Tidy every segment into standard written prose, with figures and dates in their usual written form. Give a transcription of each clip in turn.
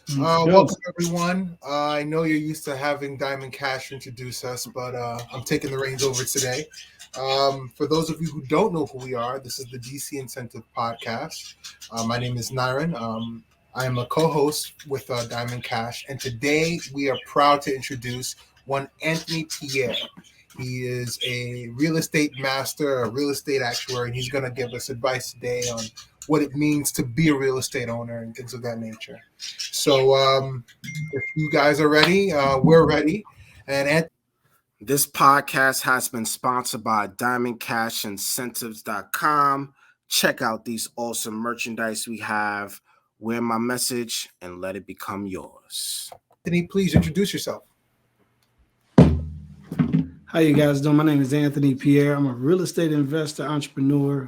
Yo, Welcome everyone. I know you're used to having Diamond Cash introduce us, but I'm taking the reins over today. For those of you who don't know who we are, this is the DC Incentive Podcast. My name is Nyron. I am a co-host with Diamond Cash, and today we are proud to introduce one Anthony Pierre. He is a real estate master, a real estate actuary, and he's going to give us advice today on what it means to be a real estate owner and things of that nature. So, if you guys are ready, we're ready. And This podcast has been sponsored by diamondcashincentives.com. Check out these awesome merchandise we have. Wear my message and let it become yours. Anthony, please introduce yourself. how you guys doing? My name is Anthony Pierre. I'm a real estate investor, entrepreneur.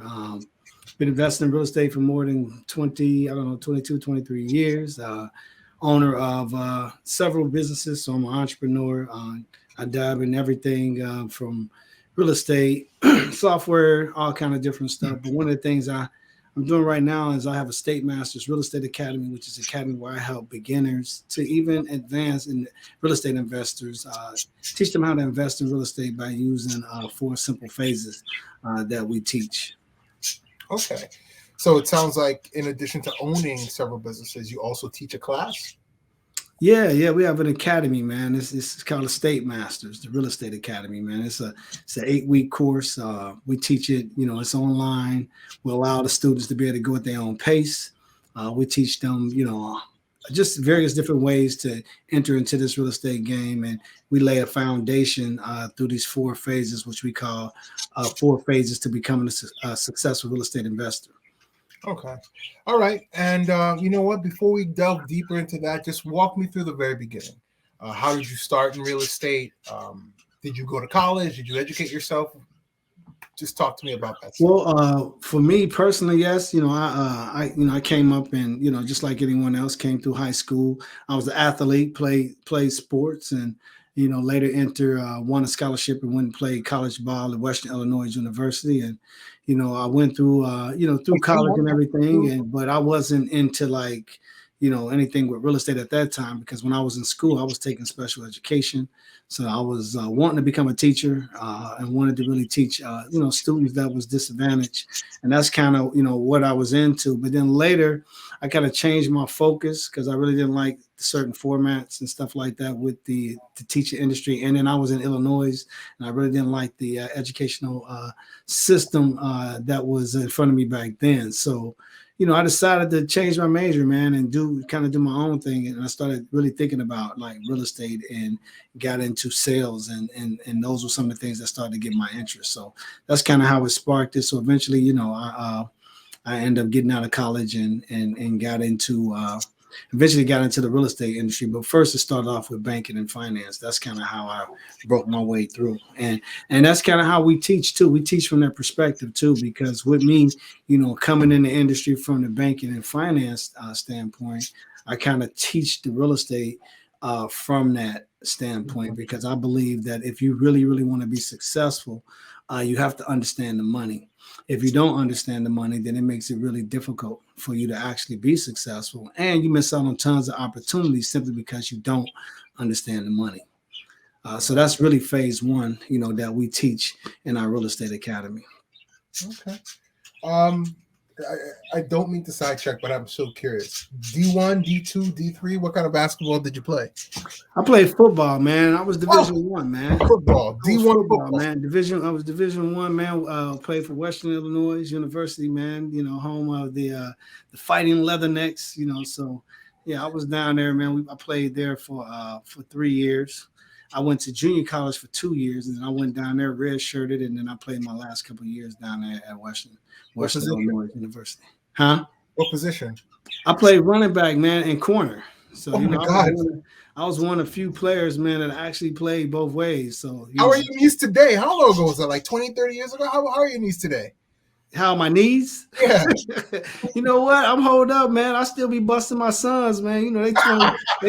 Been investing in real estate for more than 22, 23 years. Owner of several businesses, so I'm an entrepreneur. I dive in everything from real estate, software, all kind of different stuff. But one of the things I'm doing right now is I have a State Masters Real Estate Academy, which is an academy where I help beginners to even advance in real estate investors, teach them how to invest in real estate by using 4 simple phases that we teach. Okay. So it sounds like in addition to owning several businesses, you also teach a class. Yeah, we have an academy, man. It's called a State Masters, the Real Estate Academy, man. It's an 8-week course. We teach it, it's online. We allow the students to be able to go at their own pace. We teach them, just various different ways to enter into this real estate game, and we lay a foundation through these 4 phases, which we call 4 phases to becoming a successful real estate investor. Okay. All right. And you know what? Before we delve deeper into that, just walk me through the very beginning. How did you start in real estate? Did you go to college? Did you educate yourself? Just talk to me about that stuff. Well, for me personally, yes. I came up and just like anyone else, came through high school. I was an athlete, played sports, and later won a scholarship and went and played college ball at Western Illinois University. And I went through through college and everything, but I wasn't into anything with real estate at that time, because when I was in school, I was taking special education. So I was wanting to become a teacher and wanted to really teach, students that was disadvantaged. And that's kind of, what I was into. But then later, I kind of changed my focus because I really didn't like certain formats and stuff like that with the teaching industry. And then I was in Illinois, and I really didn't like the educational system that was in front of me back then. So I decided to change my major, man, and do my own thing. And I started really thinking about like real estate and got into sales. And those were some of the things that started to get my interest. So that's kind of how it sparked it. So eventually, I ended up getting out of college and eventually got into the real estate industry. But first it started off with banking and finance. That's kind of how I broke my way through. And that's kind of how we teach too. We teach from that perspective too, because with me, coming in the industry from the banking and finance standpoint, I kind of teach the real estate from that standpoint, because I believe that if you really, really want to be successful, you have to understand the money. If you don't understand the money, then it makes it really difficult for you to actually be successful. And you miss out on tons of opportunities simply because you don't understand the money. So that's really phase 1, that we teach in our real estate academy. Okay. I don't mean to sidetrack, but I'm so curious. D1, D2, D3, what kind of basketball did you play? I played football, man. I was Division 1, man. Football, D1 football, man. I was Division 1, man. Played for Western Illinois University, man. Home of the Fighting Leathernecks. So yeah, I was down there, man. I played there for 3 years. I went to junior college for 2 years, and then I went down there red-shirted, and then I played my last couple of years down there at Western Illinois University. Huh? What position? I played running back, man, and corner. So oh my God. I was one of the few players, man, that actually played both ways. So how are your knees today? How long ago was that? Like 20, 30 years ago? How are your knees today? How my knees? Yeah. You know what? I'm hold up, man. I still be busting my sons, man. You know, they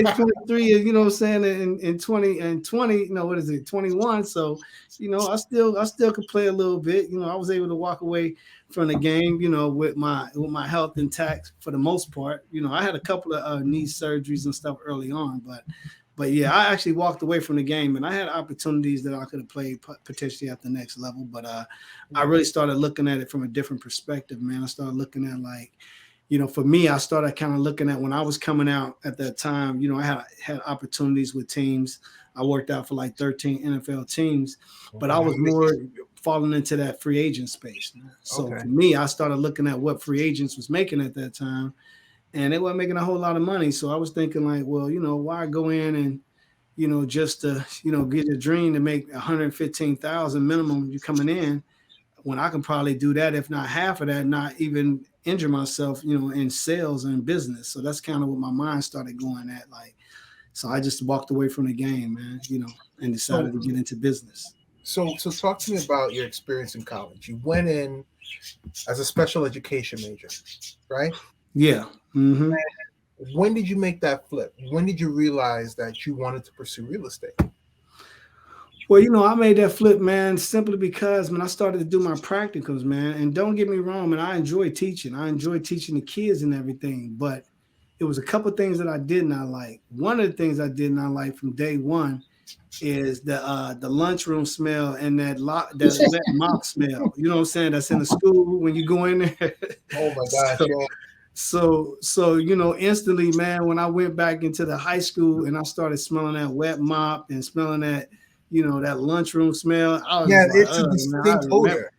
23, and you know what I'm saying, in 20, you know, what is it, 21. So, you know, I still could play a little bit. You know, I was able to walk away from the game, you know, with my health intact for the most part. You know, I had a couple of knee surgeries and stuff early on, but yeah, I actually walked away from the game, and I had opportunities that I could have played potentially at the next level. But I really started looking at it from a different perspective, man. I started looking at, like, you know, for me, I started kind of looking at when I was coming out at that time. You know, I had opportunities with teams. I worked out for like 13 NFL teams, but I was more falling into that free agent space. So Okay. for me, I started looking at what free agents was making at that time, and they weren't making a whole lot of money. So I was thinking, like, well, you know, why go in and, you know, just to, you know, get a dream to make 115,000 minimum you coming in, when I can probably do that, if not half of that, not even injure myself, you know, in sales and business. So that's kind of what my mind started going at. Like, so I just walked away from the game, man, you know, and So decided to get into business. so talk to me about your experience in college. You went in as a special education major, right? Yeah. Mm-hmm. When did you make that flip? When did you realize that you wanted to pursue real estate? Well, you know, I made that flip, man, simply because, man, I started to do my practicums, man. And don't get me wrong, man, I enjoy teaching. I enjoy teaching the kids and everything. But it was a couple of things that I did not like. One of the things I did not like from day one is the lunchroom smell and that wet mop smell. You know what I'm saying? That's in the school when you go in there. Oh my gosh, so, yeah. so you know, instantly, man, when I went back into the high school and I started smelling that wet mop and smelling that, you know, that lunchroom smell, I was Yeah, just like, it's a oh man, I distinct remember. odor.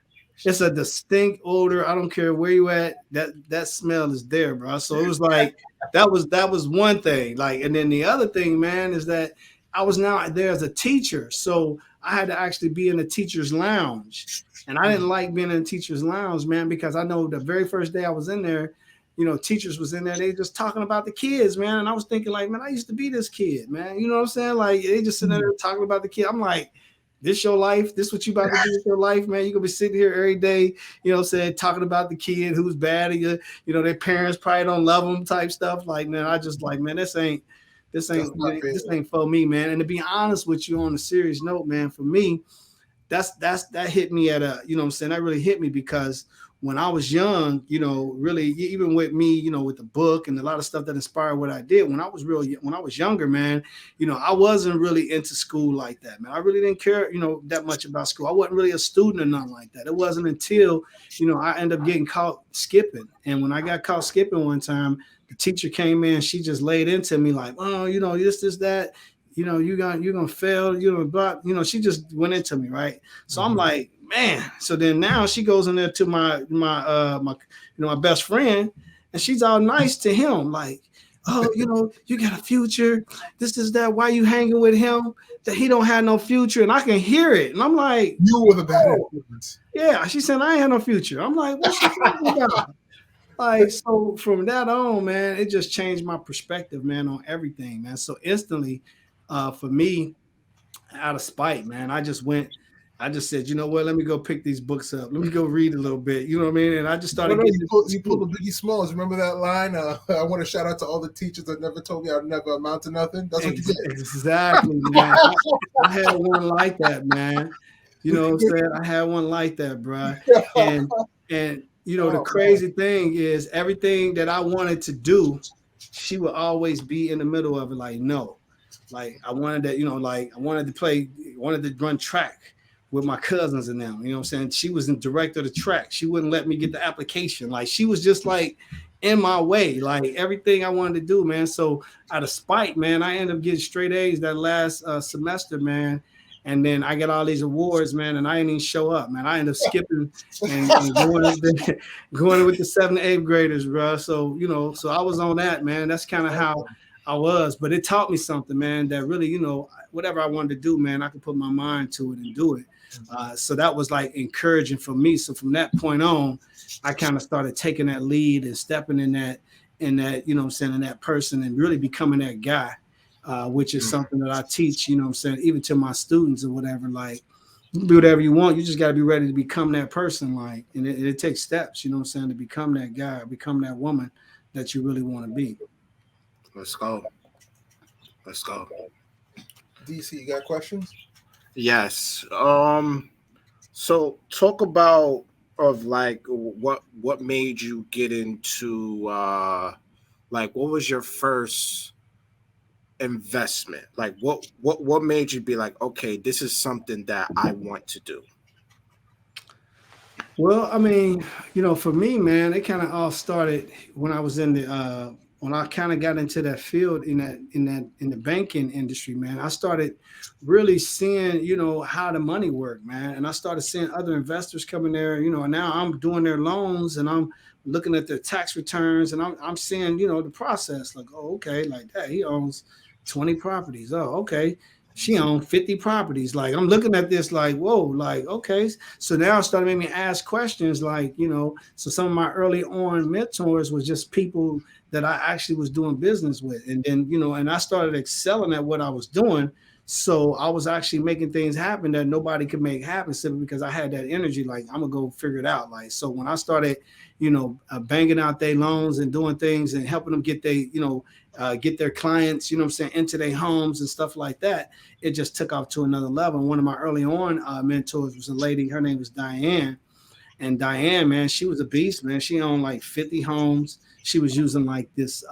It's a distinct odor. I don't care where you at. That smell is there, bro. So it was like that was one thing. Like, and then the other thing, man, is that I was now there as a teacher, so I had to actually be in the teacher's lounge, and I didn't like being in the teacher's lounge, man, because I know the very first day I was in there, you know, teachers was in there, they just talking about the kids, man, and I was thinking, like, man, I used to be this kid, man. You know what I'm saying? Like, they just sitting there talking about the kid. I'm like, this your life? This what you about to do with your life, man? You gonna be sitting here every day, you know what I'm saying, talking about the kid who's bad, you know, their parents probably don't love them type stuff. Like, man, I just like, man, That's not fair. this ain't for me, man. And to be honest with you, on a serious note, man, for me, that hit me at a, you know what I'm saying, that really hit me because when I was young, you know, really, even with me, you know, with the book and a lot of stuff that inspired what I did when I was younger, man, you know, I wasn't really into school like that, man. I really didn't care, you know, that much about school. I wasn't really a student or nothing like that. It wasn't until, you know, I ended up getting caught skipping. And when I got caught skipping one time, the teacher came in, she just laid into me like, oh, you know, this, that, you know, you're gonna fail, you know, but you know, she just went into me, right? So I'm like, man. So then now she goes in there to my you know, my best friend, and she's all nice to him, like, oh, you know, you got a future. This is that. Why you hanging with him? That he don't have no future, and I can hear it. And I'm like, You were the bad oh, influence. yeah. She said I ain't have no future. I'm like, what's she talking about? Like, so from that on, man, it just changed my perspective, man, on everything, man. So instantly, for me, out of spite, man, I just said, you know what, let me go pick these books up. Let me go read a little bit. You know what I mean? And I just No, started no, getting you pulled the Biggie Smalls. Remember that line? I want to shout out to all the teachers that never told me I'd never amount to nothing. That's what you did. exactly, man. I had one like that, man. You know what I'm saying? I had one like that, bro. And you know, the Oh man. crazy thing is everything that I wanted to do, she would always be in the middle of it, like, no. Like I wanted to, you know, like I wanted to run track with my cousins and them. You know what I'm saying? She was in director of the track. She wouldn't let me get the application. Like she was just like in my way, like everything I wanted to do, man. So out of spite, man, I ended up getting straight A's that last semester, man. And then I get all these awards, man, and I didn't even show up, man. I ended up skipping and going going with the 7th and 8th graders, bro. So you know, so I was on that, man. That's kind of how I was, but it taught me something, man, that really, you know, whatever I wanted to do, man, I could put my mind to it and do it. So that was like encouraging for me. So from that point on, I kind of started taking that lead and stepping in that, you know what I'm saying, in that person and really becoming that guy, which is something that I teach, you know what I'm saying, even to my students or whatever, like, You can be whatever you want. You just got to be ready to become that person. Like, and it takes steps, you know what I'm saying, to become that guy, become that woman that you really want to be. Let's go. Let's go. DC, you got questions? Yes. So talk about of like what made you get into like what was your first investment? Like what made you be like, okay, this is something that I want to do? Well, I mean, for me, man, it kind of all started when I was in the when I kind of got into that field in the banking industry, man. I started really seeing, how the money worked, man. And I started seeing other investors coming there, and now I'm doing their loans and I'm looking at their tax returns and I'm seeing, the process. Like, oh, okay, like that. He owns 20 properties. Oh, okay. She owned 50 properties. Like, I'm looking at this like, whoa, like, okay. So now I started making me ask questions like, so some of my early on mentors was just people that I actually was doing business with. And then, and I started excelling at what I was doing. So I was actually making things happen that nobody could make happen simply because I had that energy. Like, I'm gonna go figure it out. Like, so when I started, banging out their loans and doing things and helping them get get their clients, what I'm saying, into their homes and stuff like that, it just took off to another level. And one of my early on mentors was a lady. Her name was Diane. And Diane, man, she was a beast, man. She owned like 50 homes. She was using like this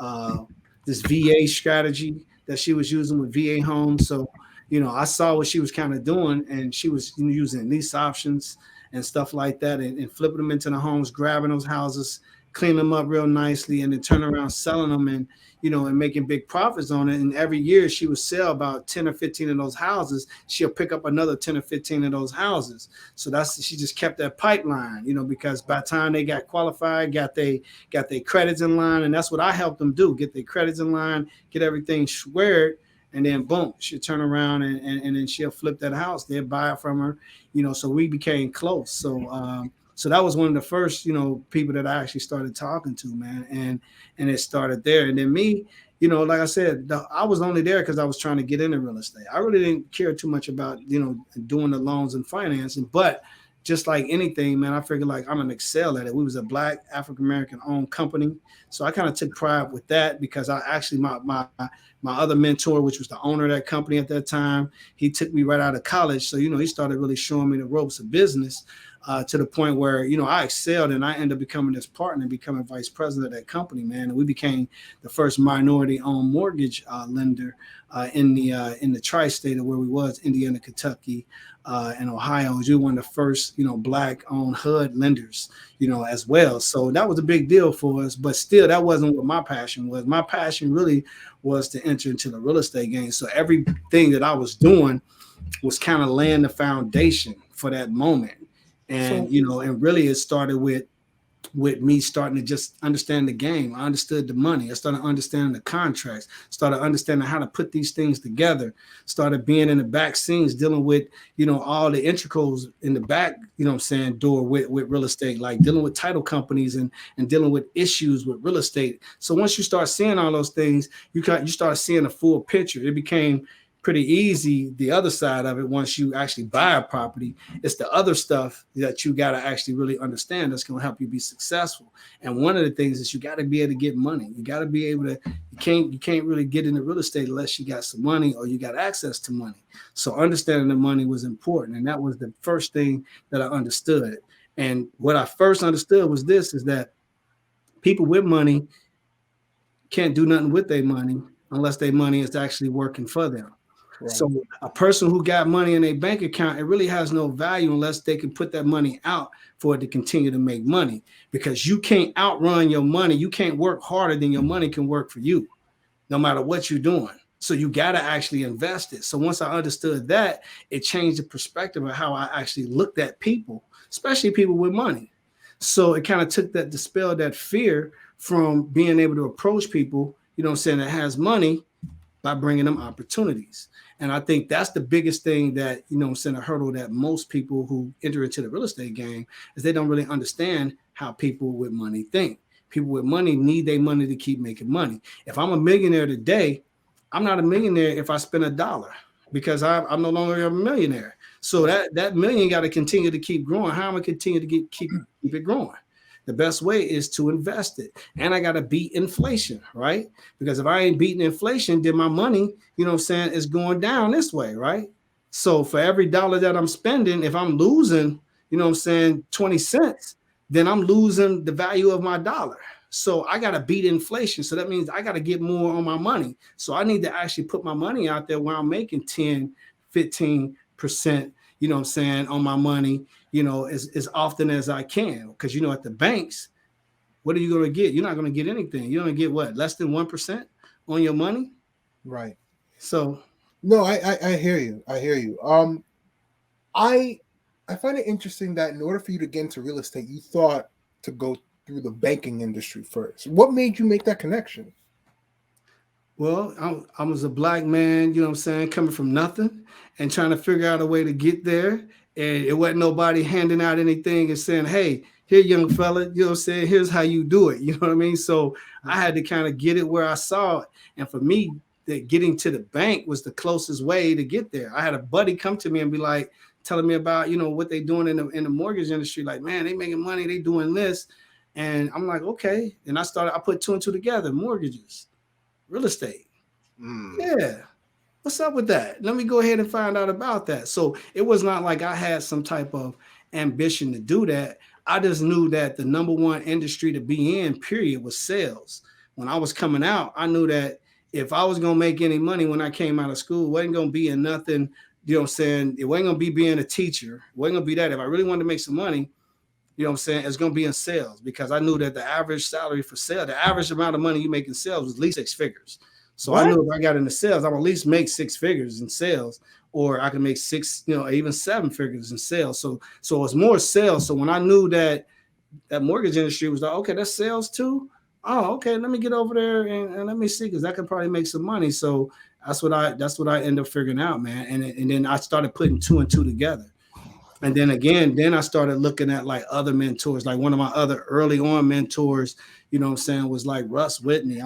VA strategy that she was using with VA homes. So, I saw what she was kind of doing, and she was using lease options and stuff like that, and flipping them into the homes, grabbing those houses, cleaning them up real nicely, and then turn around selling them and and making big profits on it. And every year she would sell about 10 or 15 of those houses. She'll pick up another 10 or 15 of those houses. So she just kept that pipeline, because by the time they got qualified, got their credits in line, and that's what I helped them do, get their credits in line, get everything squared. And then boom, she'll turn around and then she'll flip that house. They'll buy it from her, so we became close. So that was one of the first, people that I actually started talking to, man. And it started there. And then me, like I said, I was only there because I was trying to get into real estate. I really didn't care too much about, doing the loans and financing. But just like anything, man, I figured like I'm gonna excel at it. We was a Black African-American owned company. So I kind of took pride with that because I actually, my other mentor, which was the owner of that company at that time, he took me right out of college. So, he started really showing me the ropes of business. To the point where, I excelled and I ended up becoming this partner, becoming vice president of that company, man. And we became the first minority-owned mortgage lender in the tri-state of where we was, Indiana, Kentucky, and Ohio. We were one of the first, Black-owned HUD lenders, as well. So that was a big deal for us. But still, that wasn't what my passion was. My passion really was to enter into the real estate game. So everything that I was doing was kind of laying the foundation for that moment. And and really it started with me starting to just understand the game. I understood the money. I started understanding the contracts, started understanding how to put these things together, started being in the back scenes, dealing with, all the intricals in the back, door with real estate, like dealing with title companies and dealing with issues with real estate. So once you start seeing all those things, you start seeing a full picture. It became pretty easy. The other side of it, once you actually buy a property, it's the other stuff that you got to actually really understand that's going to help you be successful. And one of the things is you got to be able to get money. You got to be able to, you can't really get into real estate unless you got some money or you got access to money. So understanding the money was important. And that was the first thing that I understood. And what I first understood was is that people with money can't do nothing with their money unless their money is actually working for them. Right. So a person who got money in a bank account, it really has no value unless they can put that money out for it to continue to make money, because you can't outrun your money. You can't work harder than your money can work for you, no matter what you're doing. So you got to actually invest it. So once I understood that, it changed the perspective of how I actually looked at people, especially people with money. So it kind of dispelled that fear from being able to approach people, that has money, by bringing them opportunities. And I think that's the biggest thing that, a hurdle that most people who enter into the real estate game is they don't really understand how people with money think. People with money need their money to keep making money. If I'm a millionaire today, I'm not a millionaire if I spend $1, because I'm no longer a millionaire. So that million got to continue to keep growing. How am I continue to keep it growing? The best way is to invest it. And I got to beat inflation, right? Because if I ain't beating inflation, then my money, you know what I'm saying, is going down this way, right? So for every dollar that I'm spending, if I'm losing, you know what I'm saying, 20 cents, then I'm losing the value of my dollar. So I got to beat inflation. So that means I got to get more on my money. So I need to actually put my money out there where I'm making 10, 15%, you know what I'm saying, on my money, you know, as often as I can. Because, you know, at the banks, what are you going to get? You're not going to get anything. You're going to get what? Less than 1% on your money? Right. So. No, I hear you. I hear you. I find it interesting that in order for you to get into real estate, you thought to go through the banking industry first. What made you make that connection? Well, I was a black man, you know what I'm saying, coming from nothing and trying to figure out a way to get there. And it wasn't nobody handing out anything and saying, hey, here, young fella, you know what I'm saying, here's how you do it. You know what I mean? So I had to kind of get it where I saw it. And for me, that getting to the bank was the closest way to get there. I had a buddy come to me and be like, telling me about, you know, what they doing in the mortgage industry. Like, man, they making money, they doing this. And I'm like, okay. And I put two and two together, mortgages, real estate. Yeah. What's up with that? Let me go ahead and find out about that. So it was not like I had some type of ambition to do that. I just knew that the number one industry to be in, period, was sales. When I was coming out, I knew that if I was going to make any money when I came out of school, it wasn't going to be in nothing, you know what I'm saying? It wasn't going to be being a teacher. It wasn't going to be that. If I really wanted to make some money, you know what I'm saying, it's going to be in sales, because I knew that the average salary for sales, the average amount of money you make in sales was at least 6 figures. So I knew if I got into sales, I'm at least make 6 figures in sales, or I can make 6, you know, even 7 figures in sales. So it's more sales. So when I knew that mortgage industry was like, okay, that's sales too. Oh, okay, let me get over there and let me see, because I can probably make some money. So that's what I ended up figuring out, man. And then I started putting two and two together. And then I started looking at like other mentors. Like one of my other early on mentors, you know what I'm saying, was like Russ Whitney,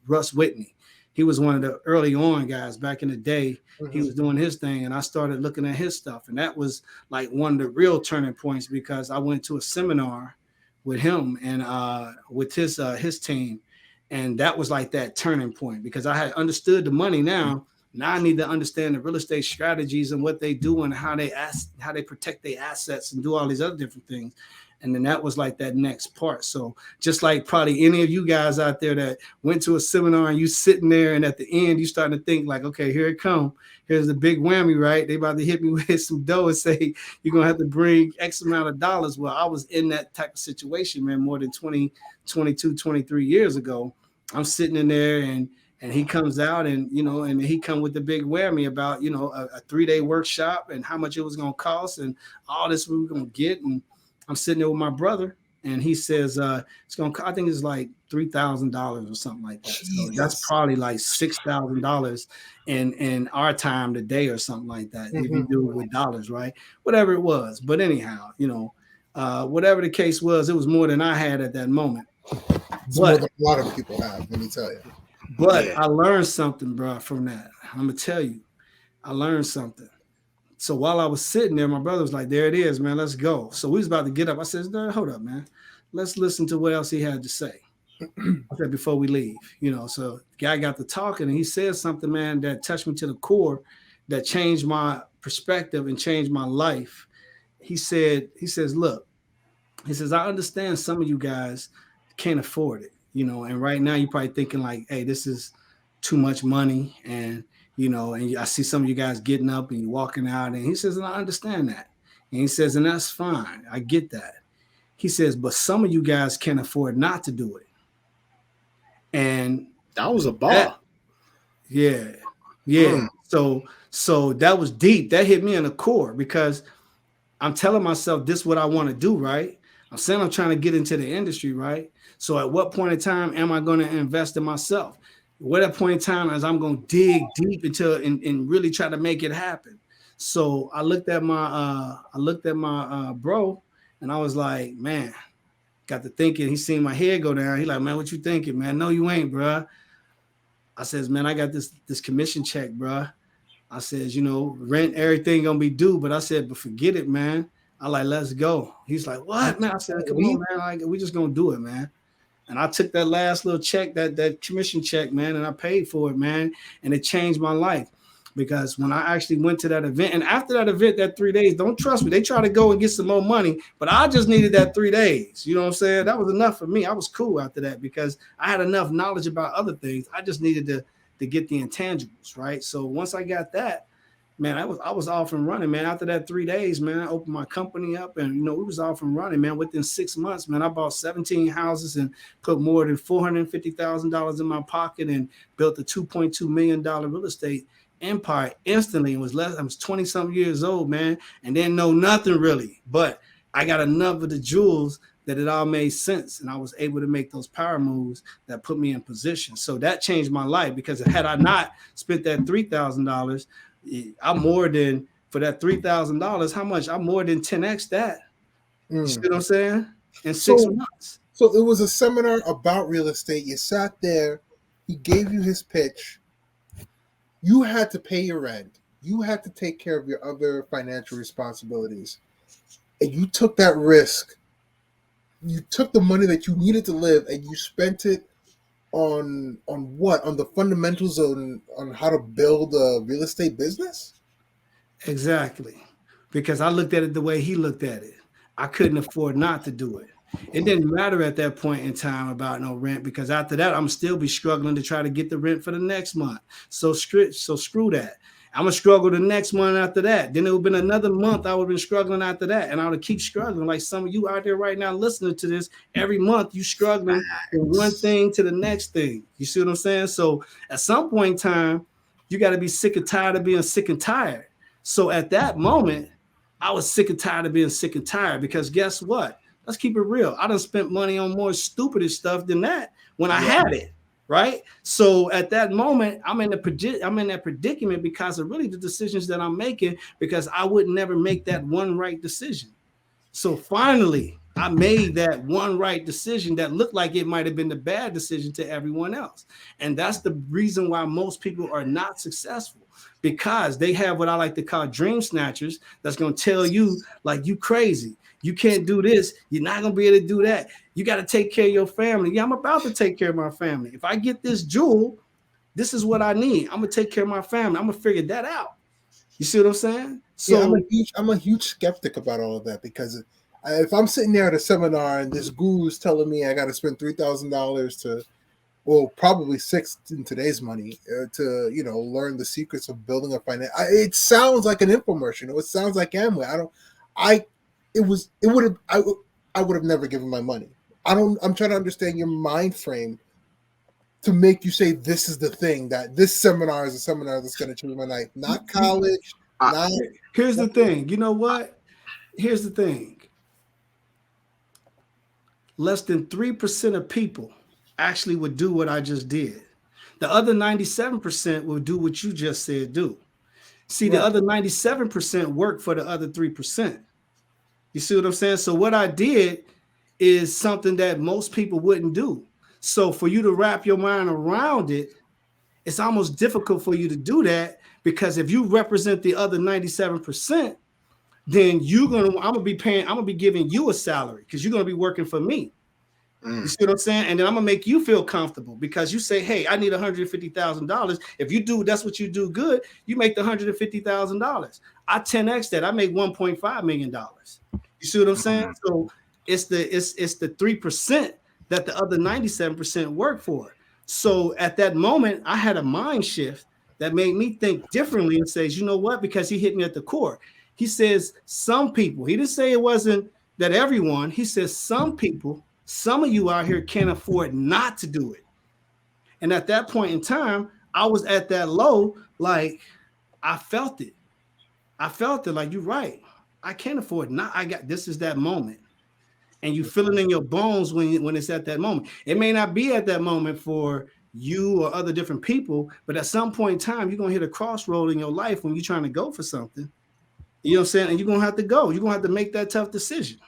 Russ Whitney. He was one of the early on guys back in the day. Mm-hmm. He was doing his thing, and I started looking at his stuff. And that was like one of the real turning points, because I went to a seminar with him and with his team. And that was like that turning point, because I had understood the money now. Now I need to understand the real estate strategies and what they do and how they protect their assets and do all these other different things. And then that was like that next part. So just like probably any of you guys out there that went to a seminar and you sitting there and at the end you starting to think like, okay, here it come. Here's the big whammy, right? They about to hit me with some dough and say, you're going to have to bring X amount of dollars. Well, I was in that type of situation, man, more than 20, 22, 23 years ago. I'm sitting in there and he comes out and, you know, and he come with the big whammy about, you know, a 3-day workshop and how much it was going to cost and all this we were going to get. And I'm sitting there with my brother and he says, it's going to, I think it's like $3,000 or something like that. So that's probably like $6,000 in our time today or something like that. Mm-hmm. If you do it with dollars, right? Whatever it was. But anyhow, you know, whatever the case was, it was more than I had at that moment. It's more than a lot of people have, let me tell you. But I learned something, bro, from that. I'm going to tell you, I learned something. So while I was sitting there, my brother was like, there it is, man, let's go. So we was about to get up. I said, hold up, man. Let's listen to what else he had to say. I said, before we leave, you know. So the guy got to talking and he said something, man, that touched me to the core, that changed my perspective and changed my life. He says, look, he says, I understand some of you guys can't afford it. You know, and right now you're probably thinking like, hey, this is too much money. And, you know, and I see some of you guys getting up and you're walking out. And he says, and I understand that. And he says, and that's fine. I get that. He says, but some of you guys can't afford not to do it. And that was a bar. Yeah. So that was deep. That hit me in the core, because I'm telling myself this is what I want to do, right? I'm saying I'm trying to get into the industry, right? So at what point in time am I going to invest in myself? What at point in time is I'm going to dig deep into and really try to make it happen? So I looked at my bro and I was like, man, got to thinking. He seen my head go down. He like, man, what you thinking, man? No, you ain't, bro. I says, man, I got this commission check, bro. I said, rent, everything gonna be due, but I said, but forget it, man. I like, let's go. He's like, what, man? I said, come on, man. Like, we just gonna do it, man. And I took that last little check, that commission check, man, and I paid for it, man. And it changed my life. Because when I actually went to that event, and after that event, that 3 days, don't trust me. They try to go and get some more money, but I just needed that 3 days. You know what I'm saying? That was enough for me. I was cool after that because I had enough knowledge about other things. I just needed to get the intangibles, right? So once I got that, man, I was off and running, man. After that 3 days, man, I opened my company up and, we was off and running, man. Within 6 months, man, I bought 17 houses and put more than $450,000 in my pocket and built a $2.2 million real estate empire instantly. I was 20 something years old, man, and didn't know nothing really, but I got enough of the jewels that it all made sense. And I was able to make those power moves that put me in position. So that changed my life because had I not spent that $3,000, I'm more than for that $3,000. How much? I'm more than 10x that. You see what I'm saying? In 6 months. So it was a seminar about real estate. You sat there. He gave you his pitch. You had to pay your rent. You had to take care of your other financial responsibilities. And you took that risk. You took the money that you needed to live and you spent it on what? On the fundamentals on how to build a real estate business? Exactly. Because I looked at it the way he looked at it. I couldn't afford not to do it. It didn't matter at that point in time about no rent because after that, I'm still be struggling to try to get the rent for the next month. So screw that. I'm going to struggle the next month after that. Then it would have been another month I would have been struggling after that. And I would keep struggling. Like some of you out there right now listening to this, every month you struggling from one thing to the next thing. You see what I'm saying? So at some point in time, you got to be sick and tired of being sick and tired. So at that moment, I was sick and tired of being sick and tired because guess what? Let's keep it real. I done spent money on more stupid stuff than that when I had it, right? So at that moment, I'm in that predicament because of really the decisions that I'm making because I would never make that one right decision. So finally, I made that one right decision that looked like it might have been the bad decision to everyone else. And that's the reason why most people are not successful because they have what I like to call dream snatchers that's going to tell you like you crazy. You can't do this. You're not going to be able to do that. You got to take care of your family. Yeah, I'm about to take care of my family. If I get this jewel, this is what I need. I'm going to take care of my family. I'm going to figure that out. You see what I'm saying? So yeah, I'm a huge skeptic about all of that because if I'm sitting there at a seminar and this guru is telling me I got to spend $3,000 to, well, probably $6,000 in today's money to, learn the secrets of building a finance. It sounds like an infomercial. It sounds like Amway. I would have never given my money. I'm trying to understand your mind frame to make you say this is the thing, that this seminar is a seminar that's going to change my life, not college. Here's the thing. You know what? Here's the thing. Less than 3% of people actually would do what I just did. The other 97% will do what you just said do. See, the other 97% work for the other 3%. You see what I'm saying? So what I did is something that most people wouldn't do. So for you to wrap your mind around it, it's almost difficult for you to do that because if you represent the other 97%, then I'm gonna be giving you a salary because you're gonna be working for me. You see what I'm saying? And then I'm gonna make you feel comfortable because you say, hey, I need $150,000. If you do, that's what you do good, you make the $150,000. I 10x that, I make $1.5 million. You see what I'm saying? So it's the 3% that the other 97% work for. So at that moment, I had a mind shift that made me think differently and says, you know what? Because he hit me at the core. He says some people, he didn't say it wasn't that everyone, he says some people, some of you out here can't afford not to do it. And at that point in time, I was at that low, like I felt it. Like, you're right. I can't afford not. This is that moment. And you feel it in your bones when it's at that moment. It may not be at that moment for you or other different people, but at some point in time, you're going to hit a crossroad in your life when you're trying to go for something. You know what I'm saying? And you're going to have to go. You're going to have to make that tough decision.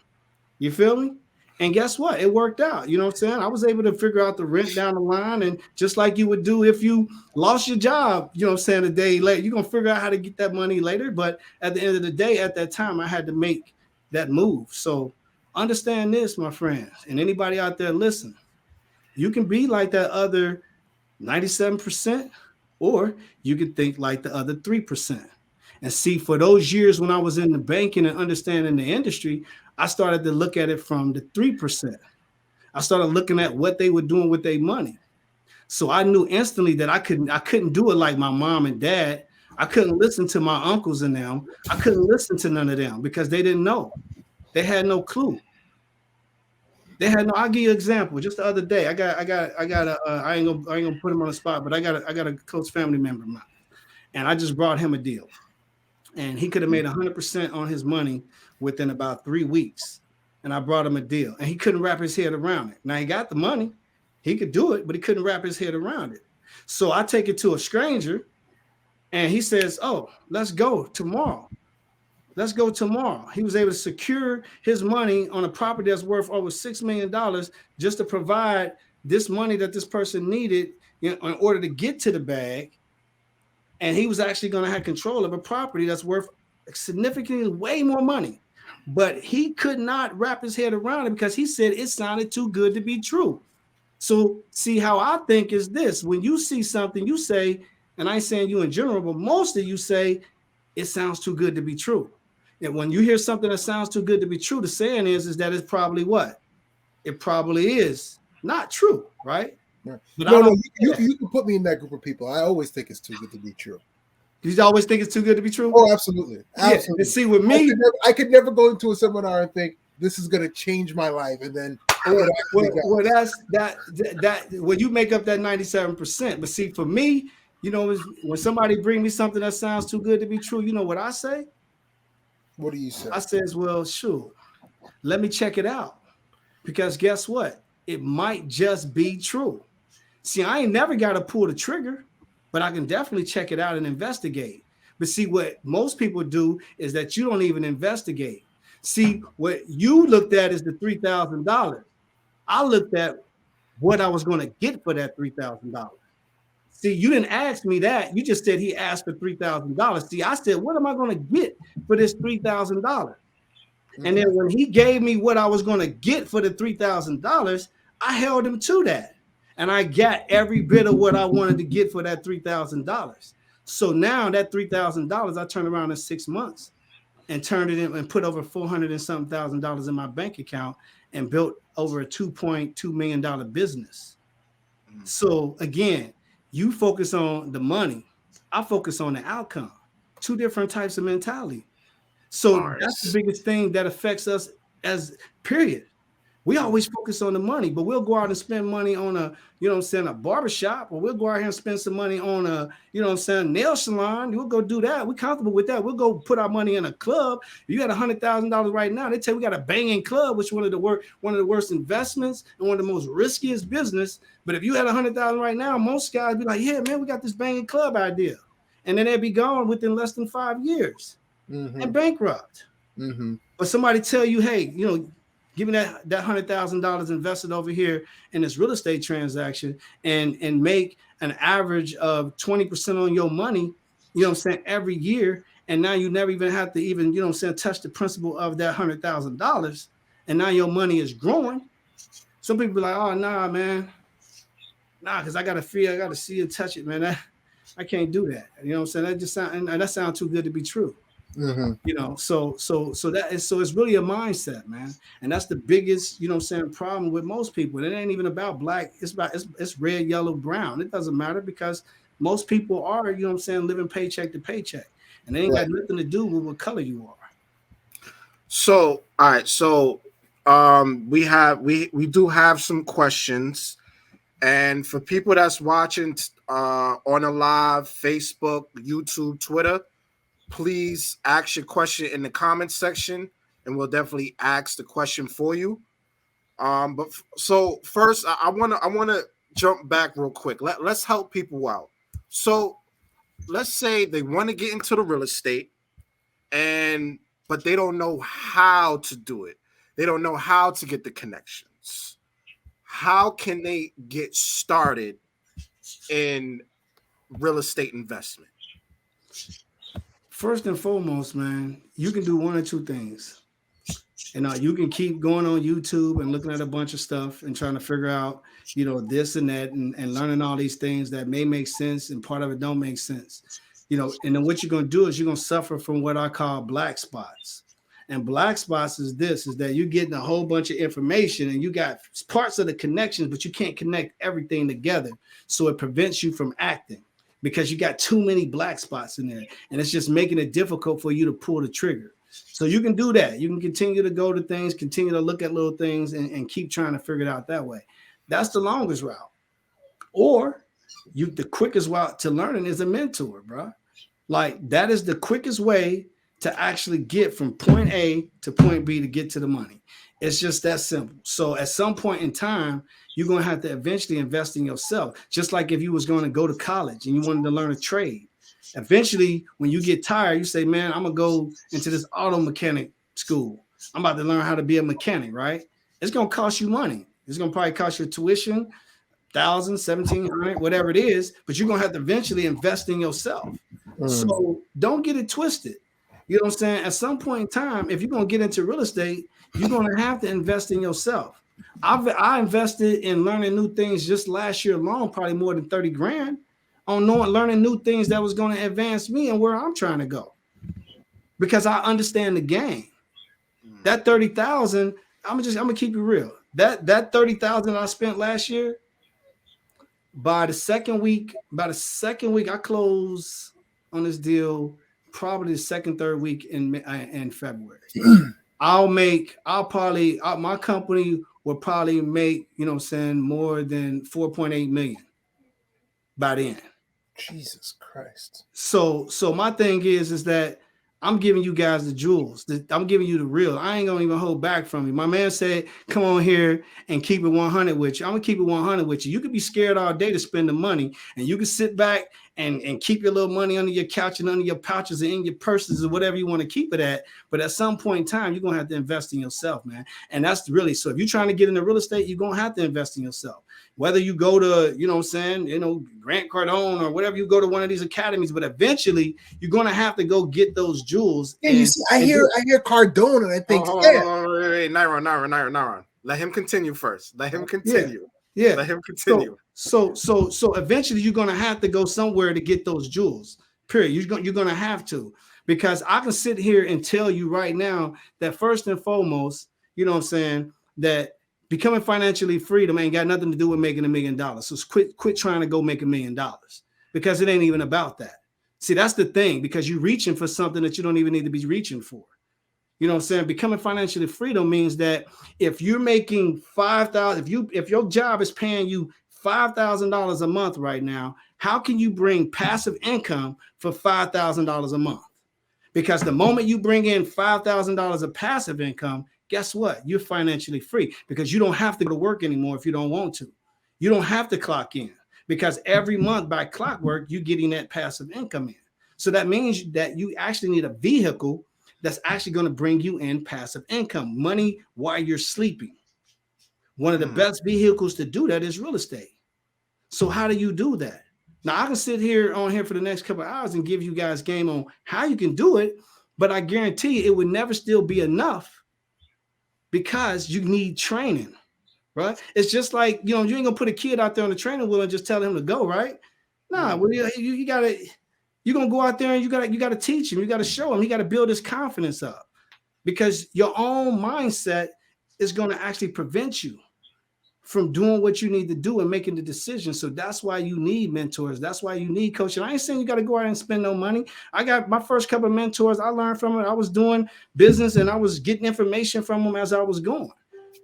You feel me? And guess what? It worked out. You know what I'm saying? I was able to figure out the rent down the line. And just like you would do if you lost your job, you know what I'm saying, a day later, you're going to figure out how to get that money later. But at the end of the day, at that time, I had to make that move. So understand this, my friends, and anybody out there, listen, you can be like that other 97%, or you can think like the other 3%. And see, for those years when I was in the banking and understanding the industry, I started to look at it from the 3%. I started looking at what they were doing with their money. So I knew instantly that I couldn't do it like my mom and dad. I couldn't listen to my uncles and them. I couldn't listen to none of them because they didn't know. They had no clue. They had no. I'll give you an example. Just the other day, I ain't gonna put him on the spot, but I got a close family member of mine, and I just brought him a deal, and he could have made 100% on his money within about 3 weeks. And I brought him a deal, and he couldn't wrap his head around it. Now he got the money, he could do it, but he couldn't wrap his head around it. So I take it to a stranger, and he says, "Oh, let's go tomorrow." Let's go tomorrow. He was able to secure his money on a property that's worth over $6 million just to provide this money that this person needed in order to get to the bag. And he was actually going to have control of a property that's worth significantly way more money. But he could not wrap his head around it because he said it sounded too good to be true. So see, how I think is this: when you see something, you say, and I ain't saying you in general, but most of you say, it sounds too good to be true. And when you hear something that sounds too good to be true, the saying is that it's probably what? It probably is not true, right? Right. But No, you can put me in that group of people. I always think it's too good to be true. You always think it's too good to be true? Oh, absolutely. Yeah. And see, with me, I could never go into a seminar and think this is going to change my life, and then well, that's that when you make up that 97%. But see, for me, you know, when somebody bring me something that sounds too good to be true, you know what I say? What do you say? I says, well, sure, let me check it out. Because guess what? It might just be true. See, I ain't never got to pull the trigger, but I can definitely check it out and investigate. But see, what most people do is that you don't even investigate. See, what you looked at is the $3,000. I looked at what I was going to get for that $3,000. See, you didn't ask me that. You just said he asked for $3,000. See, I said, what am I going to get for this $3,000? Mm-hmm. And then when he gave me what I was going to get for the $3,000, I held him to that. And I got every bit of what I wanted to get for that $3,000. So now that $3,000, I turned around in 6 months and turned it in and put over $400 and something thousand in my bank account and built over a $2.2 million business. Mm-hmm. So again, you focus on the money. I focus on the outcome. Two different types of mentality. So that's the biggest thing that affects us as period. We always focus on the money, but we'll go out and spend money on a, you know what I'm saying, a barbershop, or we'll go out here and spend some money on a, you know what I'm saying, nail salon. We'll go do that. We're comfortable with that. We'll go put our money in a club. If you got $100,000 right now, they tell you we got a banging club, which is one of the worst investments and one of the most riskiest business. But if you had $100,000 right now, most guys be like, yeah, man, we got this banging club idea. And then they'd be gone within less than 5 years and bankrupt. Mm-hmm. But somebody tell you, hey, you know, give me that $100,000 invested over here in this real estate transaction and make an average of 20% on your money, you know what I'm saying, every year. And now you never even have to even, you know what I'm saying, touch the principal of that $100,000. And now your money is growing. Some people be like, oh, nah, man. Nah, because I got to feel, I got to see and touch it, man. I can't do that. You know what I'm saying? That just sounds too good to be true. Mm-hmm. You know, so it's really a mindset, man, and that's the biggest, you know what I'm saying, problem with most people. It ain't even about black, it's red, yellow, brown. It doesn't matter because most people are, you know what I'm saying, living paycheck to paycheck, and they ain't got nothing to do with what color you are. So all right, so we do have some questions, and for people that's watching on a live, Facebook, YouTube, Twitter, please ask your question in the comments section, and we'll definitely ask the question for you. But so first, I wanna jump back real quick. Let's help people out. So let's say they want to get into the real estate, but they don't know how to do it. They don't know how to get the connections. How can they get started in real estate investment? First and foremost, man, you can do one or two things. And you can keep going on YouTube and looking at a bunch of stuff and trying to figure out, this and that, and learning all these things that may make sense and part of it don't make sense. And then what you're going to do is you're going to suffer from what I call black spots. And black spots is that you're getting a whole bunch of information and you got parts of the connections, but you can't connect everything together. So it prevents you from acting because you got too many black spots in there. And it's just making it difficult for you to pull the trigger. So you can do that. You can continue to go to things, continue to look at little things and keep trying to figure it out that way. That's the longest route. Or the quickest route to learning is a mentor, bro. Like that is the quickest way to actually get from point A to point B to get to the money. It's just that simple. So at some point in time, you're going to have to eventually invest in yourself. Just like if you was going to go to college and you wanted to learn a trade. Eventually, when you get tired, you say, man, I'm going to go into this auto mechanic school. I'm about to learn how to be a mechanic, right? It's going to cost you money. It's going to probably cost you tuition, $1,000, $1,700, whatever it is, but you're going to have to eventually invest in yourself. So don't get it twisted. You know what I'm saying? At some point in time, if you're going to get into real estate, you're going to have to invest in yourself. I invested in learning new things just last year alone, probably more than 30 grand. On learning new things that was going to advance me and where I'm trying to go, because I understand the game. That 30,000, I'm gonna keep it real. That 30,000 I spent last year. By the second week, I closed on this deal. Probably the second, third week in February. My company will probably make more than 4.8 million by then. Jesus Christ. So my thing is that I'm giving you guys the jewels. I'm giving you the real. I ain't gonna even hold back from you. My man said, come on here and keep it 100 with you. I'm gonna keep it 100 with you. You could be scared all day to spend the money, and you can sit back and keep your little money under your couch and under your pouches and in your purses or whatever you want to keep it at. But at some point in time, you're gonna have to invest in yourself, man. And that's really, so if you're trying to get into real estate, you're gonna have to invest in yourself. Whether you go to, Grant Cardone or whatever, you go to one of these academies, but eventually you're going to have to go get those jewels. Yeah, you see, I hear Cardone and I think, Naira. Let him continue first. Let him continue. Yeah. Let him continue. So eventually you're going to have to go somewhere to get those jewels. Period. You're going to have to, because I can sit here and tell you right now that first and foremost, you know what I'm saying, that becoming financially freedom ain't got nothing to do with making $1 million. So quit trying to go make $1 million, because it ain't even about that. See, that's the thing, because you're reaching for something that you don't even need to be reaching for. You know what I'm saying? Becoming financially freedom means that if you're making $5,000, if your job is paying you $5,000 a month right now, how can you bring passive income for $5,000 a month? Because the moment you bring in $5,000 of passive income, guess what? You're financially free, because you don't have to go to work anymore if you don't want to. You don't have to clock in, because every month by clockwork, you're getting that passive income in. So that means that you actually need a vehicle that's actually going to bring you in passive income, money while you're sleeping. One of the best vehicles to do that is real estate. So how do you do that? Now, I can sit here for the next couple of hours and give you guys game on how you can do it, but I guarantee you it would never still be enough, because you need training, right? It's just like, you ain't gonna put a kid out there on the training wheel and just tell him to go, right? Nah, well, you gotta, you're gonna go out there and you gotta teach him, you gotta show him, he gotta build his confidence up, because your own mindset is gonna actually prevent you from doing what you need to do and making the decision. So that's why you need mentors. That's why you need coaching. I ain't saying you got to go out and spend no money. I got my first couple of mentors. I learned from it. I was doing business and I was getting information from them as I was going.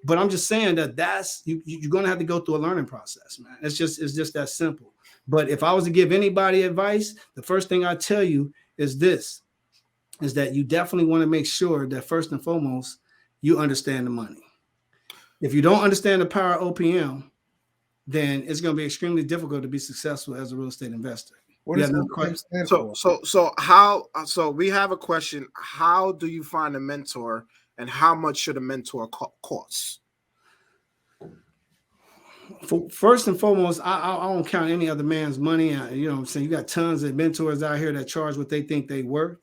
But I'm just saying that you're going to have to go through a learning process, man. It's just that simple. But if I was to give anybody advice, the first thing I tell you is that you definitely want to make sure that first and foremost, you understand the money. If you don't understand the power of OPM, then it's going to be extremely difficult to be successful as a real estate investor. What does OPM stand for? So we have a question. How do you find a mentor, and how much should a mentor cost? First and foremost, I don't count any other man's money. You know what I'm saying? You got tons of mentors out here that charge what they think they worth.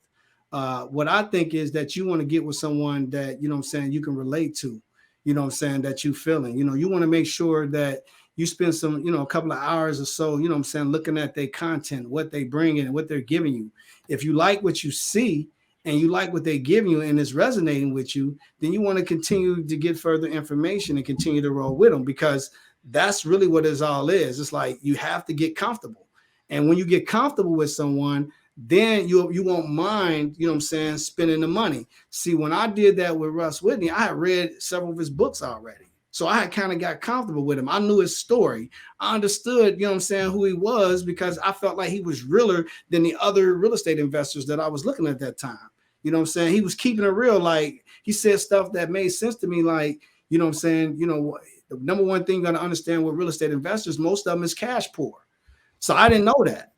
What I think is that you want to get with someone that, you know what I'm saying, you can relate to, you know what I'm saying, that you feeling. You know, you want to make sure that you spend some, you know, a couple of hours or so, you know what I'm saying, looking at their content, what they bring in, what they're giving you. If you like what you see and you like what they give you and it's resonating with you, then you want to continue to get further information and continue to roll with them, because that's really what it all is. It's like you have to get comfortable. And when you get comfortable with someone, then you won't mind, you know what I'm saying, spending the money. See, when I did that with Russ Whitney, I had read several of his books already. So I had kind of got comfortable with him. I knew his story. I understood, you know what I'm saying, who he was, because I felt like he was realer than the other real estate investors that I was looking at that time. You know what I'm saying? He was keeping it real. Like, he said stuff that made sense to me. Like, you know what I'm saying? You know, the number one thing you got to understand with real estate investors, most of them is cash poor. So I didn't know that.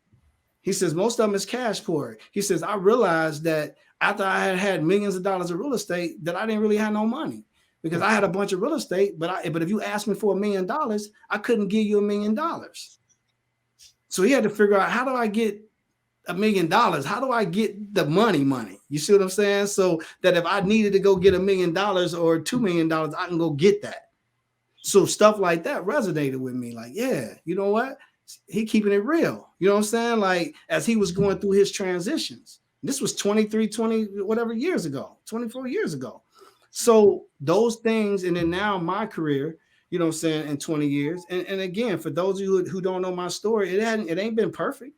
He says, most of them is cash poor. He says, I realized that after I had millions of dollars of real estate, that I didn't really have no money, because I had a bunch of real estate, but if you asked me for $1 million, I couldn't give you $1 million. So he had to figure out, how do I get $1 million? How do I get the money? You see what I'm saying? So that if I needed to go get $1 million or $2 million, I can go get that. So stuff like that resonated with me. Like, yeah, you know what? He keeping it real. You know what I'm saying? Like, as he was going through his transitions, this was 20 whatever years ago, 24 years ago. So those things, and then now my career, you know what I'm saying, in 20 years. And again, for those of you who don't know my story, it ain't been perfect.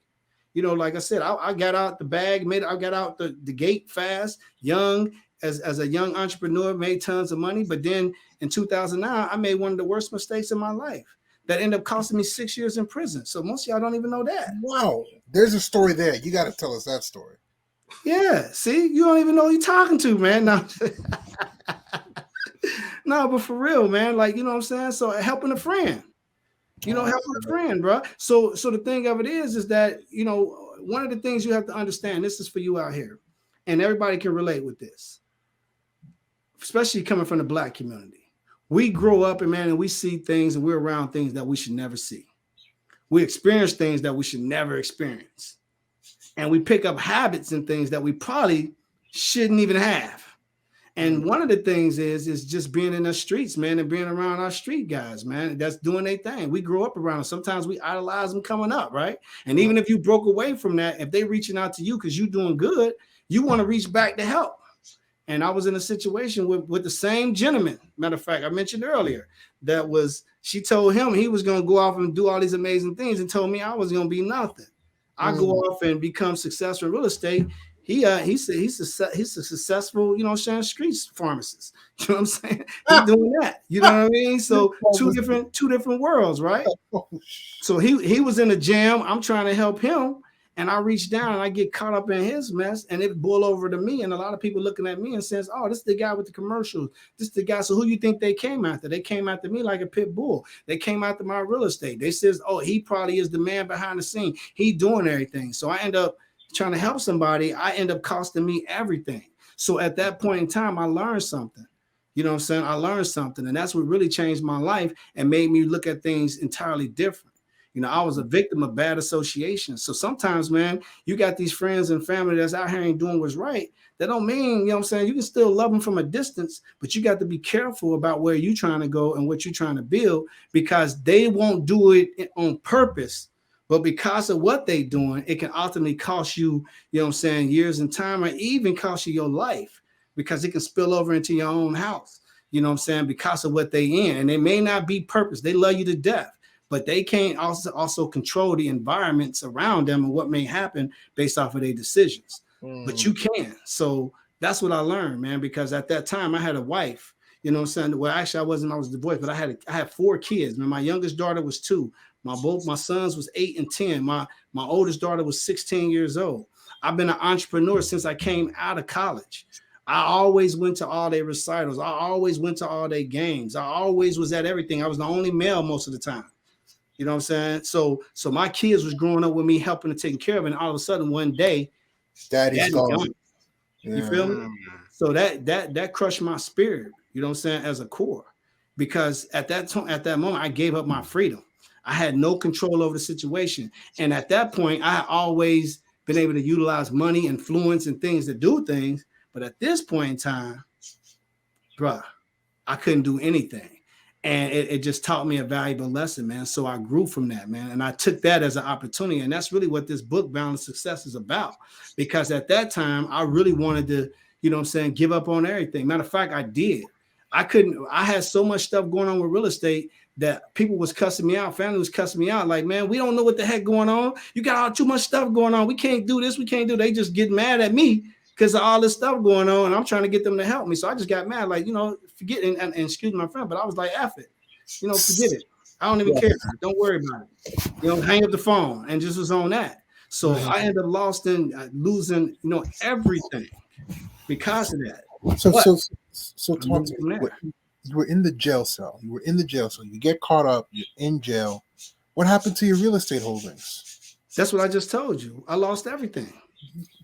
You know, like I said, I got out the bag, I got out the gate fast, young, as a young entrepreneur, made tons of money. But then in 2009, I made one of the worst mistakes in my life that ended up costing me 6 years in prison. So most of y'all don't even know that. Wow. There's a story there. You got to tell us that story. Yeah. See, you don't even know who you're talking to, man. No. No, but for real, man. Like, you know what I'm saying? So helping a friend. You know, helping a friend, bro. So the thing of it is that, you know, one of the things you have to understand, this is for you out here, and everybody can relate with this, especially coming from the Black community. We grow up and we see things, and we're around things that we should never see. We experience things that we should never experience. And we pick up habits and things that we probably shouldn't even have. And one of the things is just being in the streets, man, and being around our street guys, man, that's doing their thing. We grew up around them. Sometimes we idolize them coming up, right? And even if you broke away from that, if they reaching out to you because you're doing good, you want to reach back to help. And I was in a situation with the same gentleman. Matter of fact, I mentioned earlier, she told him he was going to go off and do all these amazing things and told me I was going to be nothing. I go off and become successful in real estate. He's a successful, you know, streets pharmacist. You know what I'm saying? He's doing that. You know what I mean? So two different worlds, right? So he was in the jam. I'm trying to help him, and I reach down and I get caught up in his mess, and it boil over to me. And a lot of people looking at me and says, "Oh, this is the guy with the commercials. This is the guy." So who you think they came after? They came after me like a pit bull. They came after my real estate. They says, "Oh, he probably is the man behind the scene. He doing everything." So I end up trying to help somebody. I end up costing me everything. So at that point in time, I learned something. You know what I'm saying? I learned something, and that's what really changed my life and made me look at things entirely different. You know, I was a victim of bad association. So sometimes, man, you got these friends and family that's out here and doing what's right. That don't mean, you know what I'm saying, you can still love them from a distance, but you got to be careful about where you're trying to go and what you're trying to build, because they won't do it on purpose. But because of what they're doing, it can ultimately cost you, you know what I'm saying, years in time, or even cost you your life, because it can spill over into your own house, you know what I'm saying, because of what they in. And they may not be purpose. They love you to death, but they can't also control the environments around them and what may happen based off of their decisions. But you can. So that's what I learned, man, because at that time I had a wife, you know what I'm saying? Well, actually I was divorced, but I had 4 kids, man. My youngest daughter was 2. Both my sons was 8 and 10. My oldest daughter was 16 years old. I've been an entrepreneur since I came out of college. I always went to all their recitals. I always went to all their games. I always was at everything. I was the only male most of the time. You know what I'm saying? So my kids was growing up with me, helping and taking care of it. And all of a sudden one day, Daddy's gone. Yeah. You feel me? So that crushed my spirit, you know what I'm saying, as a core. Because at that moment, I gave up my freedom. I had no control over the situation. And at that point, I had always been able to utilize money, influence, and things to do things. But at this point in time, bruh, I couldn't do anything. And it just taught me a valuable lesson, man. So I grew from that, man. And I took that as an opportunity. And that's really what this book, Balanced Success, is about. Because at that time, I really wanted to, you know what I'm saying, give up on everything. Matter of fact, I did. I had so much stuff going on with real estate that people was cussing me out. Family was cussing me out. Like, man, we don't know what the heck going on. You got all too much stuff going on. We can't do this. We can't do. They just get mad at me because of all this stuff going on. And I'm trying to get them to help me. So I just got mad. Like, you know, forget and excuse my friend, but I was like, F it. You know, forget it. I don't even care. Don't worry about it. You know, hang up the phone and just was on that. So I ended up losing, you know, everything because of that. So talk to me. You were in the jail cell. You get caught up. You're in jail. What happened to your real estate holdings? That's what I just told you. I lost everything.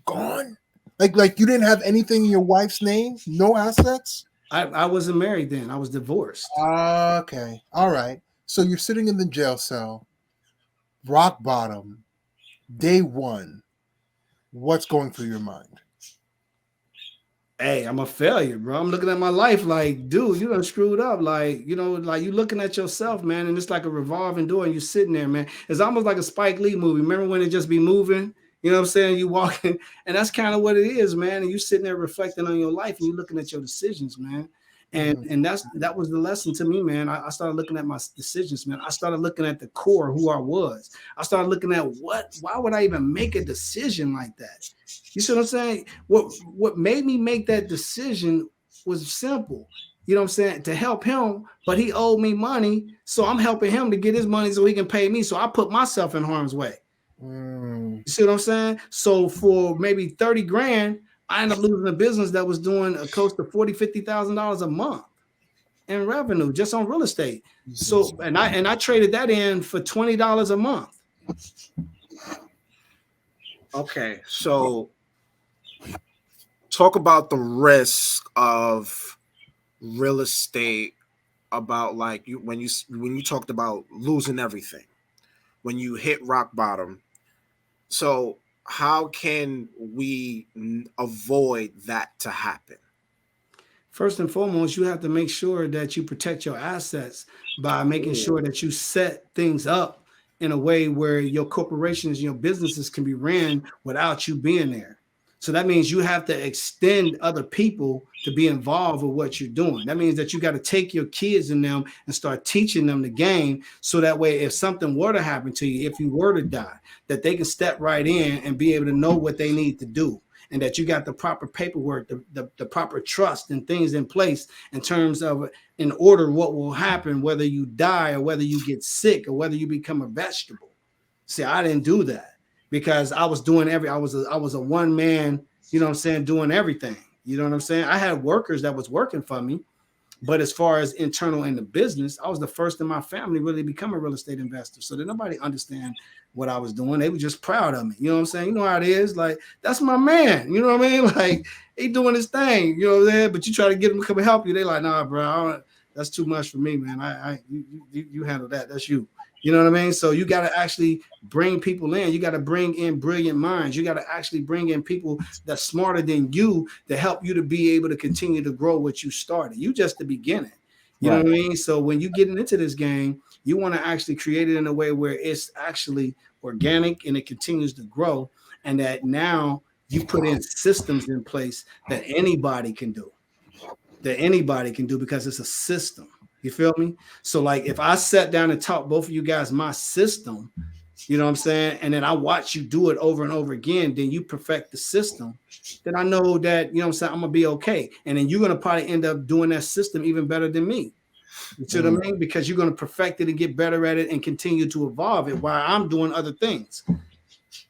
Gone? Like you didn't have anything in your wife's name? No assets? I wasn't married then. I was divorced. Okay. All right. So you're sitting in the jail cell, rock bottom, day one. What's going through your mind? Hey, I'm a failure, bro. I'm looking at my life like, dude, you done screwed up. Like, you know, like you looking at yourself, man, and it's like a revolving door and you're sitting there, man. It's almost like a Spike Lee movie. Remember when it just be moving? You know what I'm saying? You walking, and that's kind of what it is, man. And you sitting there reflecting on your life and you looking at your decisions, man. And that was the lesson to me, man. I started looking at my decisions, man. I started looking at the core, who I was. I started looking at why would I even make a decision like that? You see what I'm saying? What made me make that decision was simple. You know what I'm saying? To help him, but he owed me money. So I'm helping him to get his money so he can pay me. So I put myself in harm's way. You see what I'm saying? So for maybe 30 grand, I ended up losing a business that was doing close to $40,000-$50,000 a month in revenue just on real estate. So and I traded that in for $20 a month. Okay, so talk about the risk of real estate. About like when you talked about losing everything, when you hit rock bottom. So how can we avoid that to happen? First and foremost, you have to make sure that you protect your assets by making sure that you set things up in a way where your corporations, your businesses can be ran without you being there. So that means you have to extend other people to be involved with what you're doing. That means that you got to take your kids in them and start teaching them the game. So that way, if something were to happen to you, if you were to die, that they can step right in and be able to know what they need to do. And that you got the proper paperwork, the proper trust and things in place in terms of in order what will happen, whether you die or whether you get sick or whether you become a vegetable. See, I didn't do that. Because I was doing I was a one man, you know what I'm saying, doing everything. You know what I'm saying? I had workers that was working for me, but as far as internal in the business, I was the first in my family really to become a real estate investor. So that nobody understand what I was doing. They were just proud of me. You know what I'm saying? You know how it is. Like, that's my man. You know what I mean? Like, he doing his thing. You know what I'm saying? But you try to get him to come and help you. They like, nah, bro, that's too much for me, man. You handle that. That's you. You know what I mean? So you got to actually bring people in. You got to bring in brilliant minds. You got to actually bring in people that's smarter than you to help you to be able to continue to grow what you started. You just the beginning. You know what I mean? So when you getting into this game, you want to actually create it in a way where it's actually organic and it continues to grow. And that now you put in systems in place that anybody can do. Because it's a system. You feel me? So like if I sat down and taught both of you guys my system, you know what I'm saying? And then I watch you do it over and over again, then you perfect the system. Then I know that, you know what I'm saying, I'm going to be okay. And then you're going to probably end up doing that system even better than me. You see what I mean? Because you're going to perfect it and get better at it and continue to evolve it while I'm doing other things.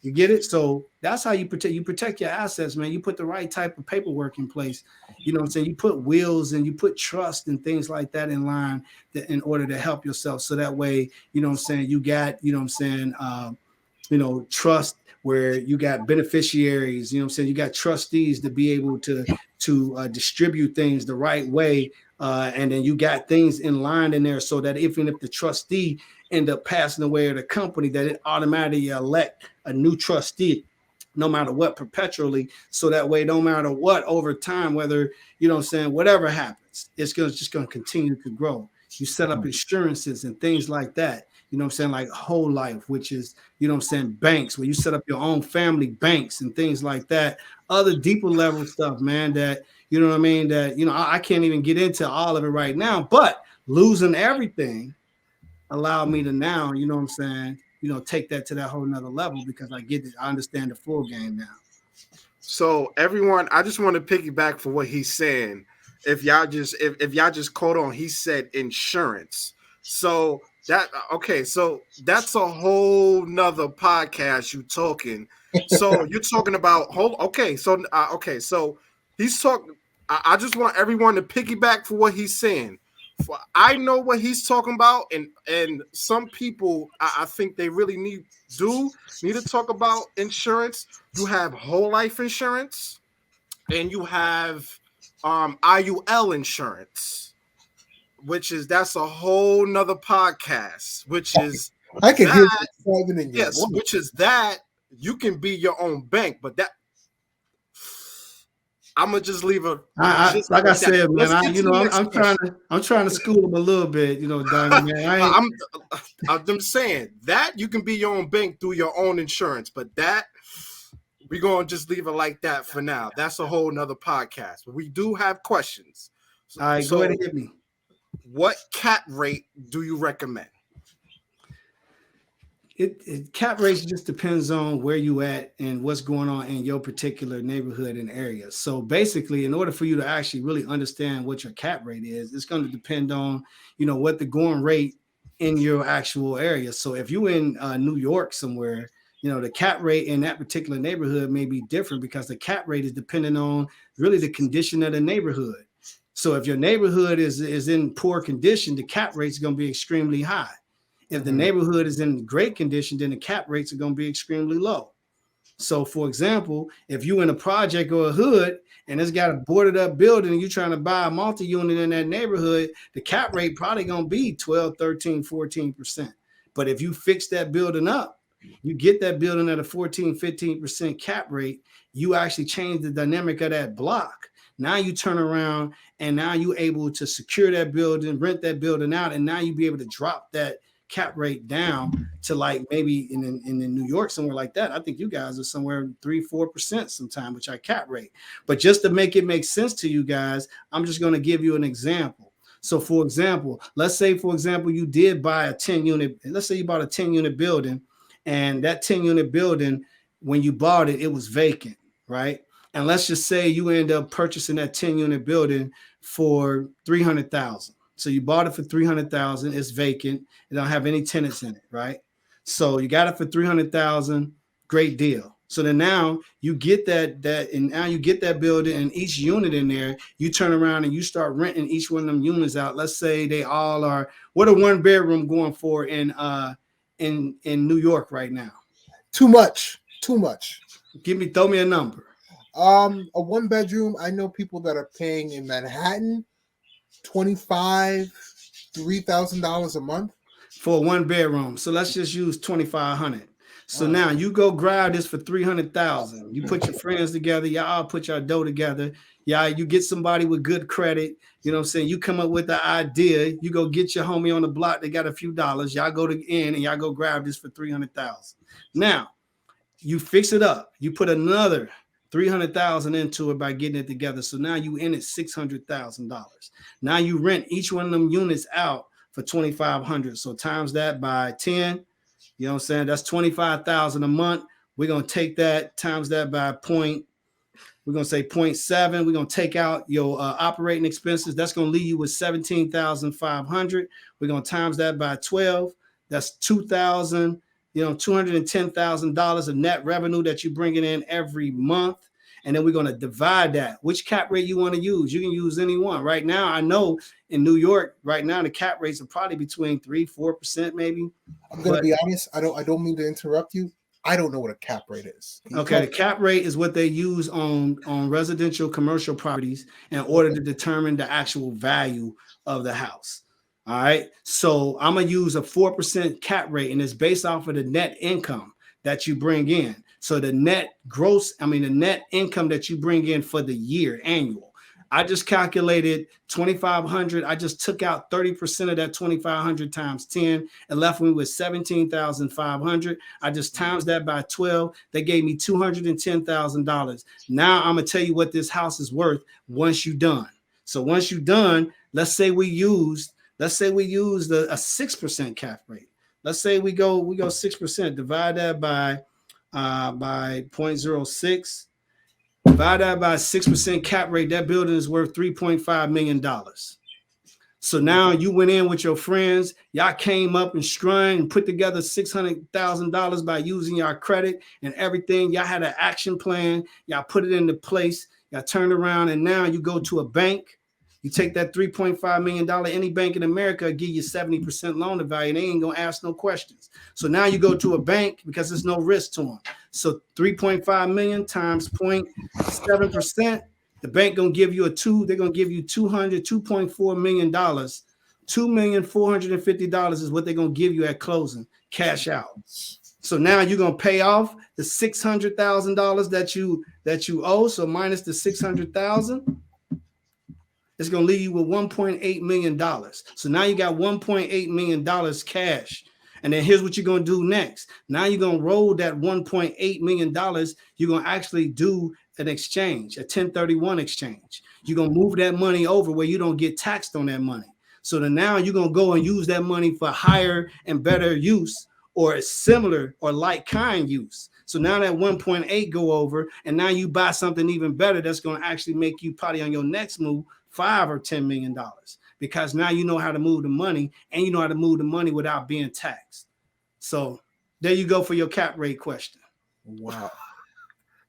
You get it? So that's how you protect your assets, man. You put the right type of paperwork in place. You know what I'm saying? You put wills and you put trust and things like that in line in order to help yourself. So that way, you know what I'm saying, you got, you know what I'm saying, trust where you got beneficiaries, you know what I'm saying? You got trustees to be able to distribute things the right way. And then you got things in line in there so that even if the trustee end up passing away at a company, that it automatically elect a new trustee no matter what perpetually. So that way, no matter what over time, whether, whatever happens, it's just going to continue to grow. You set up insurances and things like that. Like whole life, which is, banks, where you set up your own family banks and things like that. Other deeper level stuff, man, that, that, I can't even get into all of it right now, but losing everything allowed me to now, take that to that whole nother level because I get it. I understand the full game now. So everyone, I just want to piggyback for what he's saying. If y'all just caught on, he said insurance. So so that's a whole nother podcast you talking. So you're talking about so he's talking. I just want everyone to piggyback for what he's saying. I know what he's talking about, and some people I think they really need to talk about insurance. You have whole life insurance, and you have IUL insurance, that's a whole nother podcast. Which is I can hear you in your yes, voice. which is that you can be your own bank, but that. I'm gonna just leave a. Like I said, man. I'm trying to school them a little bit, Diamond, man. I'm saying that you can be your own bank through your own insurance, but that we're gonna just leave it like that for now. That's a whole nother podcast. But we do have questions. All right, go ahead and hit me. What cap rate do you recommend? It cap rates just depends on where you at and what's going on in your particular neighborhood and area. So basically, in order for you to actually really understand what your cap rate is, it's going to depend on, what the going rate in your actual area. So if you're in New York somewhere, the cap rate in that particular neighborhood may be different because the cap rate is dependent on really the condition of the neighborhood. So if your neighborhood is in poor condition, the cap rate is going to be extremely high. If the neighborhood is in great condition, then the cap rates are going to be extremely low. So, for example, if you're in a project or a hood and it's got a boarded up building and you're trying to buy a multi-unit in that neighborhood, the cap rate probably going to be 12, 13, 14%. But if you fix that building up, you get that building at a 14, 15% cap rate, you actually change the dynamic of that block. Now you turn around and now you're able to secure that building, rent that building out, and now you be able to drop that cap rate down to like maybe in New York, somewhere like that. I think you guys are somewhere 3-4% sometime, which I cap rate. But just to make it make sense to you guys, I'm just going to give you an example. So for example, let's say, for example, you did buy a 10 unit. Let's say you bought a 10 unit building, and that 10 unit building, when you bought it, it was vacant, right? And let's just say you end up purchasing that 10 unit building for $300,000. So you bought it for $300,000. It's vacant. It don't have any tenants in it, right? So you got it for $300,000. Great deal. So then now you get that, and now you get that building and each unit in there. You turn around and you start renting each one of them units out. Let's say they all are. What a 1 bedroom going for in New York right now? Too much. Throw me a number. A 1 bedroom. I know people that are paying in Manhattan $3,000 a month for a 1 bedroom. So let's just use 2,500. So now you go grab this for 300,000. You put your friends together. Y'all put your dough together. Yeah, you get somebody with good credit. You know what I'm saying? You come up with the idea. You go get your homie on the block. They got a few dollars. Y'all go to in and y'all go grab this for 300,000. Now you fix it up. You put another 300,000 into it by getting it together. So now you in it $600,000. Now you rent each one of them units out for 2,500. So times that by 10, you know what I'm saying? That's 25,000 a month. We're going to take that, times that by point. We're going to say 0.7. We're going to take out your operating expenses. That's going to leave you with 17,500. We're going to times that by 12. That's $210,000 of net revenue that you're bringing in every month. And then we're going to divide that. Which cap rate you want to use? You can use any one. Right now, I know in New York, right now, the cap rates are probably between 3-4%, maybe. I'm going to be honest. I don't mean to interrupt you. I don't know what a cap rate is. Okay, the cap rate is what they use on residential commercial properties in order to determine the actual value of the house. All right, so I'm gonna use a 4% cap rate, and it's based off of the net income that you bring in. So the net income that you bring in for the year annual. I just calculated 2,500. I just took out 30% of that 2,500 times 10 and left me with 17,500. I just times that by 12. They gave me $210,000. Now I'm gonna tell you what this house is worth once you're done. So once you're done, let's say we used a 6% cap rate. Let's say we go 6%. Divide that by 0.06. Divide that by 6% cap rate. That building is worth $3.5 million. So now you went in with your friends. Y'all came up and strung and put together $600,000 by using your credit and everything. Y'all had an action plan. Y'all put it into place. Y'all turned around, and now you go to a bank. You take that $3.5 million, any bank in America will give you 70% loan to value. They ain't gonna ask no questions. So now you go to a bank because there's no risk to them. So 3.5 million times 0.7%, the bank gonna give you they're gonna give you $2.4 million. $2,450,000 is what they're gonna give you at closing, cash out. So now you're gonna pay off the $600,000 that you owe. So minus the $600,000. It's going to leave you with $1.8 million. So now you got $1.8 million cash. And then here's what you're going to do next. Now you're going to roll that $1.8 million. You're going to actually do an exchange, a 1031 exchange. You're going to move that money over where you don't get taxed on that money. So then now you're going to go and use that money for higher and better use, or similar or like kind use. So now that 1.8 go over, and now you buy something even better that's going to actually make you probably on your next move $5 or $10 million, because now you know how to move the money, and you know how to move the money without being taxed. So there you go for your cap rate question. Wow.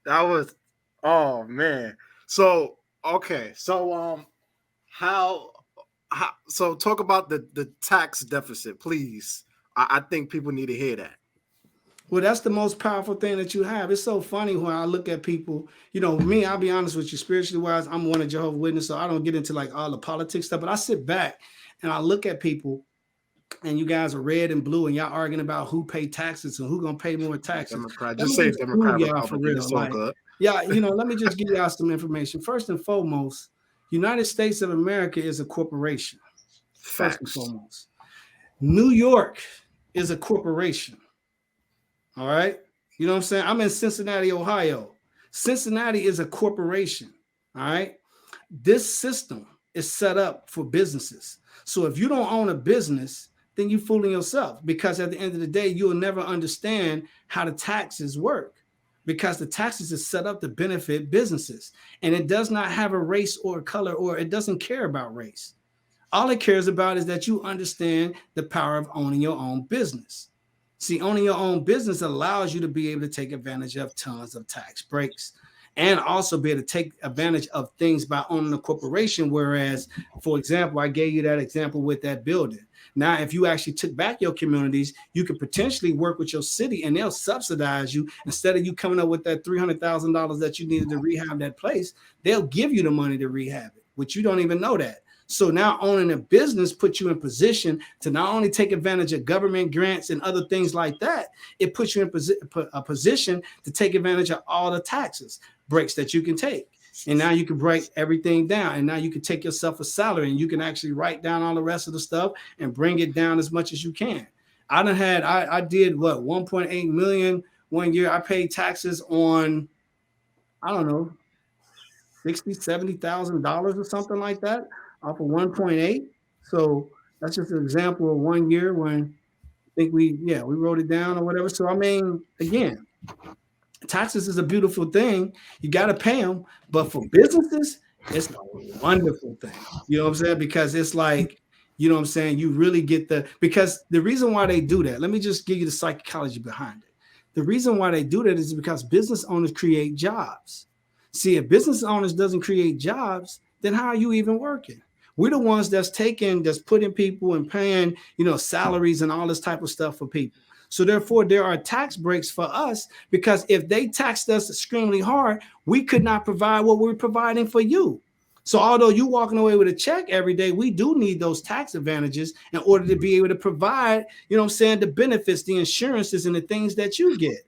That was, oh man. So, okay. So, so talk about the tax deficit, please. I think people need to hear that. Well, that's the most powerful thing that you have. It's so funny when I look at people, me, I'll be honest with you, spiritually wise, I'm one of Jehovah's Witnesses, so I don't get into like all the politics stuff, but I sit back and I look at people, and you guys are red and blue, and y'all arguing about who pay taxes and who gonna pay more taxes. Democrat. Just say Democrat, Republican. It's all good. Yeah, let me just give y'all some information. First and foremost, United States of America is a corporation. First and foremost. New York is a corporation. All right. You know what I'm saying? I'm in Cincinnati, Ohio. Cincinnati is a corporation. All right. This system is set up for businesses. So if you don't own a business, then you're fooling yourself, because at the end of the day, you'll never understand how the taxes work, because the taxes is set up to benefit businesses, and it does not have a race or a color, or it doesn't care about race. All it cares about is that you understand the power of owning your own business. See, owning your own business allows you to be able to take advantage of tons of tax breaks, and also be able to take advantage of things by owning a corporation. Whereas, for example, I gave you that example with that building. Now, if you actually took back your communities, you could potentially work with your city, and they'll subsidize you. Instead of you coming up with that $300,000 that you needed to rehab that place, they'll give you the money to rehab it, which you don't even know that. So now owning a business puts you in position to not only take advantage of government grants and other things like that, it puts you in a position to take advantage of all the taxes breaks that you can take. And now you can break everything down, and now you can take yourself a salary, and you can actually write down all the rest of the stuff and bring it down as much as you can. I did 1.8 million one year. I paid taxes on, I don't know, $60,000-$70,000 or something like that, off of 1.8. So that's just an example of 1 year when I think we wrote it down or whatever. So I mean, again, taxes is a beautiful thing. You got to pay them, but for businesses, it's a wonderful thing. You know what I'm saying? Because it's like, you know what I'm saying? You really get because the reason why they do that, let me just give you the psychology behind it. The reason why they do that is because business owners create jobs. See, if business owners doesn't create jobs, then how are you even working? We're the ones that's putting people and paying, salaries and all this type of stuff for people. So therefore, there are tax breaks for us, because if they taxed us extremely hard, we could not provide what we're providing for you. So although you walking away with a check every day, we do need those tax advantages in order to be able to provide, the benefits, the insurances, and the things that you get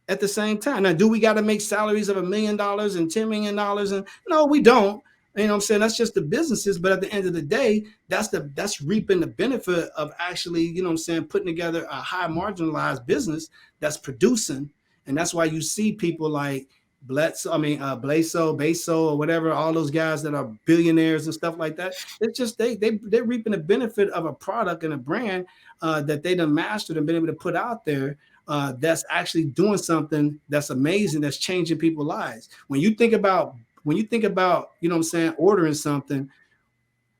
at the same time. Now, do we got to make salaries of $1 million and $10 million? And no, we don't. That's just the businesses. But at the end of the day, that's reaping the benefit of actually, putting together a high marginalized business that's producing. And that's why you see people like Beso, or whatever, all those guys that are billionaires and stuff like that. It's just they're reaping the benefit of a product and a brand that they done mastered and been able to put out there. That's actually doing something that's amazing, that's changing people's lives. When you think about, ordering something,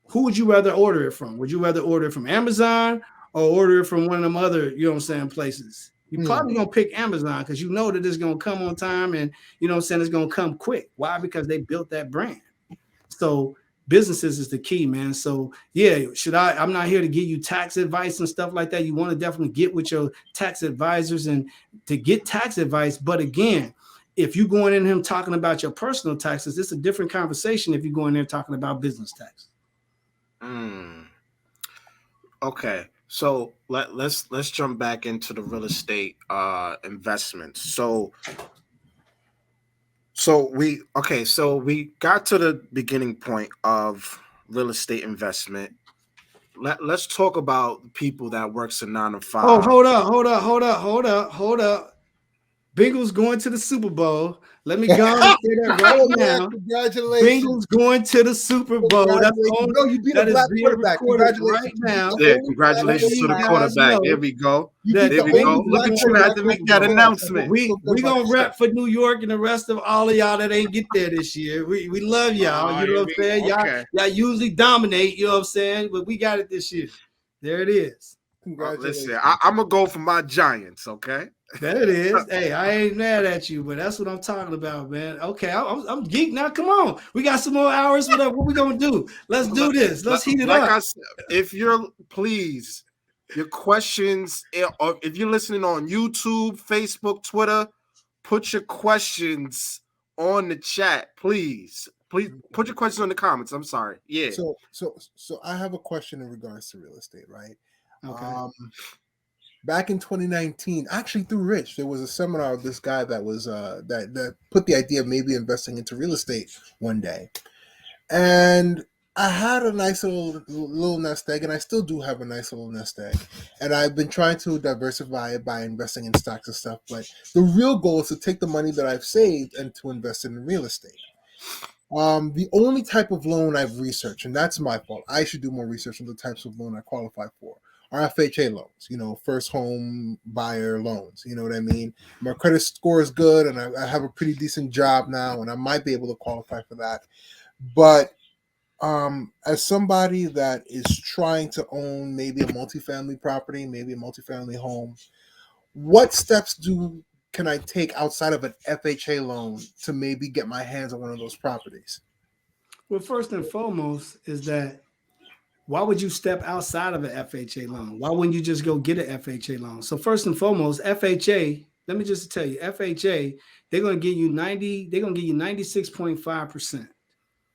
who would you rather order it from? Would you rather order it from Amazon or order it from one of them other, places? You're probably gonna pick Amazon because you know that it's gonna come on time and it's gonna come quick. Why? Because they built that brand. So businesses is the key, man. So yeah, I'm not here to give you tax advice and stuff like that. You want to definitely get with your tax advisors and to get tax advice. But again, if you're going in here talking about your personal taxes, it's a different conversation if you go in there talking about business tax. Okay, so let's jump back into the real estate investments. So we got to the beginning point of real estate investment. Let's talk about people that works a 9 to 5. Oh, hold up. Bengals going to the Super Bowl. Let me go and say that right now. Congratulations. Bengals going to the Super Bowl. That's no, you beat a black quarterback. Congratulations. Right now. Yeah, congratulations to the quarterback. There we go. There we go. Look at you had to make that announcement. We gonna rep for New York and the rest of all of y'all that ain't get there this year. We love y'all. You know what I'm saying? Okay. Y'all usually dominate, you know what I'm saying? But we got it this year. There it is. Congratulations. Listen, I'm gonna go for my Giants, okay? There it is. Hey, I ain't mad at you, but that's what I'm talking about, man. Okay, I'm geek now. Come on, we got some more hours. What we gonna do? Let's do this. Let's heat it up. I said, if you're please, your questions, or if you're listening on YouTube, Facebook, Twitter, put your questions on the chat, please. Please put your questions on the comments. I'm sorry. Yeah. So I have a question in regards to real estate, right? Okay. Back in 2019, actually through Rich, there was a seminar of this guy that was that put the idea of maybe investing into real estate one day, and I had a nice little nest egg, and I still do have a nice little nest egg, and I've been trying to diversify it by investing in stocks and stuff. But the real goal is to take the money that I've saved and to invest in real estate. The only type of loan I've researched, and that's my fault, I should do more research on the types of loan I qualify for, are FHA loans, first home buyer loans. You know what I mean? My credit score is good, and I have a pretty decent job now, and I might be able to qualify for that. But as somebody that is trying to own maybe a multifamily property, maybe a multifamily home, what steps can I take outside of an FHA loan to maybe get my hands on one of those properties? Well, first and foremost is that why would you step outside of an FHA loan? Why wouldn't you just go get an FHA loan? So first and foremost, FHA, let me just tell you, FHA, they're going to give you 96.5%.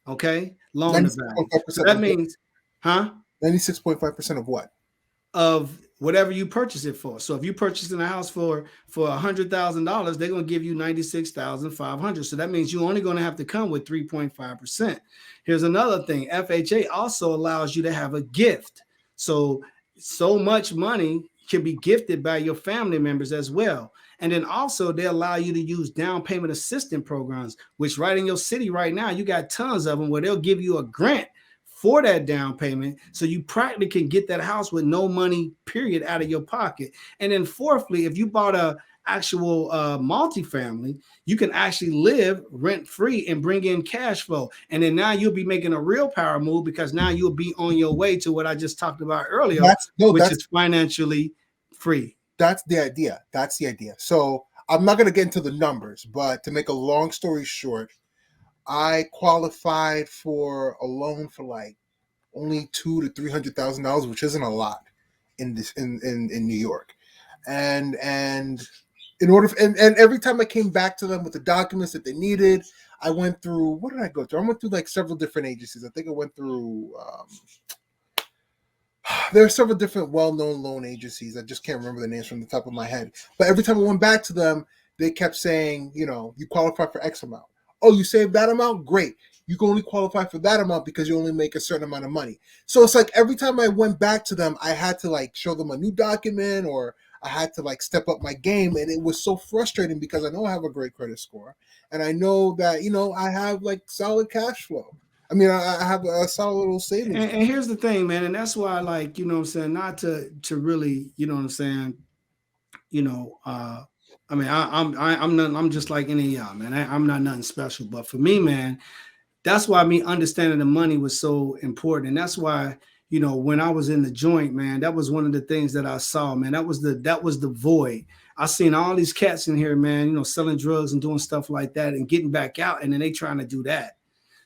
Okay? Loan to value. So that means, 96.5% of what? Of whatever you purchase it for. So if you purchase in a house for $100,000, they're going to give you $96,500. So that means you're only going to have to come with 3.5%. Here's another thing. FHA also allows you to have a gift. So much money can be gifted by your family members as well. And then also they allow you to use down payment assistance programs, which right in your city right now, you got tons of them where they'll give you a grant for that down payment. So you practically can get that house with no money, period, out of your pocket. And then fourthly, if you bought a actual multifamily, you can actually live rent free and bring in cash flow. And then now you'll be making a real power move because now you'll be on your way to what I just talked about earlier, which is financially free. That's the idea. So I'm not going to get into the numbers, but to make a long story short, I qualified for a loan for like only $200,000 to $300,000, which isn't a lot in New York. and in order and every time I came back to them with the documents that they needed, I went through, what did I go through? I went through like several different agencies. I think I went through there are several different well-known loan agencies. I just can't remember the names from the top of my head. But every time I went back to them, they kept saying, you qualify for X amount. Oh, you saved that amount? Great. You can only qualify for that amount because you only make a certain amount of money. So it's like every time I went back to them, I had to like show them a new document, or I had to like step up my game. And it was so frustrating because I know I have a great credit score, and I know that, I have like solid cash flow. I mean, I have a solid little savings. And here's the thing, man, and that's why, like, what I'm saying, not to really, what I'm saying, I mean, I'm just like any of y'all, man. I'm not nothing special, but for me, man, that's why me understanding the money was so important, and that's why, when I was in the joint, man, that was one of the things that I saw, man. That was the void. I seen all these cats in here, man, selling drugs and doing stuff like that and getting back out, and then they trying to do that.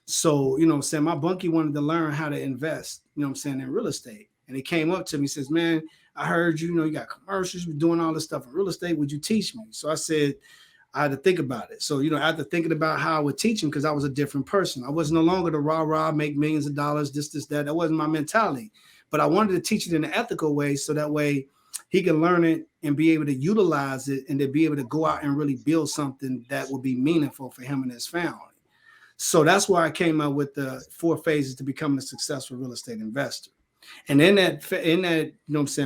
So, what I'm saying, my bunkie wanted to learn how to invest, what I'm saying, in real estate. And he came up to me and says, man, I heard you got commercials, you're doing all this stuff in real estate. Would you teach me? So I said, I had to think about it. So, after thinking about how I would teach him, because I was a different person. I was no longer the rah-rah, make millions of dollars, this, that. That wasn't my mentality. But I wanted to teach it in an ethical way so that way he can learn it and be able to utilize it and to be able to go out and really build something that would be meaningful for him and his family. So that's why I came up with the 4 phases to become a successful real estate investor. And in that,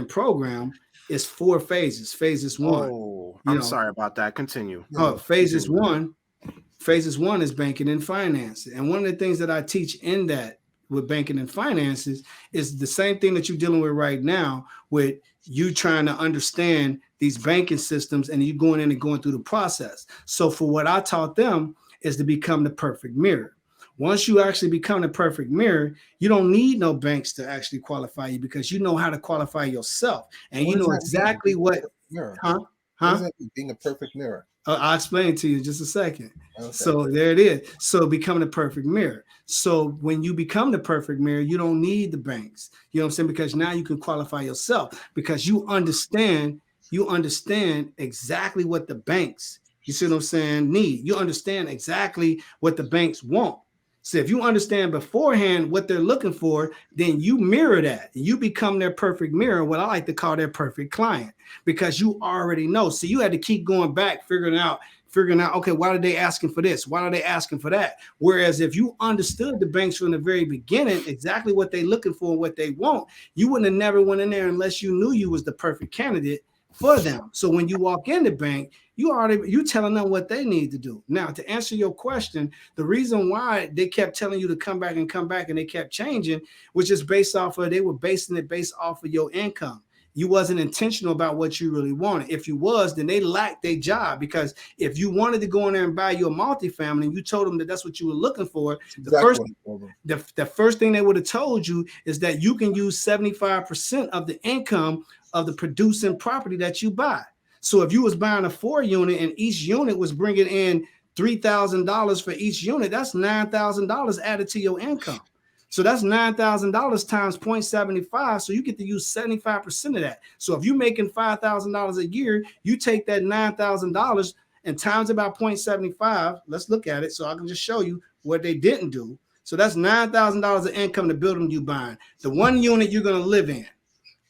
program is 4 phases. Phases 1. Oh, I'm sorry about that. Continue. Phases 1 is banking and finances. And one of the things that I teach in that with banking and finances is the same thing that you're dealing with right now, with you trying to understand these banking systems and you going in and going through the process. So for what I taught them is to become the perfect mirror. Once you actually become the perfect mirror, you don't need no banks to actually qualify you because you know how to qualify yourself. And you know exactly what. What does that mean, being a perfect mirror? I'll explain it to you in just a second. Okay. So there it is. So becoming the perfect mirror. So when you become the perfect mirror, you don't need the banks. You know what I'm saying? Because now you can qualify yourself because you understand exactly what the banks, you see what I'm saying, need. You understand exactly what the banks want. So if you understand beforehand what they're looking for, then you mirror that. You become their perfect mirror, what I like to call their perfect client, because you already know. So you had to keep going back, figuring out, okay, why are they asking for this? Why are they asking for that? Whereas if you understood the banks from the very beginning, exactly what they're looking for and what they want, you wouldn't have never went in there unless you knew you was the perfect candidate for them. So when you walk in the bank, you telling them what they need to do. Now, to answer your question, the reason why they kept telling you to come back and they kept changing, which is they were basing it based off of your income. You wasn't intentional about what you really wanted. If you was, then they lacked their job, because if you wanted to go in there and buy you a multifamily and you told them that that's what you were looking for, the first thing they would have told you is that you can use 75% of the income of the producing property that you buy. So if you was buying a 4 unit and each unit was bringing in $3,000 for each unit, that's $9,000 added to your income. So that's $9,000 times 0.75. So you get to use 75% of that. So if you're making $5,000 a year, you take that $9,000 and times it by 0.75. Let's look at it so I can just show you what they didn't do. So that's $9,000 of income the building you buying. The 1 unit you're going to live in.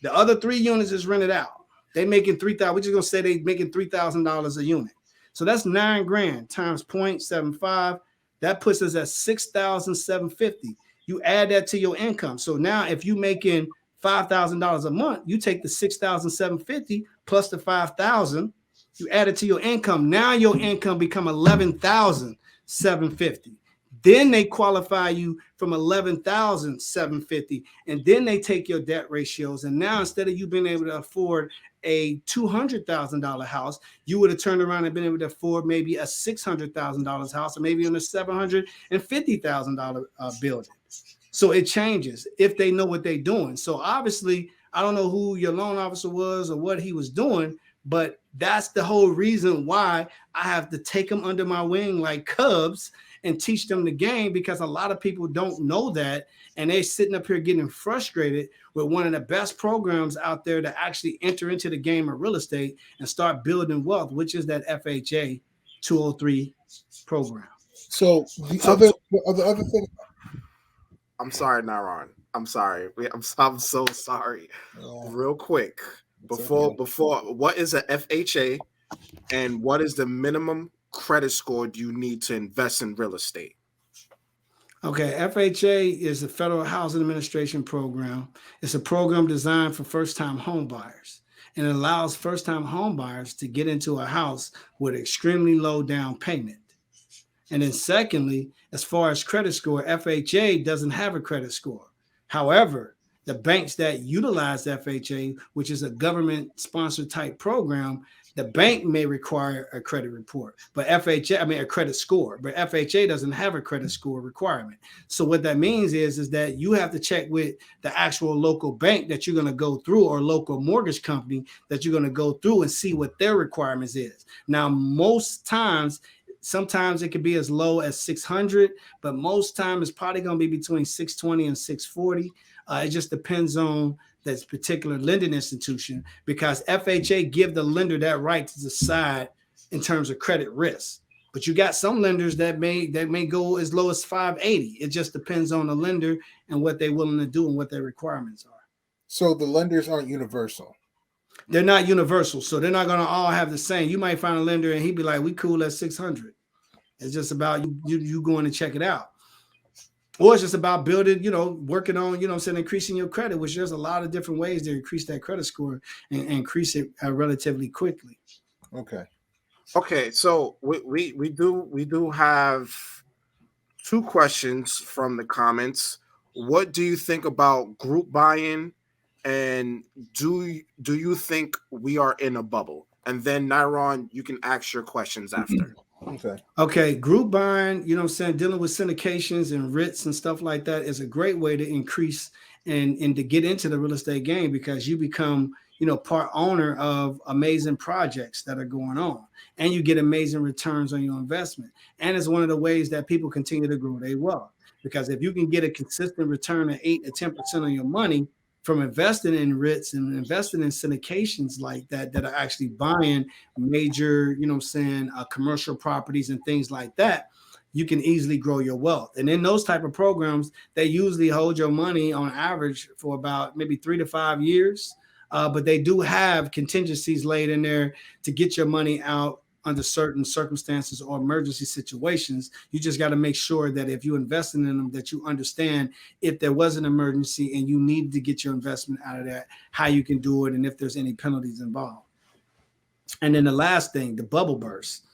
The other 3 units is rented out. They making $3,000. We're just gonna say they making $3,000 a unit. So that's $9,000 times 0.75. That puts us at $6,750. You add that to your income. So now if you making $5,000 a month, you take the $6,750 plus the $5,000, you add it to your income. Now your income become $11,750. Then they qualify you from $11,750, and then they take your debt ratios. And now instead of you being able to afford a $200,000 house, you would have turned around and been able to afford maybe a $600,000 house, or maybe in a $750,000 building. So it changes if they know what they're doing. So obviously, I don't know who your loan officer was or what he was doing, But that's the whole reason why I have to take them under my wing like cubs and teach them the game, because a lot of people don't know that. And they're sitting up here getting frustrated with one of the best programs out there to actually enter into the game of real estate and start building wealth, which is that FHA 203 program. So the other thing. I'm sorry, Naron. I'm sorry. I'm so sorry. Real quick, before what is a FHA, and what is the minimum credit score do you need to invest in real estate? Okay, FHA is the Federal Housing Administration program. It's a program designed for first-time home buyers, and it allows first-time home buyers to get into a house with extremely low down payment. And then secondly, as far as credit score, FHA doesn't have a credit score. However, the banks that utilize FHA, which is a government-sponsored type program, the bank may require a credit report, but a credit score, but FHA doesn't have a credit score requirement. So what that means is that you have to check with the actual local bank that you're going to go through, or local mortgage company that you're going to go through, and see what their requirements is. Now, sometimes it could be as low as 600, but most time it's probably going to be between 620 and 640. It just depends on this particular lending institution, because FHA give the lender that right to decide in terms of credit risk. But you got some lenders that may go as low as 580. It just depends on the lender and what they're willing to do and what their requirements are. So the lenders aren't universal. They're not universal, so they're not going to all have the same. You might find a lender and he'd be like, "We cool at 600." It's just about you going to check it out. Or it's just about building, working on, increasing your credit, which there's a lot of different ways to increase that credit score and increase it relatively quickly. Okay. So we do have two questions from the comments. What do you think about group buying, and do you think we are in a bubble? And then Naron, you can ask your questions after. Okay. Group buying, dealing with syndications and REITs and stuff like that is a great way to increase and to get into the real estate game, because you become, part owner of amazing projects that are going on, and you get amazing returns on your investment. And it's one of the ways that people continue to grow their wealth, because if you can get a consistent return of 8 to 10% on your money from investing in REITs and investing in syndications like that are actually buying major, commercial properties and things like that, you can easily grow your wealth. And in those type of programs, they usually hold your money on average for about maybe 3 to 5 years. But they do have contingencies laid in there to get your money out under certain circumstances or emergency situations. You just got to make sure that if you invest in them, that you understand if there was an emergency and you need to get your investment out of that, how you can do it, and if there's any penalties involved. And then the last thing, the bubble burst.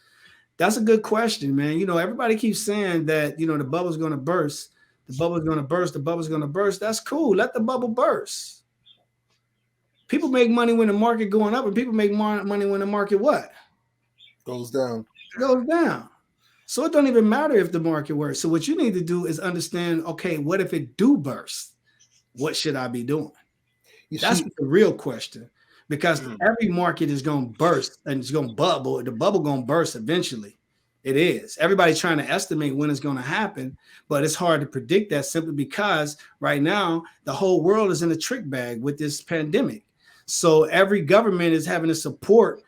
That's a good question, man. Everybody keeps saying that, the bubble's going to burst. The bubble's going to burst. The bubble's going to burst. That's cool. Let the bubble burst. People make money when the market going up, and people make money when the market what? Goes down. So it don't even matter if the market works. So what you need to do is understand, okay, what if it do burst? What should I be doing? That's the real question, because every market is going to burst and it's going to bubble. The bubble going to burst eventually. It is. Everybody's trying to estimate when it's going to happen, but it's hard to predict that, simply because right now the whole world is in a trick bag with this pandemic. So every government is having to support,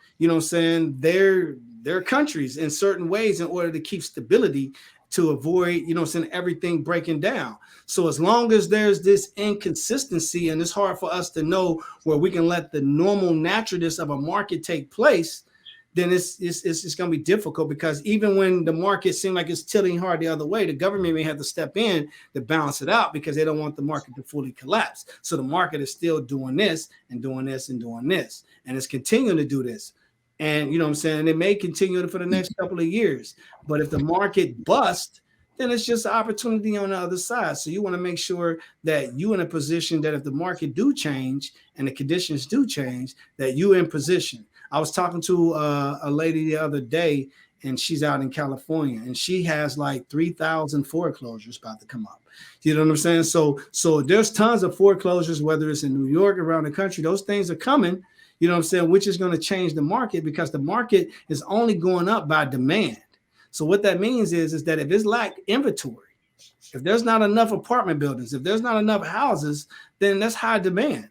their countries in certain ways in order to keep stability, to avoid, everything breaking down. So as long as there's this inconsistency, and it's hard for us to know where we can let the normal naturalness of a market take place, then it's going to be difficult, because even when the market seems like it's tilting hard the other way, the government may have to step in to balance it out, because they don't want the market to fully collapse. So the market is still doing this and doing this and doing this, and it's continuing to do this. And it may continue for the next couple of years. But if the market busts, then it's just an opportunity on the other side. So you want to make sure that you're in a position that if the market do change and the conditions do change, that you're in position. I was talking to a lady the other day, and she's out in California, and she has like 3,000 foreclosures about to come up. You know what I'm saying? So there's tons of foreclosures, whether it's in New York, around the country. Those things are coming. You know what I'm saying? Which is going to change the market because the market is only going up by demand. So what that means is that if it's lack inventory, if there's not enough apartment buildings, if there's not enough houses, then that's high demand.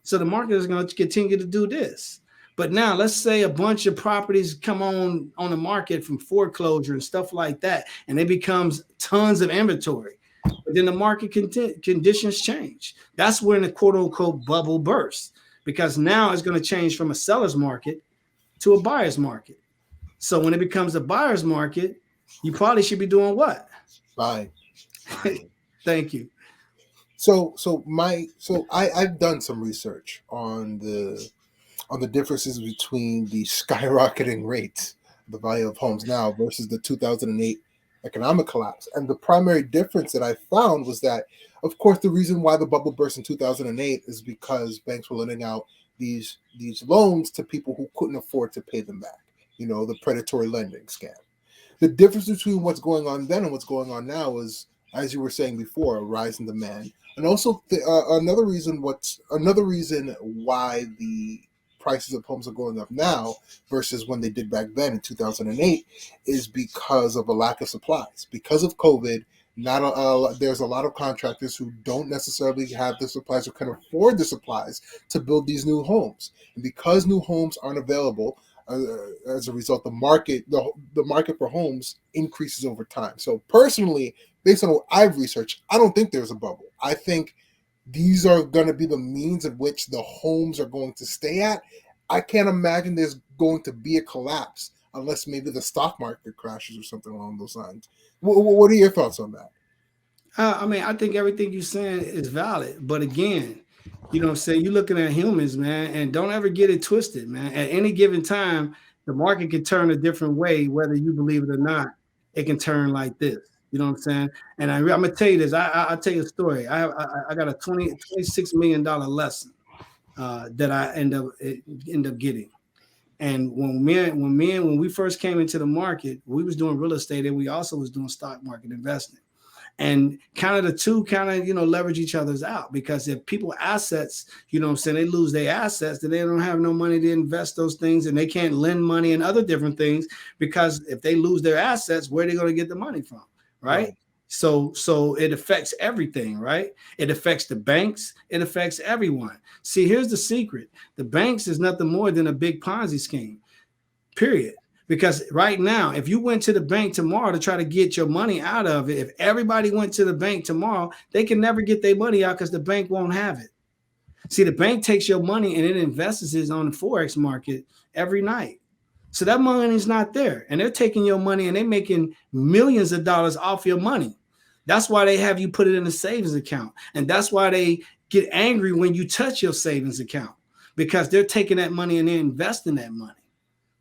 So the market is going to continue to do this. But now let's say a bunch of properties come on the market from foreclosure and stuff like that, and it becomes tons of inventory. But then the market conditions change. That's when the quote unquote bubble bursts, because now it's going to change from a seller's market to a buyer's market. So when it becomes a buyer's market, you probably should be doing what? Buying. Thank you. So I've done some research on the differences between the skyrocketing rates, the value of homes now versus the 2008 economic collapse. And the primary difference that I found was that, of course, the reason why the bubble burst in 2008 is because banks were lending out these loans to people who couldn't afford to pay them back. You know, the predatory lending scam. The difference between what's going on then and what's going on now is, as you were saying before, a rise in demand. And also another reason why the prices of homes are going up now versus when they did back then in 2008 is because of a lack of supplies. Because of COVID, there's a lot of contractors who don't necessarily have the supplies or can afford the supplies to build these new homes. And because new homes aren't available, as a result, the market for homes increases over time. So personally, based on what I've researched, I don't think there's a bubble. I think these are going to be the means at which the homes are going to stay at. I can't imagine there's going to be a collapse unless maybe the stock market crashes or something along those lines. What are your thoughts on that? I mean, I think everything you're saying is valid. But again, you know what I'm saying? You're looking at humans, man, and don't ever get it twisted, man. At any given time, the market can turn a different way, whether you believe it or not. It can turn like this. You know what I'm saying? And I'm gonna tell you this. I'll tell you a story. I got a $26 million lesson that I end up getting. And when we first came into the market, we was doing real estate and we also was doing stock market investing. And kind of the two leverage each other's out, because if people assets, you know what I'm saying, they lose their assets, then they don't have no money to invest those things, and they can't lend money and other different things, because if they lose their assets, where are they going to get the money from? Right. So it affects everything, right? It affects the banks. It affects everyone. See, here's the secret. The banks is nothing more than a big Ponzi scheme, period. Because right now, if you went to the bank tomorrow to try to get your money out of it, if everybody went to the bank tomorrow, they can never get their money out because the bank won't have it. See, the bank takes your money and it invests it on the Forex market every night. So that money is not there. And they're taking your money and they're making millions of dollars off your money. That's why they have you put it in a savings account. And that's why they get angry when you touch your savings account, because they're taking that money and they're investing that money.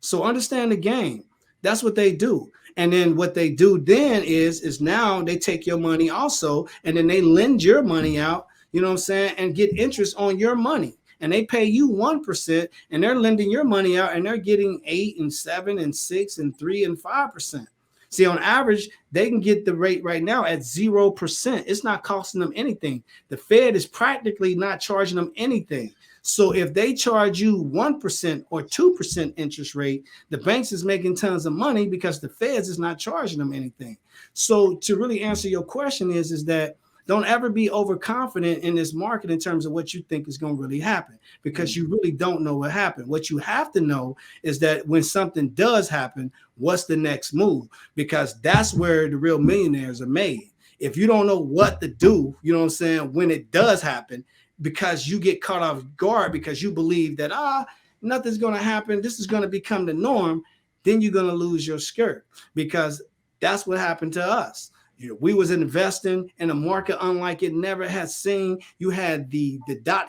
So understand the game. That's what they do. And then what they do then is now they take your money also, and then they lend your money out, you know what I'm saying, and get interest on your money. And they pay you 1%, and they're lending your money out, and they're getting 8 and 7 and 6 and 3 and 5%. See, on average, they can get the rate right now at 0%. It's not costing them anything. The Fed is practically not charging them anything. So if they charge you 1% or 2% interest rate, the banks is making tons of money because the Feds is not charging them anything. So to really answer your question is that don't ever be overconfident in this market in terms of what you think is going to really happen, because you really don't know what happened. What you have to know is that when something does happen, what's the next move? Because that's where the real millionaires are made. If you don't know what to do, you know what I'm saying, when it does happen, because you get caught off guard because you believe that nothing's going to happen, this is going to become the norm, then you're going to lose your skirt, because that's what happened to us. We was investing in a market unlike it never had seen. You had the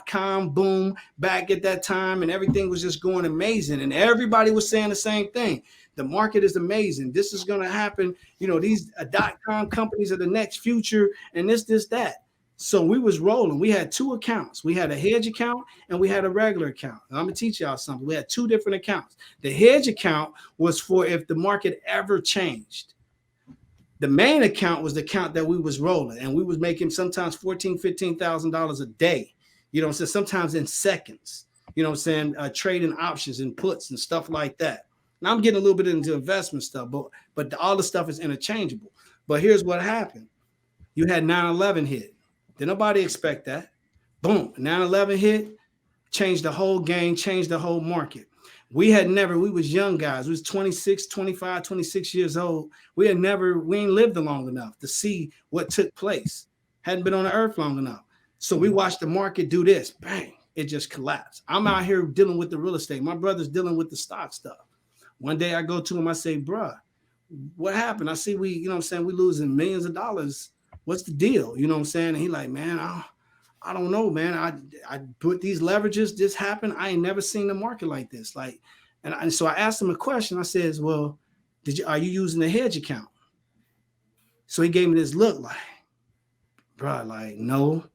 .com boom back at that time, and everything was just going amazing, and everybody was saying the same thing. The market is amazing. This is going to happen. These .com companies are the next future, and this, that. So we was rolling. We had two accounts. We had a hedge account and we had a regular account. And I'm going to teach y'all something. We had two different accounts. The hedge account was for if the market ever changed. The main account was the account that we was rolling, and we was making sometimes $14,000, $15,000 a day. So sometimes in seconds. you know what I'm saying, trading options and puts and stuff like that. Now I'm getting a little bit into investment stuff, but all the stuff is interchangeable. But here's what happened. You had 9/11 hit. Did nobody expect that? Boom, 9/11 hit, changed the whole game, changed the whole market. We was young guys. We was 26, 25, 26 years old. We ain't lived long enough to see what took place. Hadn't been on the earth long enough. So we watched the market do this. Bang, it just collapsed. I'm out here dealing with the real estate. My brother's dealing with the stock stuff. One day I go to him, I say, bruh, what happened? I see we losing millions of dollars. What's the deal? You know what I'm saying? And he like, man, I don't know, man. I put these leverages, this happened. I ain't never seen the market like this. And so I asked him a question. I says, well, are you using a hedge account? So he gave me this look like, bro, like, no,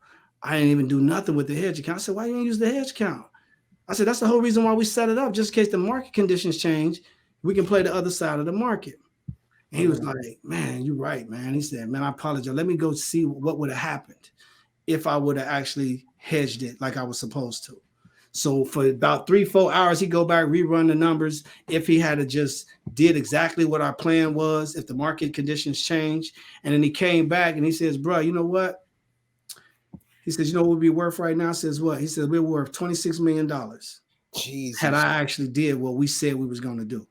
I didn't even do nothing with the hedge account. I said, why you ain't use the hedge account? I said, that's the whole reason why we set it up, just in case the market conditions change, we can play the other side of the market. And he was like, man, you're right, man. He said, man, I apologize. Let me go see what would have happened if I would have actually hedged it like I was supposed to. So for about 3-4 hours, he go back, rerun the numbers. If he had to just did exactly what our plan was, if the market conditions change. And then he came back and he says, bro, you know what? He says, you know what would be worth right now? I says, what? He said, we're worth $26 million. Jesus. Had I actually did what we said we was going to do.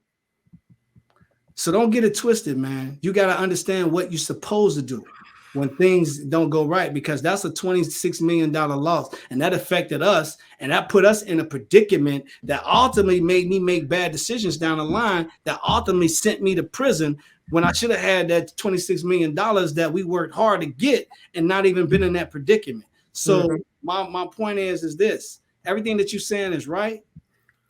So don't get it twisted, man. You got to understand what you're supposed to do when things don't go right, because that's a $26 million loss. And that affected us. And that put us in a predicament that ultimately made me make bad decisions down the line that ultimately sent me to prison when I should have had that $26 million that we worked hard to get and not even been in that predicament. So my point is this. Everything that you're saying is right.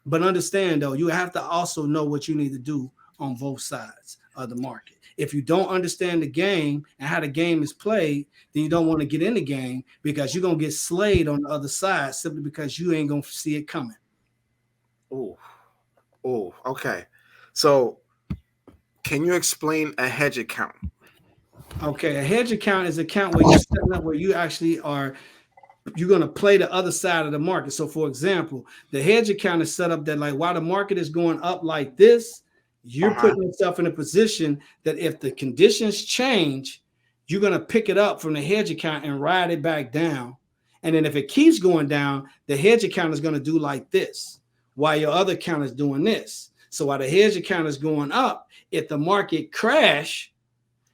But understand, though, you have to also know what you need to do on both sides of the market. If you don't understand the game and how the game is played, then you don't want to get in the game because you're going to get slayed on the other side simply because you ain't going to see it coming. Oh, okay. So can you explain a hedge account? Okay, a hedge account is an account where you're setting up where you actually you're going to play the other side of the market. So for example, the hedge account is set up that like while the market is going up like this, you're putting yourself in a position that if the conditions change, you're going to pick it up from the hedge account and ride it back down. And then if it keeps going down, the hedge account is going to do like this while your other account is doing this. So while the hedge account is going up, if the market crash,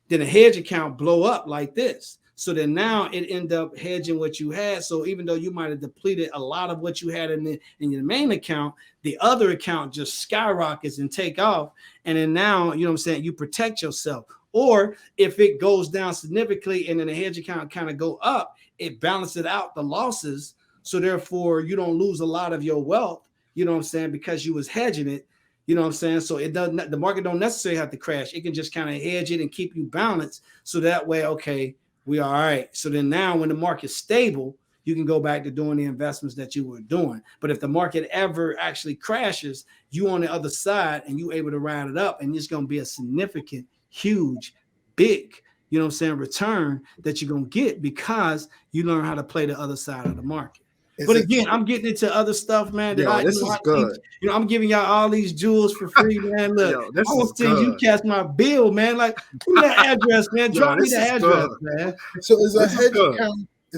then the hedge account blow up like this. So then now it end up hedging what you had. So even though you might have depleted a lot of what you had in your main account, the other account just skyrockets and take off. And then now, you know what I'm saying, you protect yourself. Or if it goes down significantly and then the hedge account kind of go up, it balances out the losses. So therefore, you don't lose a lot of your wealth, you know what I'm saying, because you was hedging it. You know what I'm saying? So it doesn't, the market don't necessarily have to crash. It can just kind of hedge it and keep you balanced. So that way, okay, we are all right. So then now when the market's stable, you can go back to doing the investments that you were doing. But if the market ever actually crashes, you on the other side and you able to ride it up, and it's going to be a significant, huge, big, you know what I'm saying, return that you're going to get because you learn how to play the other side of the market. But again, I'm getting into other stuff, man. This is good. I'm giving y'all all these jewels for free, man. Look, I want to see you catch my bill, man. Like, give me that address, man. Drop me the address, man. So is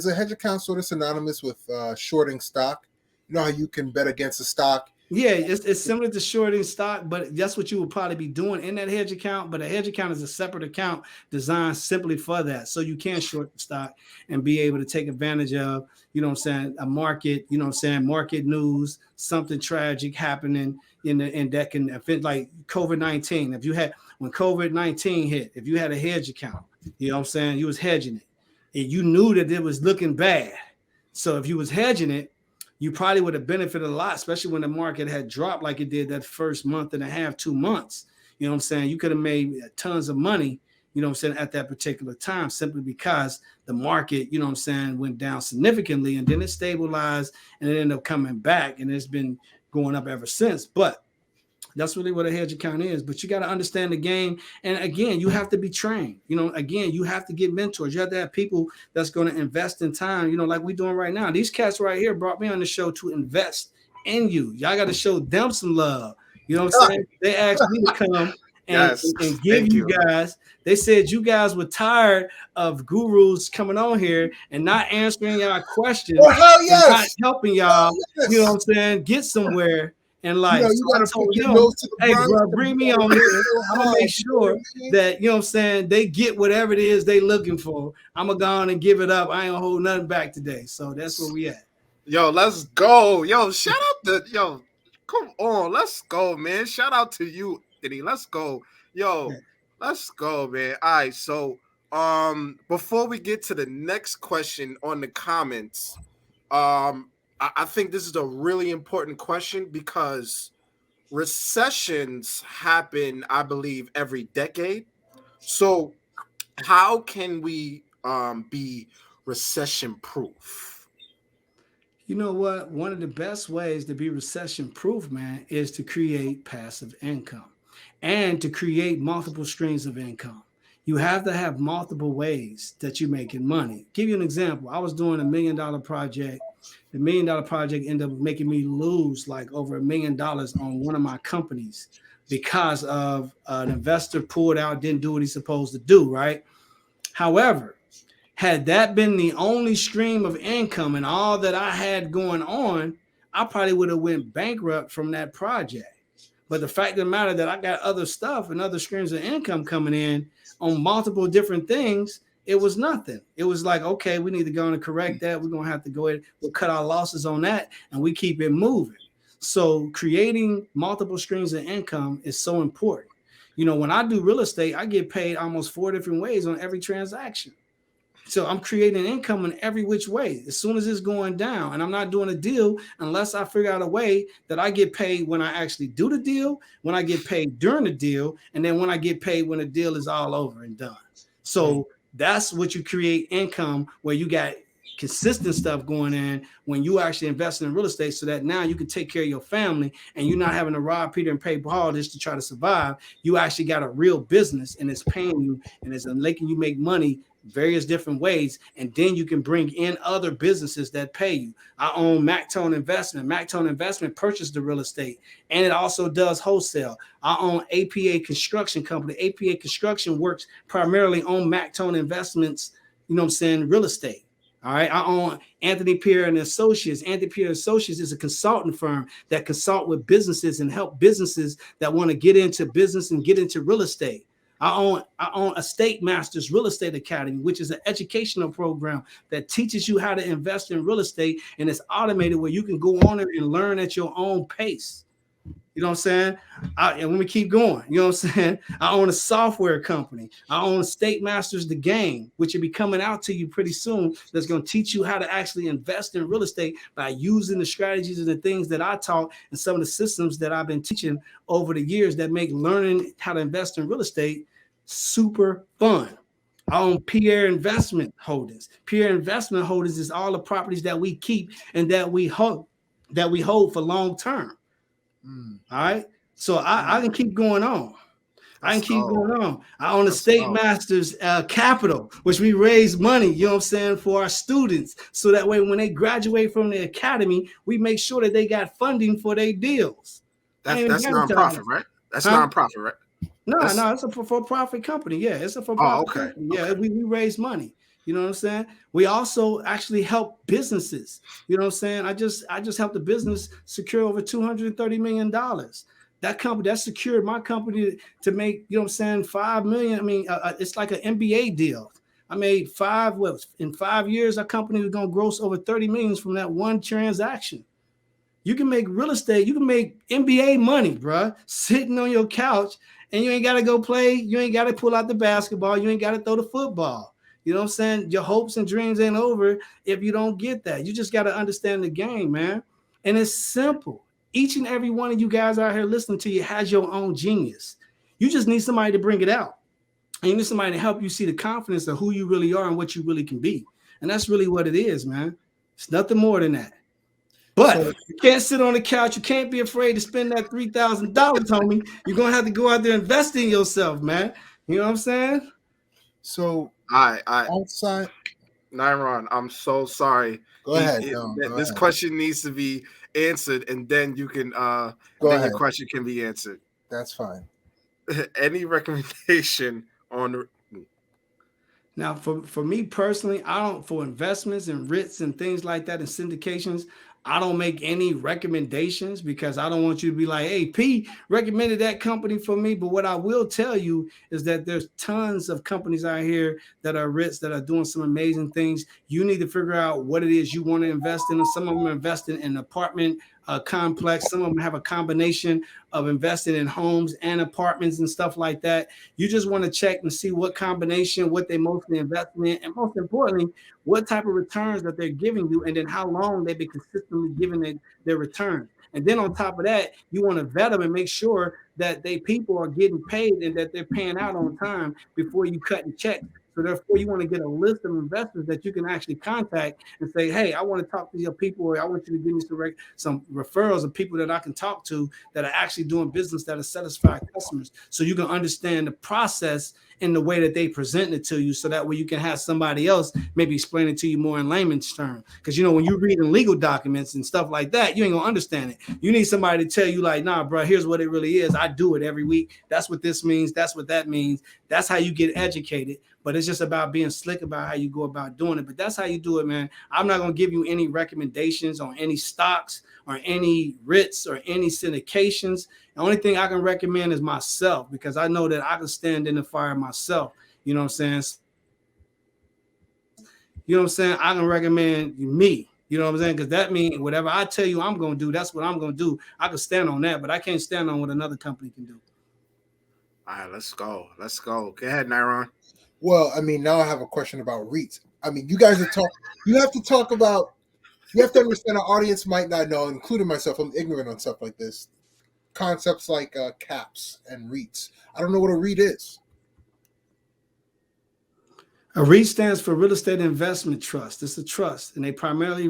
a hedge account sort of synonymous with shorting stock? You know how you can bet against a stock? Yeah, it's similar to shorting stock, but that's what you would probably be doing in that hedge account. But a hedge account is a separate account designed simply for that. So you can short the stock and be able to take advantage of, you know what I'm saying, a market, you know what I'm saying, market news, something tragic happening in that can affect, like COVID-19. When COVID-19 hit, if you had a hedge account, you know what I'm saying, you was hedging it and you knew that it was looking bad. So if you was hedging it, you probably would have benefited a lot, especially when the market had dropped like it did that first month and a half, 2 months. You know what I'm saying? You could have made tons of money, you know what I'm saying, at that particular time, simply because the market, you know what I'm saying, went down significantly and then it stabilized and it ended up coming back and it's been going up ever since. But that's really what a hedge account is. But you got to understand the game. And again, you have to be trained. You know, again, you have to get mentors. You have to have people that's going to invest in time, you know, like we're doing right now. These cats right here brought me on the show to invest in you. Y'all got to show them some love. You know what I'm saying? They asked me to come and give you guys. They said you guys were tired of gurus coming on here and not answering y'all questions, hell yes. not helping y'all. Yes. You know what I'm saying? Get somewhere in life. You so gotta I told your them, nose to the hey, Bronx, bro, bring me on here. I'm gonna make sure that you know what I'm saying they get whatever it is they looking for. I'm gonna go on and give it up. I ain't gonna hold nothing back today. So that's where we at. Yo, let's go. Yo, shout out to yo. Come on, let's go, man. Shout out to you, Diddy. Let's go. Yo, let's go, man. All right, so before we get to the next question on the comments, I think this is a really important question because recessions happen, I believe, every decade. So how can we be recession proof? You know what? One of the best ways to be recession proof, man, is to create passive income and to create multiple streams of income. You have to have multiple ways that you're making money. Give you an example. I was doing $1 million project. The $1 million project ended up making me lose like over $1 million on one of my companies because of an investor pulled out, didn't do what he's supposed to do, right? However, had that been the only stream of income and all that I had going on, I probably would have went bankrupt from that project. But the fact of the matter that I got other stuff and other streams of income coming in on multiple different things, it was nothing. It was like, okay, we need to go and correct that. We're going to have to go ahead. We'll cut our losses on that and we keep it moving. So creating multiple streams of income is so important. You know, when I do real estate, I get paid almost 4 different ways on every transaction. So I'm creating income in every which way as soon as it's going down. And I'm not doing a deal unless I figure out a way that I get paid when I actually do the deal, when I get paid during the deal, and then when I get paid when the deal is all over and done. So that's what you create income where you got consistent stuff going in when you actually invest in real estate so that now you can take care of your family and you're not having to rob Peter and pay Paul just to try to survive. You actually got a real business and it's paying you and it's making you make money various different ways, and then you can bring in other businesses that pay you. I own Mactone Investment. Mactone Investment purchased the real estate, and it also does wholesale. I own APA Construction Company. APA Construction works primarily on Mactone Investments, you know what I'm saying, real estate. All right, I own Anthony Pierre and Associates. Anthony Pierre Associates is a consultant firm that consult with businesses and help businesses that want to get into business and get into real estate. I own Estate Masters Real Estate Academy, which is an educational program that teaches you how to invest in real estate, and it's automated where you can go on and learn at your own pace. You know what I'm saying? And let me keep going. You know what I'm saying? I own a software company. I own Estate Masters The Game, which will be coming out to you pretty soon. That's going to teach you how to actually invest in real estate by using the strategies and the things that I taught and some of the systems that I've been teaching over the years that make learning how to invest in real estate super fun. I own Pierre Investment Holdings. Pierre Investment Holdings is all the properties that we keep and that we hold for long term. All right. So I can keep going on. I own Estate Masters Capital, which we raise money, you know what I'm saying, for our students. So that way, when they graduate from the academy, we make sure that they got funding for their deals. That's nonprofit, right? That's nonprofit, right? No, it's a for-profit company. Yeah, it's a for-profit company. Yeah, we raise money. You know what I'm saying? We also actually help businesses. You know what I'm saying? I just helped a business secure over $230 million. That company that secured my company to make, you know what I'm saying, $5 million. I mean, it's like an NBA deal. I made in 5 years, our company was gonna gross over 30 million from that one transaction. You can make real estate, you can make NBA money, bro, sitting on your couch. And you ain't got to go play. You ain't got to pull out the basketball. You ain't got to throw the football. You know what I'm saying? Your hopes and dreams ain't over if you don't get that. You just got to understand the game, man. And it's simple. Each and every one of you guys out here listening to you has your own genius. You just need somebody to bring it out. And you need somebody to help you see the confidence of who you really are and what you really can be. And that's really what it is, man. It's nothing more than that. But you can't sit on the couch. You can't be afraid to spend that $3,000, homie. You're going to have to go out there and invest in yourself, man. You know what I'm saying? So, outside. Nyron, I'm so sorry. Go ahead. This question needs to be answered, and then you can Go then ahead. your question can be answered. That's fine. Any recommendation on? Now, for me personally, I don't for investments and RITs and things like that and syndications. I don't make any recommendations because I don't want you to be like, "Hey, P recommended that company for me." But what I will tell you is that there's tons of companies out here that are RITs that are doing some amazing things. You need to figure out what it is you want to invest in. Some of them are investing in apartment complex. Some of them have a combination of investing in homes and apartments and stuff like that. You just want to check and see what combination, what they mostly invest in, and most importantly, what type of returns that they're giving you, and then how long they've been consistently giving their returns. And then on top of that, you want to vet them and make sure that they people are getting paid and that they're paying out on time before you cut the check. So therefore, you want to get a list of investors that you can actually contact and say, "Hey, I want to talk to your people, or I want you to give me some referrals of people that I can talk to that are actually doing business that are satisfied customers." So you can understand the process in the way that they present it to you, so that way you can have somebody else maybe explain it to you more in layman's terms. Because when you're reading legal documents and stuff like that, you ain't gonna understand it. You need somebody to tell you, like, "Nah, bro, here's what it really is. I do it every week. That's what this means. That's what that means." That's how you get educated. But it's just about being slick about how you go about doing it. But that's how you do it, man. I'm not going to give you any recommendations on any stocks or any RITs or any syndications. The only thing I can recommend is myself, because I know that I can stand in the fire myself. You know what I'm saying? I can recommend me. You know what I'm saying? Because that means whatever I tell you I'm going to do, that's what I'm going to do. I can stand on that, but I can't stand on what another company can do. All right, let's go. Let's go. Go ahead, Nyron. Well, I mean, now I have a question about REITs. I mean, you guys are talking. You have to talk about. You have to understand our audience might not know, including myself. I'm ignorant on stuff like this. Concepts like caps and REITs. I don't know what a REIT is. A REIT stands for Real Estate Investment Trust. It's a trust, and they primarily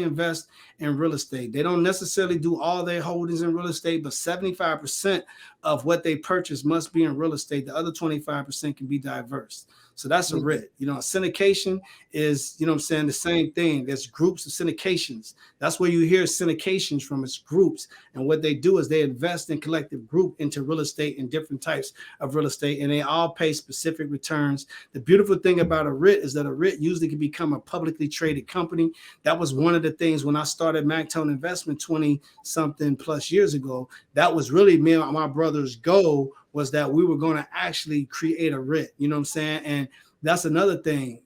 invest in real estate. They don't necessarily do all their holdings in real estate, but 75% of what they purchase must be in real estate. The other 25% can be diverse. So that's a REIT. A syndication is, the same thing. There's groups of syndications. That's where you hear syndications from. It's groups. And what they do is they invest in collective group into real estate and different types of real estate, and they all pay specific returns. The beautiful thing about a REIT is that a REIT usually can become a publicly traded company. That was one of the things when I started Mactone Investment 20 something plus years ago. That was really me and my brother's goal, was that we were going to actually create a REIT. You know what I'm saying? And that's another thing,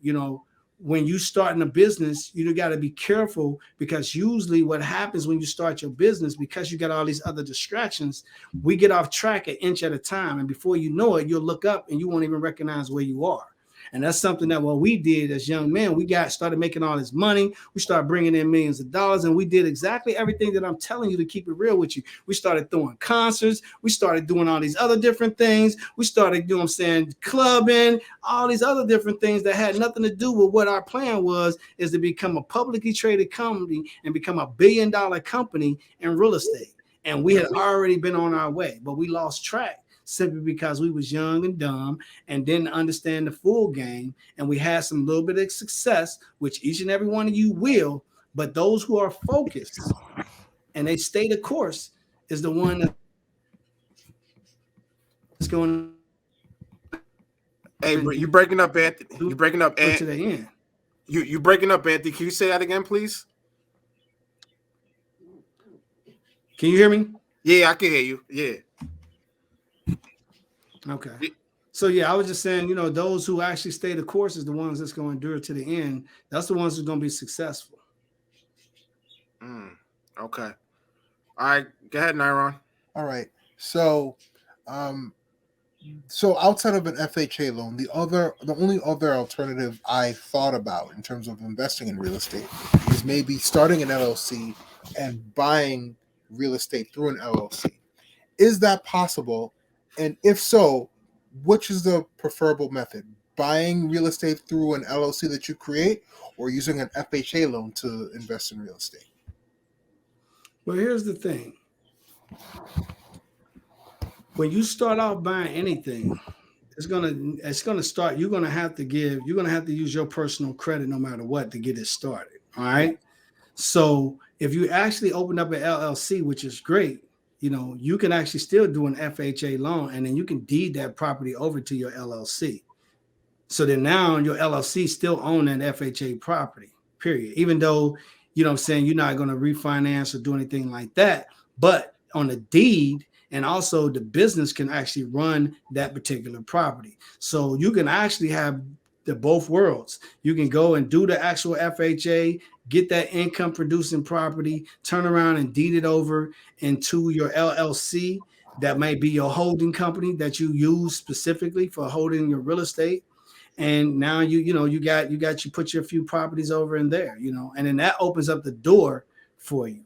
when you start in a business, you got to be careful, because usually what happens when you start your business, because you got all these other distractions, we get off track an inch at a time. And before you know it, you'll look up and you won't even recognize where you are. And that's something that what we did as young men, we started making all this money. We started bringing in millions of dollars, and we did exactly everything that I'm telling you, to keep it real with you. We started throwing concerts. We started doing all these other different things. We started doing, clubbing, all these other different things that had nothing to do with what our plan was, is to become a publicly traded company and become a $1 billion company in real estate. And we had already been on our way, but we lost track, simply because we was young and dumb and didn't understand the full game. And we had some little bit of success, which each and every one of you will, but those who are focused and they stay the course is the one that's going to. Hey, you breaking up, Anthony. You breaking up, to the end. You breaking up, Anthony. Can you say that again, please? Can you hear me? Yeah, I can hear you. Yeah. Okay. So I was just saying, those who actually stay the course is the ones that's going to endure to the end. That's the ones who's going to be successful. Okay. All right. Go ahead, Nyron. All right. So outside of an FHA loan, the only other alternative I thought about in terms of investing in real estate is maybe starting an LLC and buying real estate through an LLC. Is that possible? And if so, which is the preferable method? Buying real estate through an LLC that you create, or using an FHA loan to invest in real estate? Well, here's the thing. When you start out buying anything, it's gonna start. You're gonna have to use your personal credit no matter what to get it started. All right. So if you actually open up an LLC, which is great, you can actually still do an FHA loan, and then you can deed that property over to your LLC. So then now your LLC still own that FHA property, period. Even though, I'm saying, you're not going to refinance or do anything like that. But on the deed, and also the business can actually run that particular property. So you can actually have the both worlds. You can go and do the actual FHA, get that income producing property, turn around and deed it over into your LLC. That may be your holding company that you use specifically for holding your real estate. And now you put your few properties over in there, and then that opens up the door for you,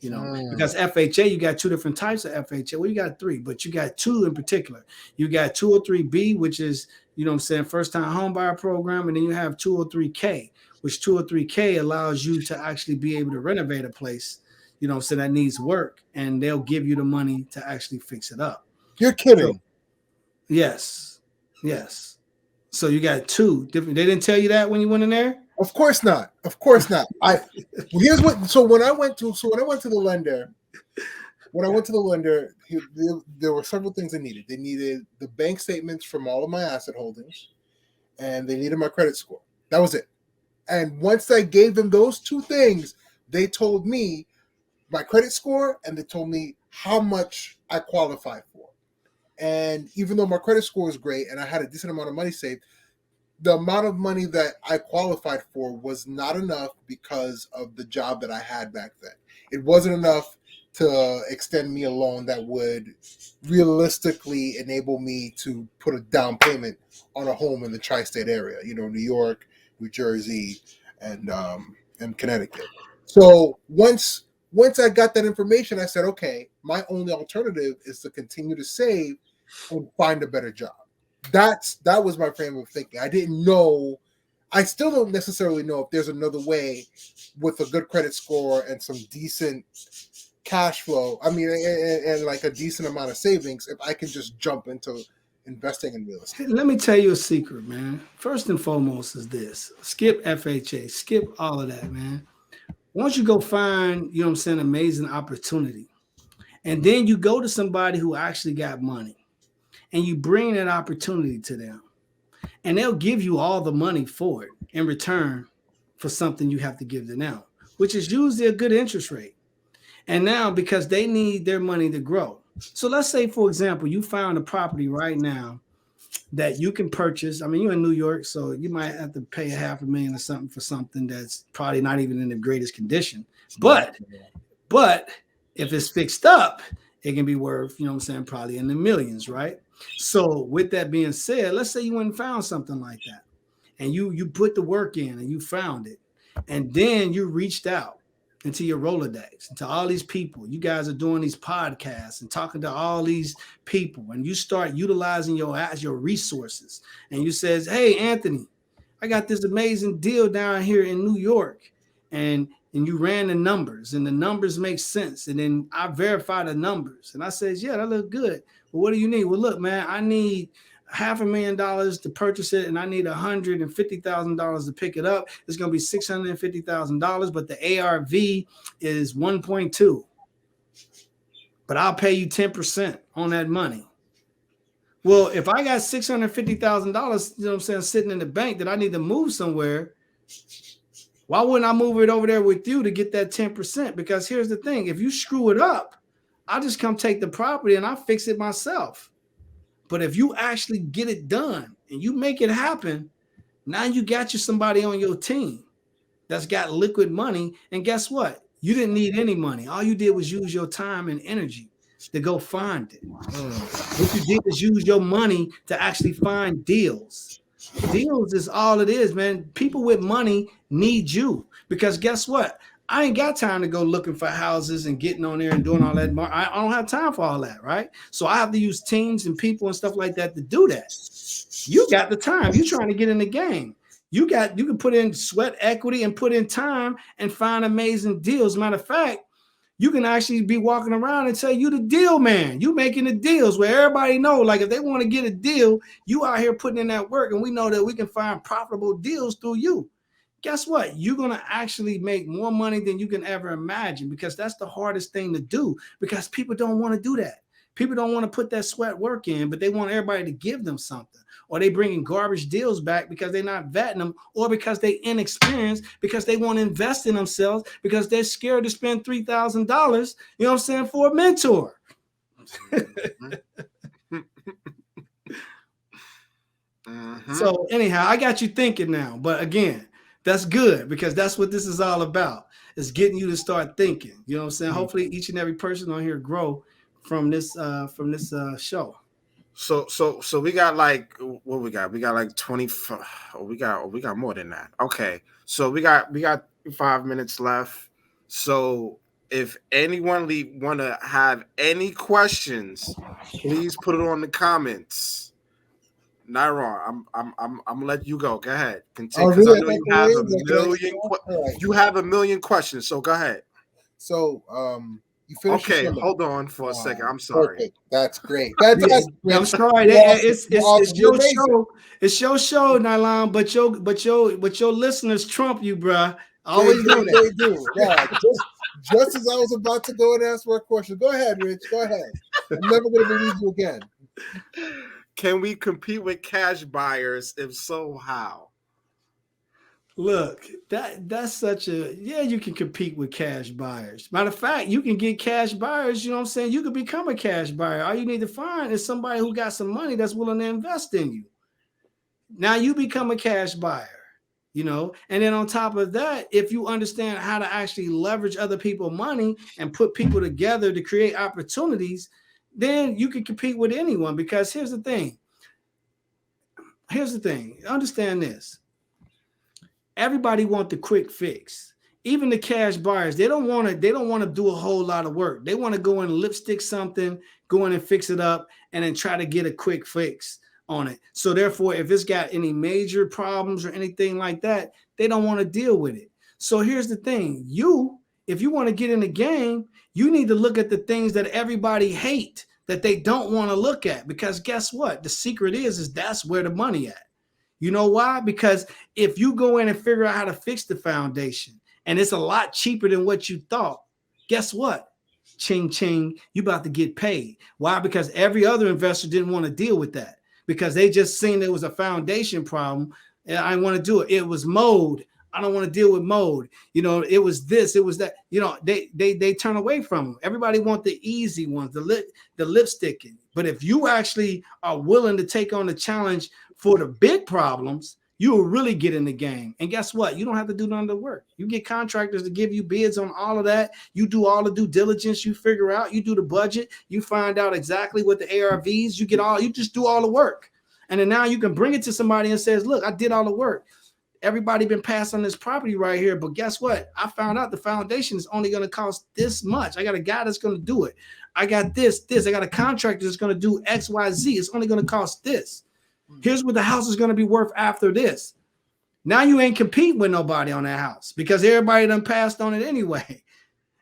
because FHA, you got two different types of FHA. Well, you got three, but you got two in particular. You got 203B, which is, first time home buyer program. And then you have 203K, which 203K allows you to actually be able to renovate a place, that needs work, and they'll give you the money to actually fix it up. You're kidding. So, yes. So you got two different. They didn't tell you that when you went in there? Of course not. When I went to the lender, there were several things they needed. They needed the bank statements from all of my asset holdings, and they needed my credit score. That was it. And once I gave them those two things, they told me my credit score, and they told me how much I qualified for. And even though my credit score is great and I had a decent amount of money saved, the amount of money that I qualified for was not enough because of the job that I had back then. It wasn't enough to extend me a loan that would realistically enable me to put a down payment on a home in the tri-state area, New York, New Jersey, and Connecticut. So once I got that information, I said, okay, my only alternative is to continue to save and find a better job. That was my frame of thinking. I didn't know. I still don't necessarily know if there's another way with a good credit score and some decent cash flow. I mean, and like a decent amount of savings, if I can just jump into investing in real estate. Let me tell you a secret, man. First and foremost is this. Skip FHA. Skip all of that, man. Once you go find, amazing opportunity, and then you go to somebody who actually got money, and you bring that opportunity to them, and they'll give you all the money for it in return for something you have to give to them, which is usually a good interest rate. And now, because they need their money to grow. So let's say, for example, you found a property right now that you can purchase. I mean, you're in New York, so you might have to pay $500,000 or something for something that's probably not even in the greatest condition. But if it's fixed up, it can be worth, probably in the millions, right? So with that being said, let's say you went and found something like that, and you put the work in and you found it, and then you reached out into your Rolodex, into all these people. You guys are doing these podcasts and talking to all these people, and you start utilizing your resources, and you says, hey, Anthony, I got this amazing deal down here in New York, and you ran the numbers, and the numbers make sense, and then I verified the numbers, and I says, yeah, that look good. Well, what do you need? Well, look, man, I need $500,000 to purchase it, and I need $150,000 to pick it up. It's going to be $650,000, but the ARV is 1.2. But I'll pay you 10% on that money. Well, if I got $650,000, sitting in the bank that I need to move somewhere, why wouldn't I move it over there with you to get that 10%? Because here's the thing: if you screw it up, I'll just come take the property and I'll fix it myself. But if you actually get it done and you make it happen, now you got you somebody on your team that's got liquid money. And guess what? You didn't need any money. All you did was use your time and energy to go find it. What you did is use your money to actually find deals. Deals is all it is, man. People with money need you, because guess what? I ain't got time to go looking for houses and getting on there and doing all that. I don't have time for all that, right? So I have to use teams and people and stuff like that to do that. You got the time. You're trying to get in the game. You can put in sweat equity and put in time and find amazing deals. Matter of fact, you can actually be walking around and say you the deal man. You making the deals where everybody know, like if they want to get a deal, you out here putting in that work, and we know that we can find profitable deals through you. guess what? You're going to actually make more money than you can ever imagine, because that's the hardest thing to do, because people don't want to do that. People don't want to put that sweat work in, but they want everybody to give them something. Or they bringing garbage deals back because they're not vetting them, or because they inexperienced, because they want to invest in themselves, because they're scared to spend $3,000, you know what I'm saying, for a mentor. So anyhow, I got you thinking now. But again, that's good, because that's what this is all about. It's getting you to start thinking. You know what I'm saying? Hopefully each and every person on here grow from this show. So we got like, what we got? We got like 25. We got more than that. Okay. So we got 5 minutes left. So if anyone want to have any questions, please put it on the comments. Not wrong. I'm gonna let you go. Go ahead. Continue, because I know you have a million. You have a million questions. So go ahead. So you finished. Okay, hold on for a second. I'm sorry. Perfect. That's great. That's I'm sorry. It's your show. It's your show, Nylan. But your listeners trump you, bruh. Always do that. They do. Yeah. Just as I was about to go and ask for a question. Go ahead, Rich. Go ahead. I'm never going to believe you again. Can we compete with cash buyers? If so, how? Look, that's such a, you can compete with cash buyers. Matter of fact, you can get cash buyers, you know what I'm saying? You could become a cash buyer. All you need to find is somebody who got some money that's willing to invest in you. Now you become a cash buyer, you know, and then on top of that, if you understand how to actually leverage other people's money and put people together to create opportunities, then you can compete with anyone. Because here's the thing. Understand this. Everybody wants the quick fix. Even the cash buyers, they don't want to do a whole lot of work. They want to go in and lipstick something, go in and fix it up, and then try to get a quick fix on it. So therefore, if it's got any major problems or anything like that, they don't want to deal with it. So here's the thing. If you want to get in the game, you need to look at the things that everybody hate, that they don't want to look at, because guess what? The secret is that's where the money at. You know why? Because if you go in and figure out how to fix the foundation, and it's a lot cheaper than what you thought, guess what? Ching, ching, you about to get paid. Why? Because every other investor didn't want to deal with that, because they just seen there was a foundation problem, and I didn't want to do it. It was mode. I don't want to deal with mode. You know, it was this, it was that. You know, they turn away from them. Everybody want the easy ones, the lipsticking. But if you actually are willing to take on the challenge for the big problems, you will really get in the game. And guess what? You don't have to do none of the work. You get contractors to give you bids on all of that. You do all the due diligence. You figure out. You do the budget. You find out exactly what the ARVs. You just do all the work. And then now you can bring it to somebody and says, look, I did all the work. Everybody been passed on this property right here, but guess what? I found out the foundation is only going to cost this much. I got a guy that's going to do it. I got this. I got a contractor that's going to do X, Y, Z. It's only going to cost this. Here's what the house is going to be worth after this. Now you ain't competing with nobody on that house, because everybody done passed on it anyway.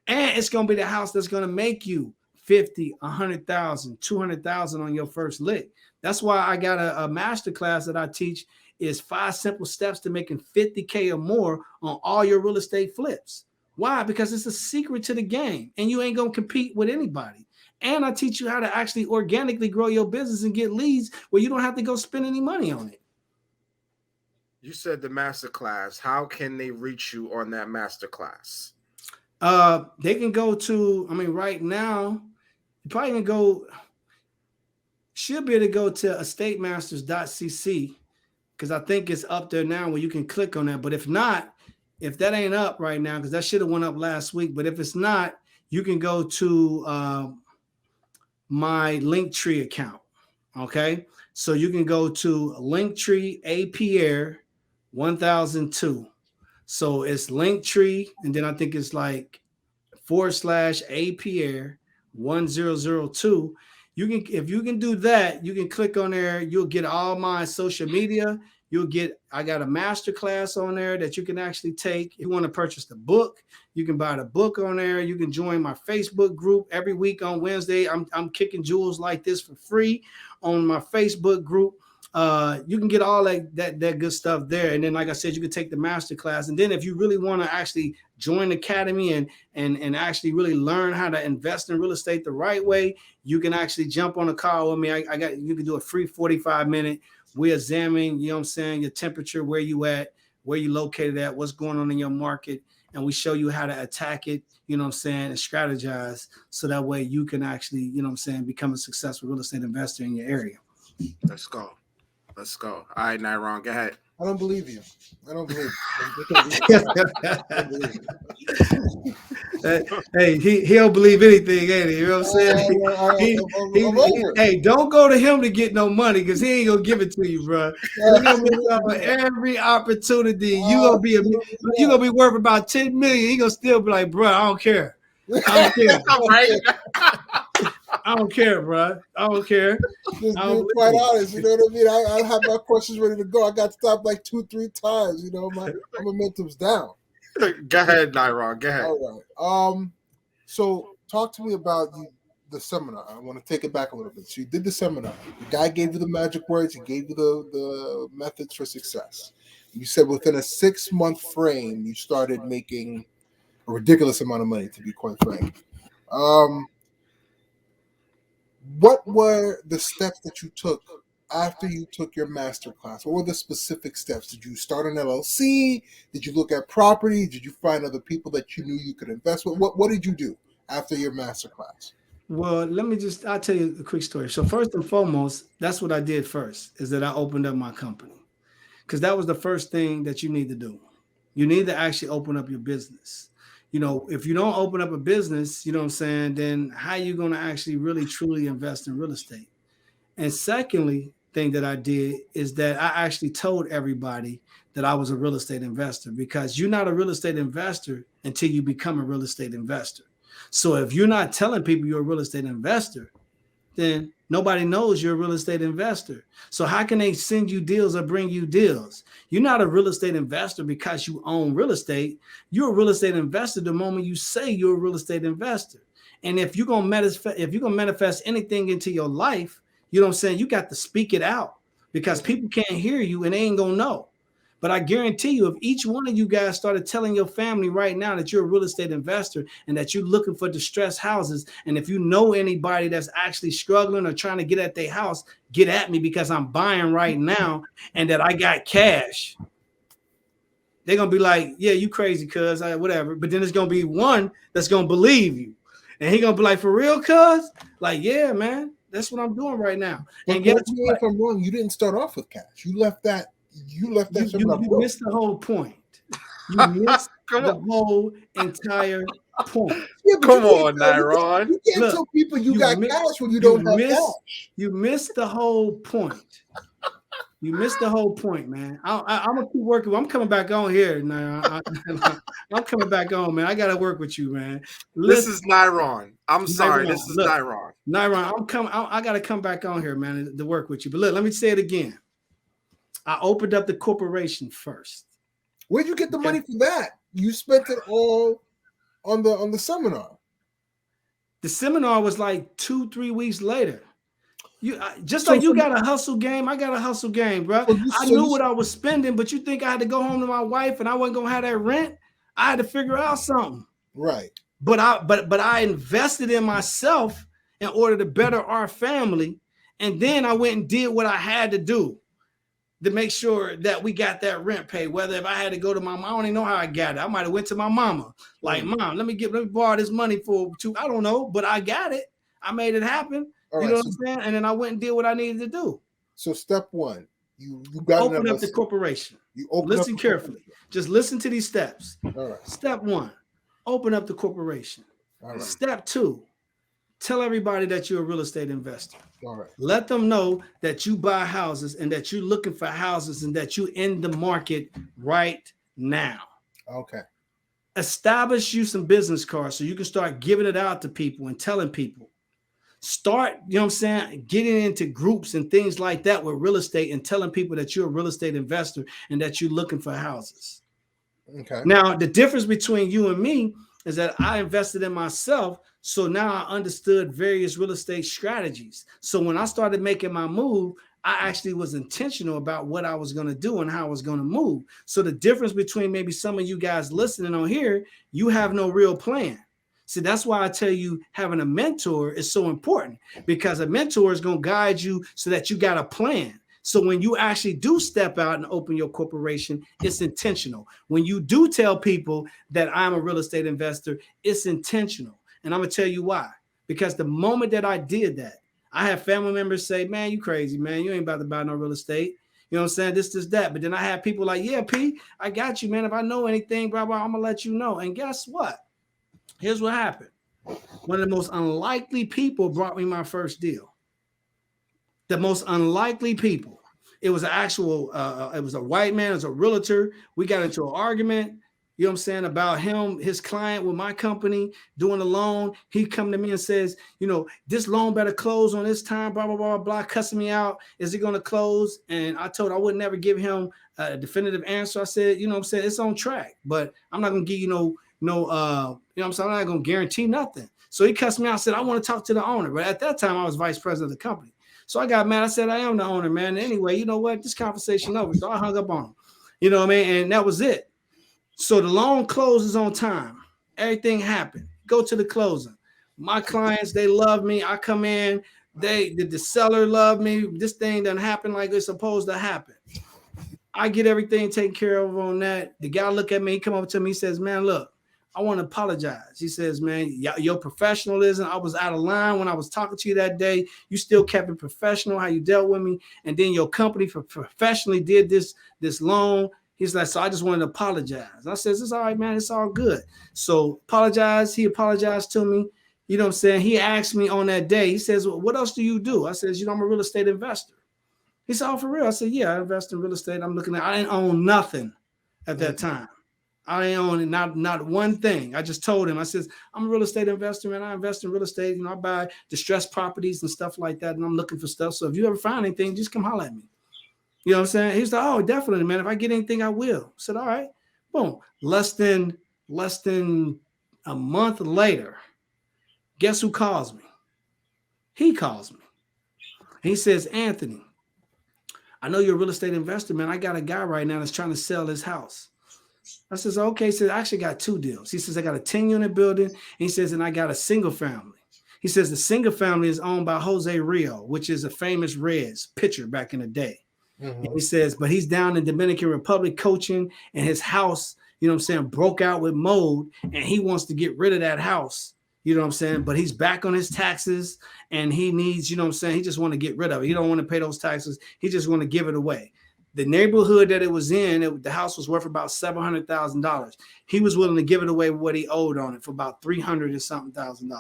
And it's going to be the house that's going to make you 50, 100,000, 200,000 on your first lick. That's why I got a master class that I teach, is 5 simple steps to making 50K or more on all your real estate flips. Why? Because it's a secret to the game, and you ain't going to compete with anybody. And I teach you how to actually organically grow your business and get leads where you don't have to go spend any money on it. You said the master class. How can they reach you on that master class? They can go to, right now, you probably can go, should be able to go to estatemasters.cc, because I think it's up there now where you can click on that. But if not, if that ain't up right now, because that should have went up last week, but if it's not, you can go to my Linktree account. Okay, so you can go to Linktree Pierre 1002. So it's Linktree, and then I think it's like / Pierre 1002. You can, if you can do that, you can click on there. You'll get all my social media. I got a master class on there that you can actually take. If you want to purchase the book, you can buy the book on there. You can join my Facebook group every week on Wednesday. I'm kicking jewels like this for free on my Facebook group. You can get all that good stuff there. And then, like I said, you can take the master class. And then if you really want to actually join the academy and actually really learn how to invest in real estate the right way, you can actually jump on a call with me. You can do a free 45-minute. We examine, you know what I'm saying, your temperature, where you at, where you located at, what's going on in your market. And we show you how to attack it, you know what I'm saying, and strategize. So that way you can actually, you know what I'm saying, become a successful real estate investor in your area. Let's go. All right, Nyron, go ahead. I don't believe you. I don't believe you. Hey, he don't believe anything, ain't he? You know what I'm saying? Hey, don't go to him to get no money because he ain't gonna give it to you, bro. You're gonna miss out on every opportunity. You're gonna be worth about 10 million. He gonna still be like, bro, I don't care. Right? I don't care, bro. I don't care. Just being quite honest, you know what I mean? I have my questions ready to go. I got stopped like 2-3 times. You know, my momentum's down. Go ahead, Nyron. Go ahead. All right. So talk to me about the seminar. I want to take it back a little bit. So you did the seminar. The guy gave you the magic words. He gave you the methods for success. You said within a 6-month frame, you started making a ridiculous amount of money, to be quite frank. What were the steps that you took after you took your master class? What were the specific steps? Did you start an LLC? Did you look at property? Did you find other people that you knew you could invest with? What did you do after your master class? Well, I'll tell you a quick story. So first and foremost, that's what I did first, is that I opened up my company. Because that was the first thing that you need to do. You need to actually open up your business. You know, if you don't open up a business, you know what I'm saying, then how are you going to actually really truly invest in real estate? And secondly, thing that I did is that I actually told everybody that I was a real estate investor, because you're not a real estate investor until you become a real estate investor. So if you're not telling people you're a real estate investor, then nobody knows you're a real estate investor. So how can they send you deals or bring you deals? You're not a real estate investor because you own real estate. You're a real estate investor the moment you say you're a real estate investor. And if you're gonna manifest anything into your life, you know what I'm saying, you got to speak it out, because people can't hear you and they ain't gonna know. But I guarantee you, if each one of you guys started telling your family right now that you're a real estate investor and that you're looking for distressed houses, and if you know anybody that's actually struggling or trying to get at their house, get at me because I'm buying right now and that I got cash, they're going to be like, yeah, you crazy, cuz, whatever. But then there's going to be one that's going to believe you. And he's going to be like, for real, cuz? Like, yeah, man, that's what I'm doing right now. But and guess what? if I'm wrong, you didn't start off with cash. You left that. You missed the whole point. You missed the whole entire point. Yeah, come on, Nyron. You can't tell people you got cash when you don't have cash. You missed the whole point. You missed the whole point, man. I'm gonna keep working. I'm coming back on here now. I'm coming back on, man. I gotta work with you, man. This is Nyron. I'm sorry. This is Nyron. Nyron, I gotta come back on here, man, to work with you. But look, let me say it again. I opened up the corporation first. Where'd you get the money for that? You spent it all on the seminar. The seminar was like 2-3 weeks later. You got a hustle game, I got a hustle game, bro. I knew what I was spending, but you think I had to go home to my wife and I wasn't gonna have that rent? I had to figure out something. Right. But I invested in myself in order to better our family, and then I went and did what I had to do to make sure that we got that rent paid. Whether if I had to go to my mom, I don't even know how I got it. I might have went to my mama, like, Mom, let me borrow this money for two. I don't know, but I got it. I made it happen. All you know what I'm saying? And then I went and did what I needed to do. So step one, you got open up the corporation. Listen carefully. Just listen to these steps. All right. Step one, open up the corporation. All right. Step two, tell everybody that you're a real estate investor. All right. Let them know that you buy houses and that you're looking for houses and that you're in the market right now. Okay. Establish you some business cards so you can start giving it out to people and telling people. Start, you know what I'm saying, getting into groups and things like that with real estate and telling people that you're a real estate investor and that you're looking for houses. Okay. Now, the difference between you and me is that I invested in myself. So now I understood various real estate strategies. So when I started making my move, I actually was intentional about what I was going to do and how I was going to move. So the difference between maybe some of you guys listening on here, you have no real plan. See, that's why I tell you having a mentor is so important, because a mentor is going to guide you so that you got a plan. So when you actually do step out and open your corporation, it's intentional. When you do tell people that I'm a real estate investor, it's intentional. And I'm going to tell you why. Because the moment that I did that, I have family members say, man, you crazy, man. You ain't about to buy no real estate. You know what I'm saying? This, that. But then I have people like, yeah, P, I got you, man. If I know anything, blah, blah, I'm going to let you know. And guess what? Here's what happened. One of the most unlikely people brought me my first deal. The most unlikely people. It was an actual, it was a white man, it was a realtor. We got into an argument, you know what I'm saying, about him, his client with my company doing a loan. He come to me and says, you know, this loan better close on this time, blah, blah, blah, blah, cussing me out. Is it going to close? And I told I would never give him a definitive answer. I said, you know what I'm saying, it's on track, but I'm not going to give you no, you know what I'm saying, I'm not going to guarantee nothing. So he cussed me out. I said, I want to talk to the owner. But at that time, I was vice president of the company. So I got mad. I said, I am the owner, man. Anyway, you know what? This conversation over. So I hung up on him. You know what I mean? And that was it. So the loan closes on time. Everything happened. Go to the closing. My clients, they love me. I come in. The seller love me. This thing doesn't happen like it's supposed to happen. I get everything taken care of on that. The guy look at me. He come up to me. He says, man, look, I want to apologize. He says, man, your professionalism, I was out of line when I was talking to you that day. You still kept it professional, how you dealt with me. And then your company professionally did this loan. He's like, so I just wanted to apologize. I says, it's all right, man. It's all good. So apologize. He apologized to me. You know what I'm saying? He asked me on that day, he says, well, what else do you do? I says, you know, I'm a real estate investor. He said, oh, for real? I said, yeah, I invest in real estate. I didn't own nothing at that time. I ain't own not one thing. I just told him, I says, I'm a real estate investor, man. I invest in real estate. You know, I buy distressed properties and stuff like that. And I'm looking for stuff. So if you ever find anything, just come holler at me. You know what I'm saying? He's like, oh, definitely, man. If I get anything, I will. I said, all right. Boom. Less than a month later, guess who calls me? He calls me. He says, Anthony, I know you're a real estate investor, man. I got a guy right now that's trying to sell his house. I says, okay. He says, I actually got two deals. He says, I got a 10-unit building. And he says, and I got a single family. He says, the single family is owned by Jose Rio, which is a famous Reds pitcher back in the day. Mm-hmm. And he says, but he's down in Dominican Republic coaching, and his house, you know what I'm saying, broke out with mold, and he wants to get rid of that house. You know what I'm saying? But he's back on his taxes, and he needs, you know what I'm saying, he just want to get rid of it. He don't want to pay those taxes. He just want to give it away. The neighborhood that it was in, the house was worth about $700,000. He was willing to give it away with what he owed on it for about $300 and something thousand.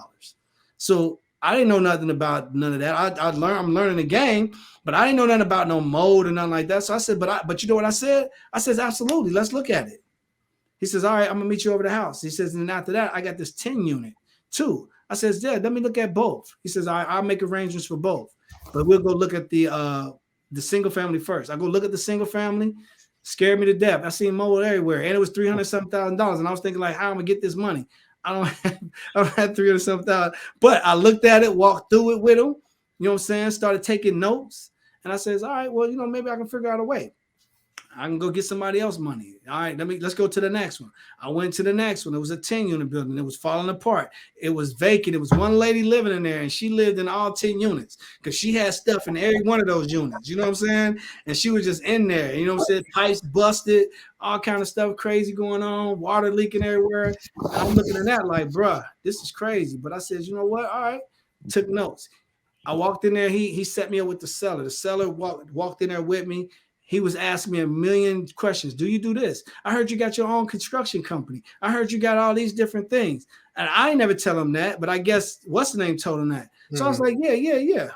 So I didn't know nothing about none of that. I'm learning the game, but I didn't know nothing about no mold and nothing like that. So I said, but you know what I said? I says, absolutely, let's look at it. He says, all right, I'm gonna meet you over the house. He says, and after that, I got this 10-unit too. I says, yeah, let me look at both. He says, I'll make arrangements for both, but we'll go look at the single family first. I go look at the single family, scared me to death. I seen mold everywhere, and it was $300,000, and I was thinking like, how am I gonna get this money? I don't have $300,000, but I looked at it, walked through it with him. You know what I'm saying? Started taking notes, and I says, all right, well, you know, maybe I can figure out a way. I can go get somebody else money. All right, let's go to the next one. I went to the next one. It was a 10-unit building. It was falling apart. It was vacant. It was one lady living in there, and she lived in all 10 units because she had stuff in every one of those units. You know what I'm saying? And she was just in there. You know what I'm saying? Pipes busted, all kind of stuff crazy going on, water leaking everywhere. And I'm looking at that like, bruh, this is crazy. But I said, you know what? All right, took notes. I walked in there. He set me up with the seller. The seller walked in there with me. He was asking me a million questions. Do you do this? I heard you got your own construction company. I heard you got all these different things. And I ain't never tell him that, but I guess what's the name told him that. So I was like, yeah.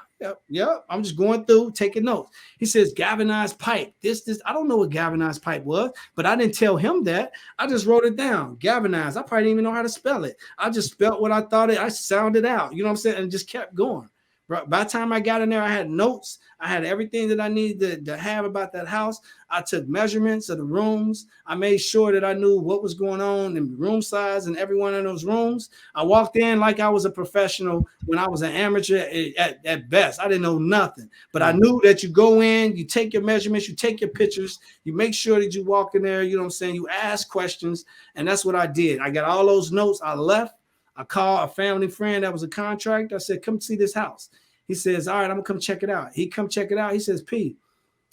I'm just going through, taking notes. He says, galvanized pipe. This. I don't know what galvanized pipe was, but I didn't tell him that. I just wrote it down. Galvanized. I probably didn't even know how to spell it. I just spelled what I thought I sounded out. You know what I'm saying? And just kept going. By the time I got in there, I had notes. I had everything that I needed to have about that house. I took measurements of the rooms. I made sure that I knew what was going on in the room size in every one of those rooms. I walked in like I was a professional when I was an amateur at best. I didn't know nothing, but I knew that you go in, you take your measurements, you take your pictures, you make sure that you walk in there, you know what I'm saying? You ask questions, and that's what I did. I got all those notes. I left. I called a family friend that was a contractor. I said, come see this house. He says, all right, I'm going to come check it out. He come check it out. He says, P,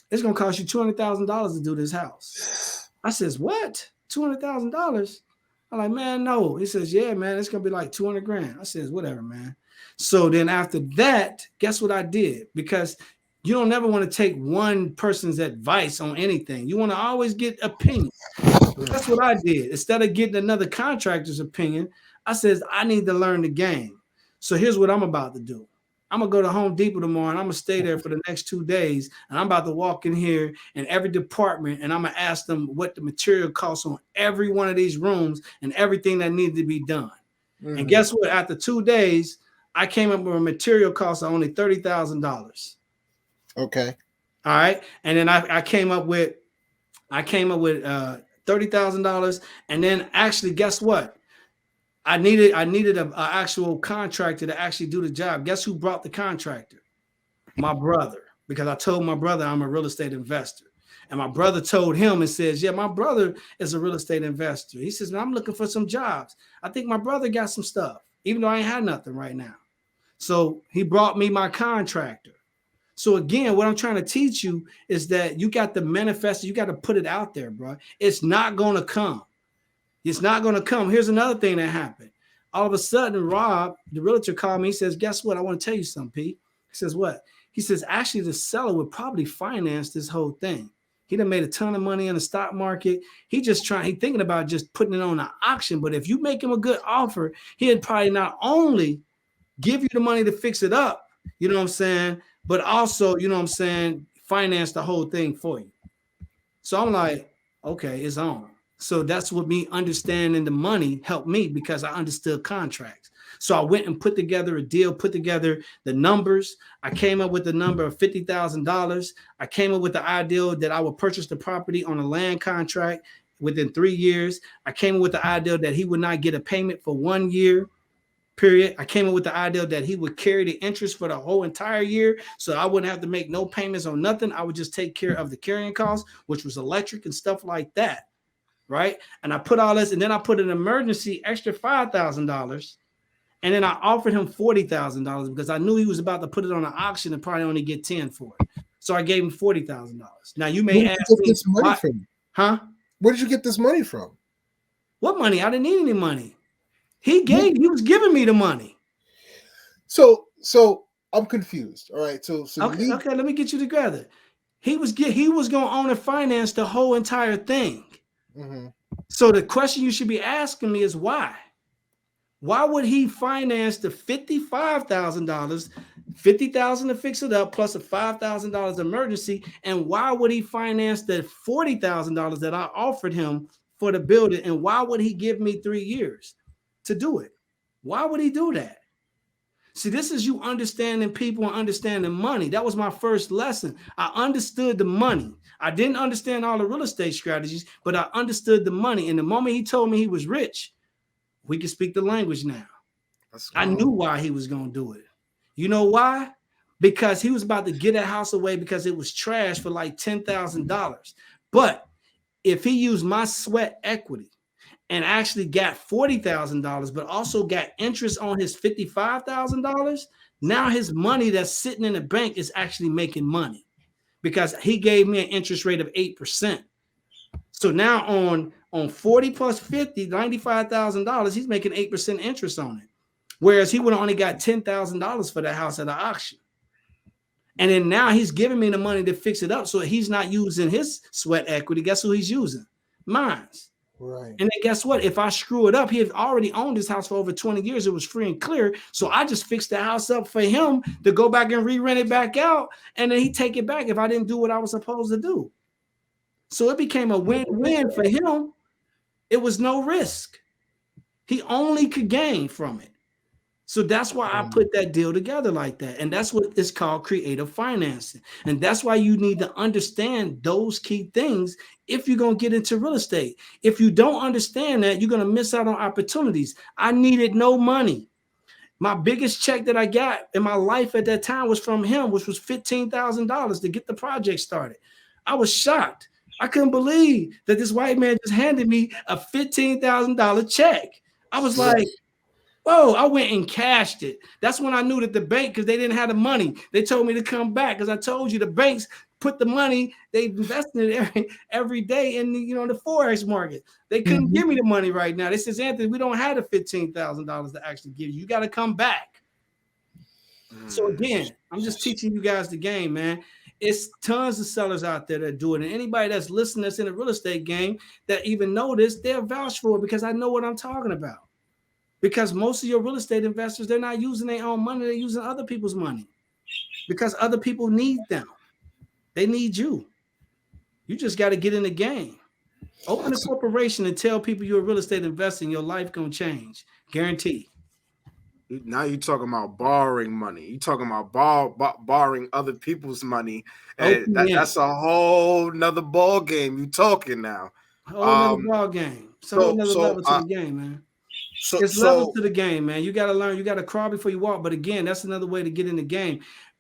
it's going to cost you $200,000 to do this house. I says, what? $200,000? I'm like, man, no. He says, yeah, man, it's going to be like 200 grand. I says, whatever, man. So then after that, guess what I did? Because you don't never want to take one person's advice on anything. You want to always get opinion. That's what I did. Instead of getting another contractor's opinion, I says, I need to learn the game. So here's what I'm about to do. I'm going to go to Home Depot tomorrow, and I'm going to stay there for the next 2 days, and I'm about to walk in here in every department, and I'm going to ask them what the material costs on every one of these rooms and everything that needed to be done. Mm-hmm. And guess what? After 2 days, I came up with a material cost of only $30,000. Okay. All right. And then I came up with $30,000. And then actually, guess what? I needed an actual contractor to actually do the job. Guess who brought the contractor? My brother, because I told my brother I'm a real estate investor. And my brother told him and says, yeah, my brother is a real estate investor. He says, man, I'm looking for some jobs. I think my brother got some stuff, even though I ain't had nothing right now. So he brought me my contractor. So again, what I'm trying to teach you is that you got to manifest, you got to put it out there, bro. It's not going to come. It's not going to come. Here's another thing that happened. All of a sudden, Rob, the realtor, called me. He says, guess what? I want to tell you something, Pete. He says, what? He says, actually, the seller would probably finance this whole thing. He done made a ton of money in the stock market. He thinking about just putting it on an auction. But if you make him a good offer, he'd probably not only give you the money to fix it up, you know what I'm saying, but also, you know what I'm saying, finance the whole thing for you. So I'm like, okay, it's on. So that's what me understanding the money helped me, because I understood contracts. So I went and put together a deal, put together the numbers. I came up with the number of $50,000. I came up with the idea that I would purchase the property on a land contract within 3 years. I came up with the idea that he would not get a payment for 1 year. Period. I came up with the idea that he would carry the interest for the whole entire year. So I wouldn't have to make no payments on nothing. I would just take care of the carrying costs, which was electric and stuff like that. Right. And I put all this, and then I put an emergency extra $5,000. And then I offered him $40,000 because I knew he was about to put it on an auction and probably only get 10 for it. So I gave him $40,000. Now you may ask me, this money from? Huh? Where did you get this money from? What money? I didn't need any money. He was giving me the money. So I'm confused. All right. So okay, let me get you together. He was going to own and finance the whole entire thing. Mm-hmm. So the question you should be asking me is why? Why would he finance the $55,000, $50,000 to fix it up, plus a $5,000 emergency? And why would he finance the $40,000 that I offered him for the building? And why would he give me 3 years to do it? Why would he do that? See, this is you understanding people and understanding money. That was my first lesson. I understood the money. I didn't understand all the real estate strategies, but I understood the money. And the moment he told me he was rich, we can speak the language now. I knew why he was going to do it. You know why? Because he was about to get that house away because it was trash for like $10,000. But if he used my sweat equity and actually got $40,000, but also got interest on his $55,000, now his money that's sitting in the bank is actually making money because he gave me an interest rate of 8%. So now on 40 plus 50, $95,000, he's making 8% interest on it. Whereas he would have only got $10,000 for the house at the auction. And then now he's giving me the money to fix it up. So he's not using his sweat equity. Guess who he's using? Mine. Right. And then guess what? If I screw it up, he had already owned his house for over 20 years. It was free and clear. So I just fixed the house up for him to go back and re-rent it back out. And then he'd take it back if I didn't do what I was supposed to do. So it became a win-win for him. It was no risk. He only could gain from it. So that's why I put that deal together like that. And that's what it's called creative financing. And that's why you need to understand those key things if you're going to get into real estate. If you don't understand that, you're going to miss out on opportunities. I needed no money. My biggest check that I got in my life at that time was from him, which was $15,000 to get the project started. I was shocked. I couldn't believe that this white man just handed me a $15,000 check. I was like, whoa, I went and cashed it. That's when I knew that the bank, because they didn't have the money, they told me to come back, because I told you the banks put the money, they invested it every day in the, the Forex market. They couldn't give me the money right now. They says, Anthony, we don't have the $15,000 to actually give you. You got to come back. So again, I'm just teaching you guys the game, man. It's tons of sellers out there that do it. And anybody that's listening that's in the real estate game that even know this, they'll vouch for it because I know what I'm talking about. Because most of your real estate investors, they're not using their own money. They're using other people's money because other people need them. They need you. You just got to get in the game. Open a corporation and tell people you're a real estate investor and your life going to change. Guaranteed. Now you're talking about borrowing money. You're talking about borrowing other people's money. And that's a whole nother ball game. You're talking now. Whole nother ball game. So another level to the game, man. It's levels to the game, man. You got to learn. You got to crawl before you walk. But again, that's another way to get in the game.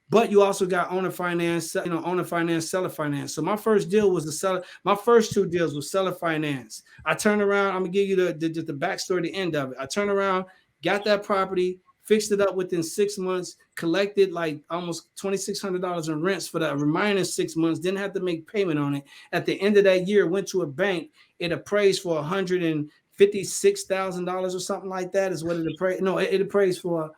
But you also got owner finance, owner finance, seller finance. So my first deal was the seller. My first two deals was seller finance. I turned around. I'm gonna give you the backstory, the end of it. I turned around, got that property, fixed it up within 6 months, collected like almost $2,600 in rents for the remaining 6 months. Didn't have to make payment on it. At the end of that year, went to a bank. It appraised for $156,000 or something like that. Is what it appraised. No, it appraised for,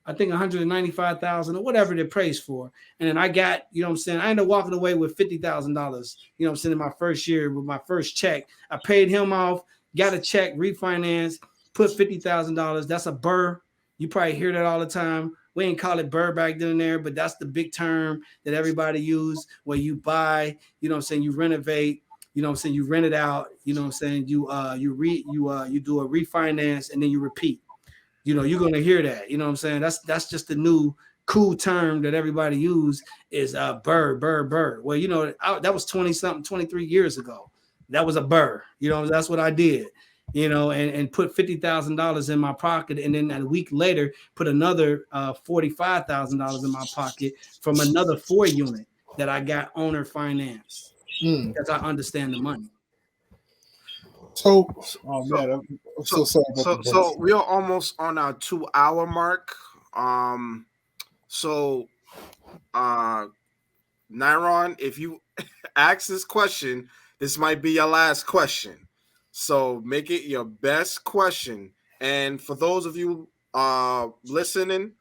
I think, $195,000 or whatever it appraised for. And then I got, I ended up walking away with $50,000, in my first year with my first check. I paid him off, got a check, refinance, put $50,000. That's a burr. You probably hear that all the time. We ain't call it burr back then and there, but that's the big term that everybody use where you buy, you renovate, you rent it out, you do a refinance and then you repeat. You're going to hear that. That's just the new cool term that everybody use is burr. Well, that was 20-something, 23 years ago. That was a burr. That's what I did, and put $50,000 in my pocket. And then a week later, put another $45,000 in my pocket from another 4-unit that I got owner finance because I understand the money. So man, I'm so sorry about so we are almost on our 2-hour mark. Nyron, if you ask this question, this might be your last question. So make it your best question. And for those of you listening,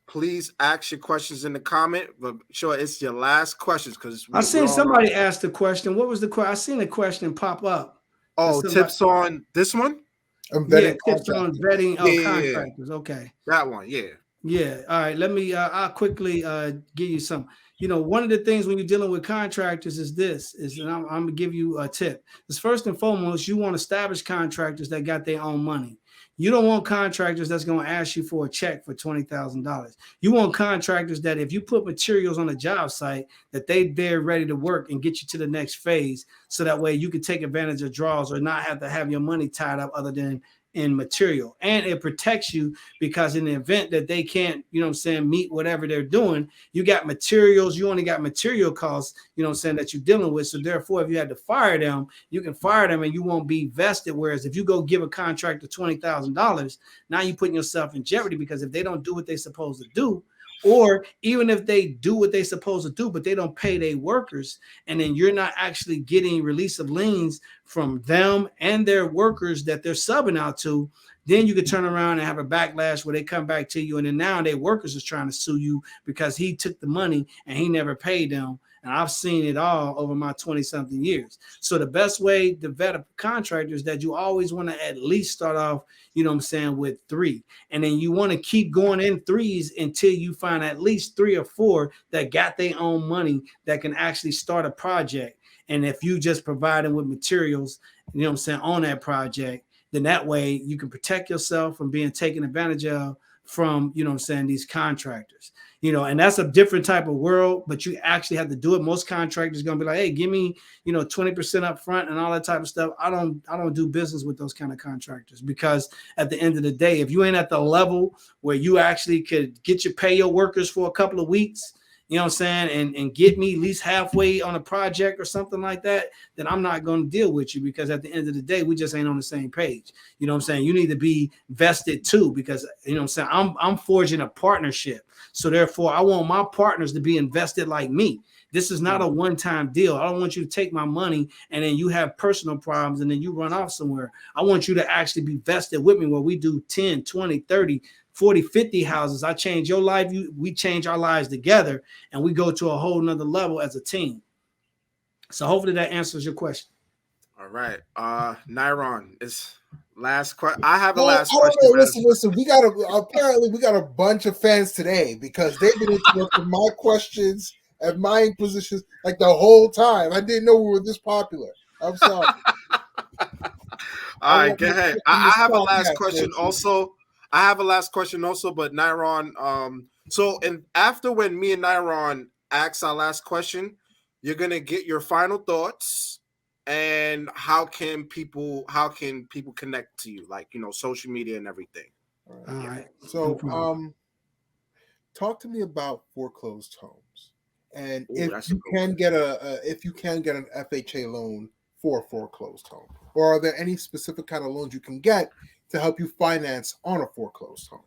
please ask your questions in the comment, but sure it's your last questions because I seen somebody ask the question. What was the question? I seen a question pop up. Oh, tips on this one? Tips on vetting contractors. Yeah. Okay. That one, yeah. Yeah. All right. Let me I'll quickly give you some. One of the things when you're dealing with contractors and I'm gonna give you a tip. Is first and foremost, you want established contractors that got their own money. You don't want contractors that's going to ask you for a check for $20,000. You want contractors that if you put materials on a job site, that they're ready to work and get you to the next phase. So that way you can take advantage of draws or not have to have your money tied up other than in material. And it protects you because in the event that they can't, meet whatever they're doing, you got materials, you only got material costs, that you're dealing with. So therefore, if you had to fire them, you can fire them and you won't be vested. Whereas if you go give a contractor $20,000, now you're putting yourself in jeopardy because if they don't do what they're supposed to do, or even if they do what they're supposed to do, but they don't pay their workers, and then you're not actually getting release of liens from them and their workers that they're subbing out to, then you could turn around and have a backlash where they come back to you, and then now their workers is trying to sue you because he took the money and he never paid them. And I've seen it all over my 20-something years. So the best way to vet a contractor is that you always want to at least start off, with 3. And then you want to keep going in 3s until you find at least 3 or 4 that got their own money that can actually start a project. And if you just provide them with materials, on that project, then that way you can protect yourself from being taken advantage of from, you know what I'm saying, these contractors. And that's a different type of world, but you actually have to do it. Most contractors are going to be like, hey, give me, 20% up front and all that type of stuff. I don't do business with those kind of contractors, because at the end of the day, if you ain't at the level where you actually could pay your workers for a couple of weeks, you know what I'm saying, and get me at least halfway on a project or something like that, then I'm not going to deal with you, because at the end of the day, we just ain't on the same page. You know what I'm saying? You need to be vested too, because, you know what I'm saying, I'm forging a partnership. So therefore, I want my partners to be invested like me. This is not a one-time deal. I don't want you to take my money and then you have personal problems and then you run off somewhere. I want you to actually be vested with me, where we do 10, 20, 30, 40, 50 houses. I change your life. We change our lives together, and we go to a whole nother level as a team. So hopefully that answers your question. All right. Nyron, is last question. I have a last question. Listen. We got a bunch of fans today, because they've been interrupting my questions and my positions like the whole time. I didn't know we were this popular. I'm sorry. All right, go ahead. I have a last question also. But Nyron, so after when me and Nyron ask our last question, you're gonna get your final thoughts and how can people connect to you, like, social media and everything. All right. So talk to me about foreclosed homes, and if you can get an FHA loan for a foreclosed home, or are there any specific kind of loans you can get to help you finance on a foreclosed home?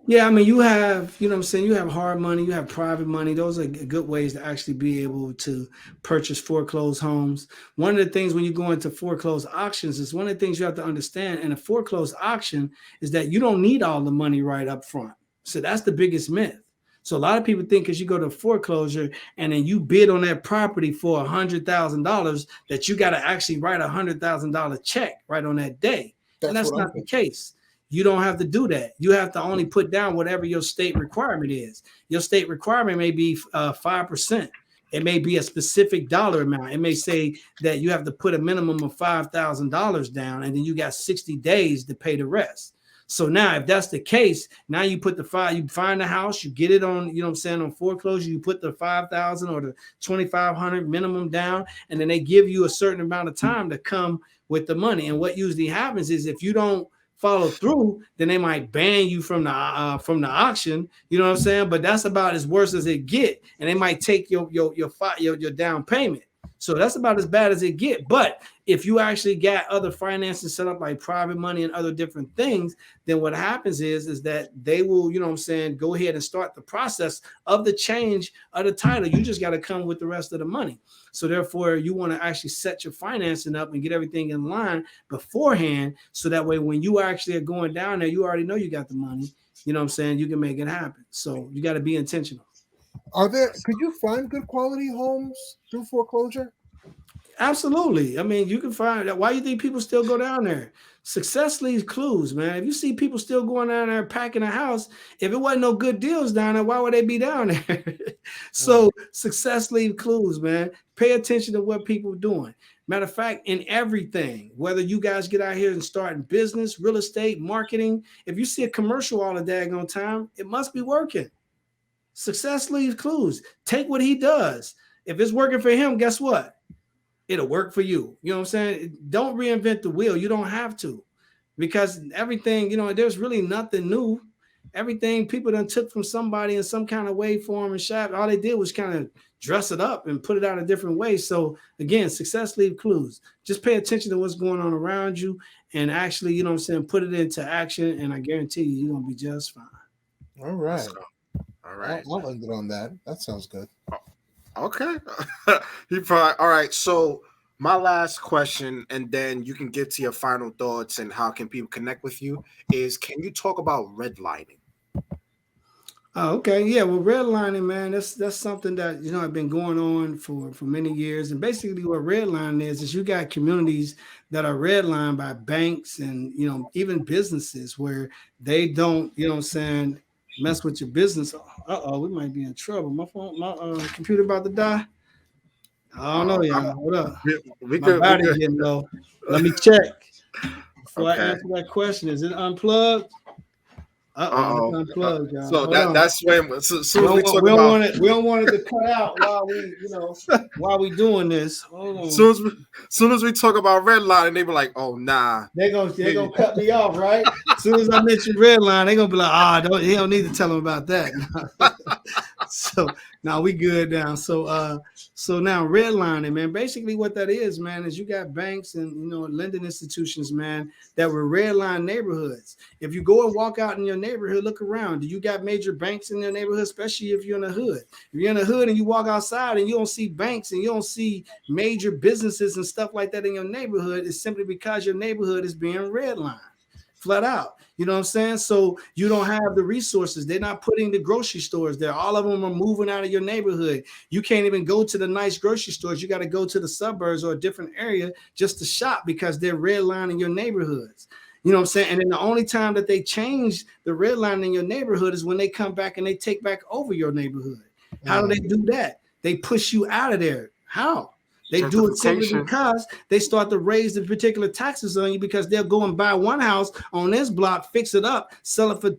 Yeah, I mean, you have, you know what I'm saying, you have hard money, you have private money. Those are good ways to actually be able to purchase foreclosed homes. One of the things when you go into foreclosed auctions is, one of the things you have to understand in a foreclosed auction is that you don't need all the money right up front. So that's the biggest myth. So a lot of people think because you go to foreclosure and then you bid on that property for $100,000 that you got to actually write $100,000 check right on that day. And that's not the case. You don't have to do that. You have to only put down whatever your state requirement is. Your state requirement may be 5%. It may be a specific dollar amount. It may say that you have to put a minimum of $5,000 down, and then you got 60 days to pay the rest. So now, if that's the case, now you put you find the house, you get it on, you know what I'm saying, on foreclosure, you put the 5,000 or the 2,500 minimum down, and then they give you a certain amount of time to come with the money. And what usually happens is, if you don't follow through, then they might ban you from the auction. You know what I'm saying? But that's about as worse as it get, and they might take your down payment. So that's about as bad as it get. But if you actually got other finances set up like private money and other different things, then what happens is that they will, you know what I'm saying, go ahead and start the process of the change of the title. You just got to come with the rest of the money. So therefore, you want to actually set your financing up and get everything in line beforehand. So that way, when you actually are going down there, you already know you got the money. You know what I'm saying? You can make it happen. So you got to be intentional. Could you find good quality homes through foreclosure? Absolutely. I mean, you can find that. Why do you think people still go down there? Success leaves clues, man. If you see people still going down there packing a house, if it wasn't no good deals down there, why would they be down there? So success leaves clues, man. Pay attention to what people are doing. Matter of fact, in everything, whether you guys get out here and start business, real estate, marketing, if you see a commercial all the daggone time, it must be working. Success leaves clues. Take what he does. If it's working for him, guess what? It'll work for you. You know what I'm saying? Don't reinvent the wheel. You don't have to, because everything, there's really nothing new. Everything people done took from somebody in some kind of way, form, and shape. All they did was kind of dress it up and put it out a different way. So again, success leaves clues. Just pay attention to what's going on around you and actually, you know what I'm saying, put it into action. And I guarantee you're going to be just fine. All right. All right. I'll end it on that. That sounds good. Okay. All right. So my last question, and then you can get to your final thoughts and how can people connect with you, is can you talk about redlining? Oh, okay. Yeah. Well, redlining, man, that's something that, have been going on for many years. And basically what redlining is you got communities that are redlined by banks and, even businesses where they don't, mess with your business. We might be in trouble. My computer about to die. I don't know, y'all. Hold up. My battery getting low. Let me check before I answer that question. Is it unplugged? I Uh-oh. unplugged, y'all. So Hold on. that's when as soon We as we don't, talk we don't about want it. We don't want it to cut out while we, while we doing this. Hold on. soon as we talk about redlining, they be like, "Oh nah." They're gonna cut me off, right? As soon as I mention redline, they're gonna be like, he don't need to tell them about that. So now we good now. So now redlining, man. Basically, what that is, man, is you got banks and lending institutions, man, that were redline neighborhoods. If you go and walk out in your neighborhood, look around. Do you got major banks in your neighborhood, especially if you're in the hood? If you're in the hood and you walk outside and you don't see banks and you don't see major businesses and stuff like that in your neighborhood, it's simply because your neighborhood is being redlined. Flat out. You know what I'm saying? So you don't have the resources. They're not putting the grocery stores there. All of them are moving out of your neighborhood. You can't even go to the nice grocery stores. You got to go to the suburbs or a different area just to shop because they're redlining your neighborhoods. You know what I'm saying? And then the only time that they change the red line in your neighborhood is when they come back and they take back over your neighborhood. How do they do that? They push you out of there. How? They do it simply because they start to raise the particular taxes on you because they'll go and buy one house on this block, fix it up, sell it for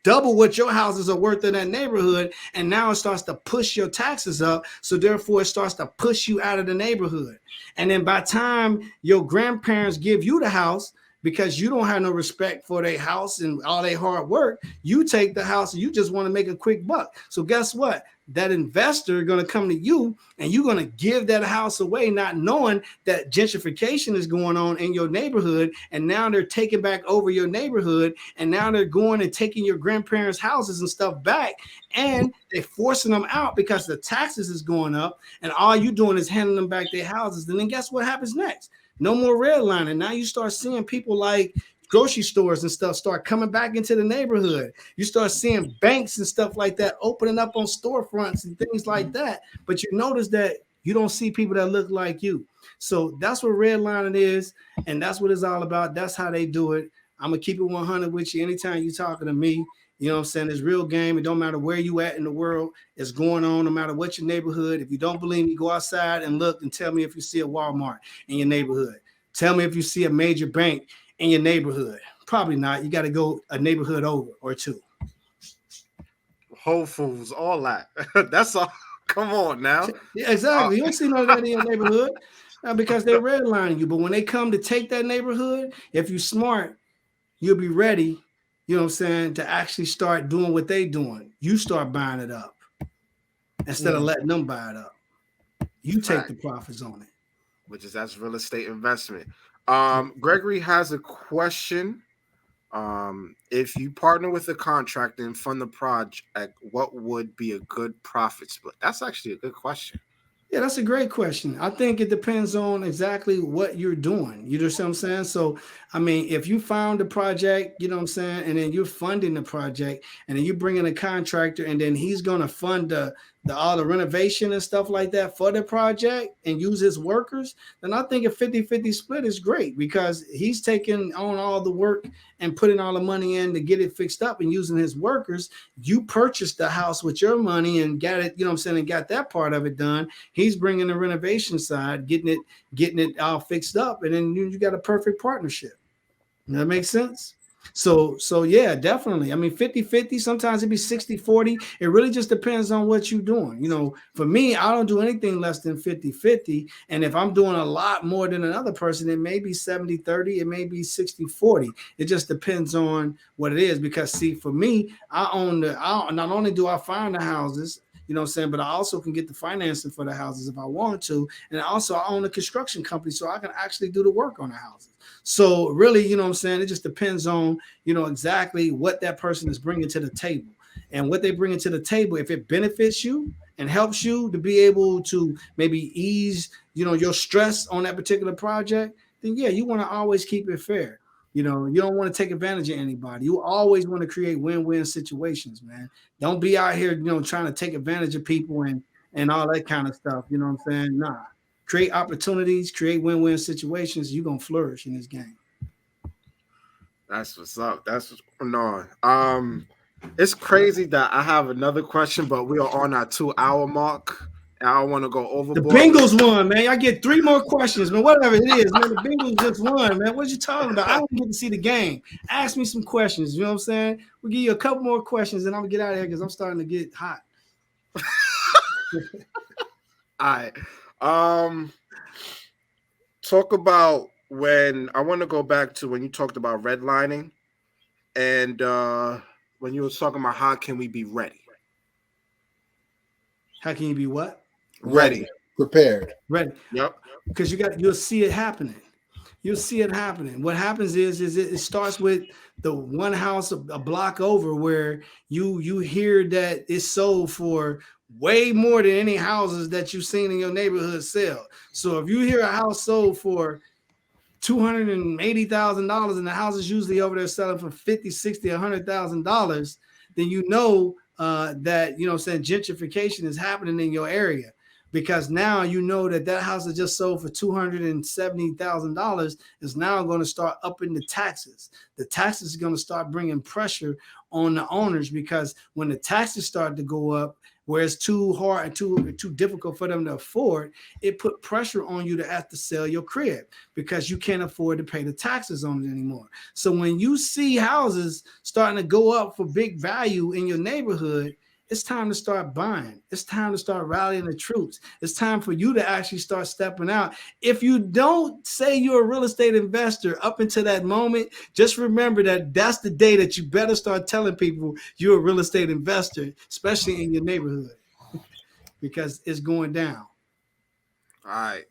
double what your houses are worth in that neighborhood. And now it starts to push your taxes up. So therefore, it starts to push you out of the neighborhood. And then by the time your grandparents give you the house, because you don't have no respect for their house and all their hard work, you take the house and you just want to make a quick buck. So guess what? That investor is going to come to you and you're going to give that house away, not knowing that gentrification is going on in your neighborhood. And now they're taking back over your neighborhood. And now they're going and taking your grandparents' houses and stuff back. And they're forcing them out because the taxes is going up. And all you're doing is handing them back their houses. And then guess what happens next? No more redlining. Now you start seeing people like grocery stores and stuff start coming back into the neighborhood. You start seeing banks and stuff like that opening up on storefronts and things like that. But you notice that you don't see people that look like you. So that's what redlining is, and that's what it's all about. That's how they do it. I'm gonna keep it 100 with you anytime you're talking to me. You know what I'm saying? It's real game. It don't matter where you at in the world. It's going on no matter what your neighborhood. If you don't believe me, go outside and look and tell me if you see a Walmart in your neighborhood. Tell me if you see a major bank in your neighborhood. Probably not. You got to go a neighborhood over or two. Whole Foods, all that. That's all. Come on now. Yeah, exactly. You don't see none of that in your neighborhood because they're redlining you. But when they come to take that neighborhood, if you're smart, you'll be ready. You know what I'm saying? To actually start doing what they're doing. You start buying it up instead of letting them buy it up. You take the profits on it. Which is that's real estate investment. Gregory has a question. If you partner with a contractor and fund the project, what would be a good profit split? That's actually a good question. Yeah, that's a great question. I think it depends on exactly what you're doing. You know what I'm saying? So, I mean, if you found a project, you know what I'm saying, and then you're funding the project, and then you bring in a contractor, and then he's going to fund all the renovation and stuff like that for the project and use his workers, then I think a 50-50 split is great because he's taking on all the work and putting all the money in to get it fixed up and using his workers. You purchased the house with your money and got it, you know what I'm saying, and got that part of it done. He's bringing the renovation side, getting it all fixed up, and then you got a perfect partnership. Does that make sense? So yeah, definitely. I mean, 50-50, sometimes it'd be 60-40. It really just depends on what you're doing. You know, for me, I don't do anything less than 50-50. And if I'm doing a lot more than another person, it may be 70-30, it may be 60-40. It just depends on what it is. Because see, for me, not only do I find the houses, you know what I'm saying, but I also can get the financing for the houses if I want to. And also I own a construction company, so I can actually do the work on the houses. So really, you know what I'm saying, it just depends on, you know, exactly what that person is bringing to the table. And what they bring to the table, if it benefits you and helps you to be able to maybe ease, you know, your stress on that particular project, then yeah, you want to always keep it fair. You know, you don't want to take advantage of anybody. You always want to create win-win situations, man. Don't be out here, you know, trying to take advantage of people and all that kind of stuff. You know what I'm saying? Nah. Create opportunities, create win-win situations. You're gonna flourish in this game. That's what's up. That's what's going on. It's crazy that I have another question, but we are on our 2-hour mark. I don't want to go The overboard. Bengals won, man. I get 3 more questions, man. Whatever it is, man. The Bengals just won, man. What you talking about? I don't get to see the game. Ask me some questions. You know what I'm saying? We'll give you a couple more questions, and I'm gonna get out of here because I'm starting to get hot. All right. Talk about when I want to go back to when you talked about redlining, and when you were talking about how can we be ready? How can you be what? Ready. Prepared. Ready. Yep. Because you'll see it happening. You'll see it happening. What happens is it starts with the one house a block over where you hear that it's sold for way more than any houses that you've seen in your neighborhood sell. So if you hear a house sold for $280,000 and the house is usually over there selling for $50,000, $60,000, $100,000, then you know that, you know what I'm saying, gentrification is happening in your area. Because now you know that house that just sold for $270,000 is now going to start upping the taxes. The taxes are going to start bringing pressure on the owners, because when the taxes start to go up, where it's too hard and too difficult for them to afford, it put pressure on you to have to sell your crib because you can't afford to pay the taxes on it anymore. So when you see houses starting to go up for big value in your neighborhood, it's time to start buying. It's time to start rallying the troops. It's time for you to actually start stepping out. If you don't say you're a real estate investor up until that moment, just remember that that's the day that you better start telling people you're a real estate investor, especially in your neighborhood, because it's going down. All right.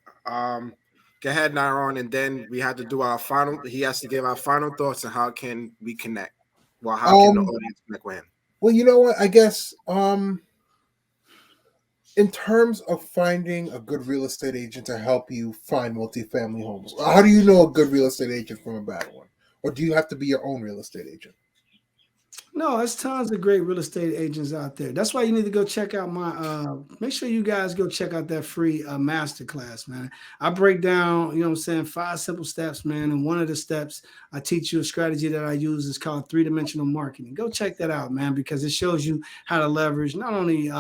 Go ahead, Naron, and then we have to do our final. He has to give our final thoughts on how can we connect. Well, how can the audience connect with him? Well, you know what? I guess in terms of finding a good real estate agent to help you find multifamily homes, how do you know a good real estate agent from a bad one? Or do you have to be your own real estate agent? No, there's tons of great real estate agents out there. That's why you need to go check out my make sure you guys go check out that free masterclass, man. I break down, you know what I'm saying, 5 simple steps, man. And one of the steps I teach you a strategy that I use is called 3-dimensional marketing. Go check that out, man, because it shows you how to leverage not only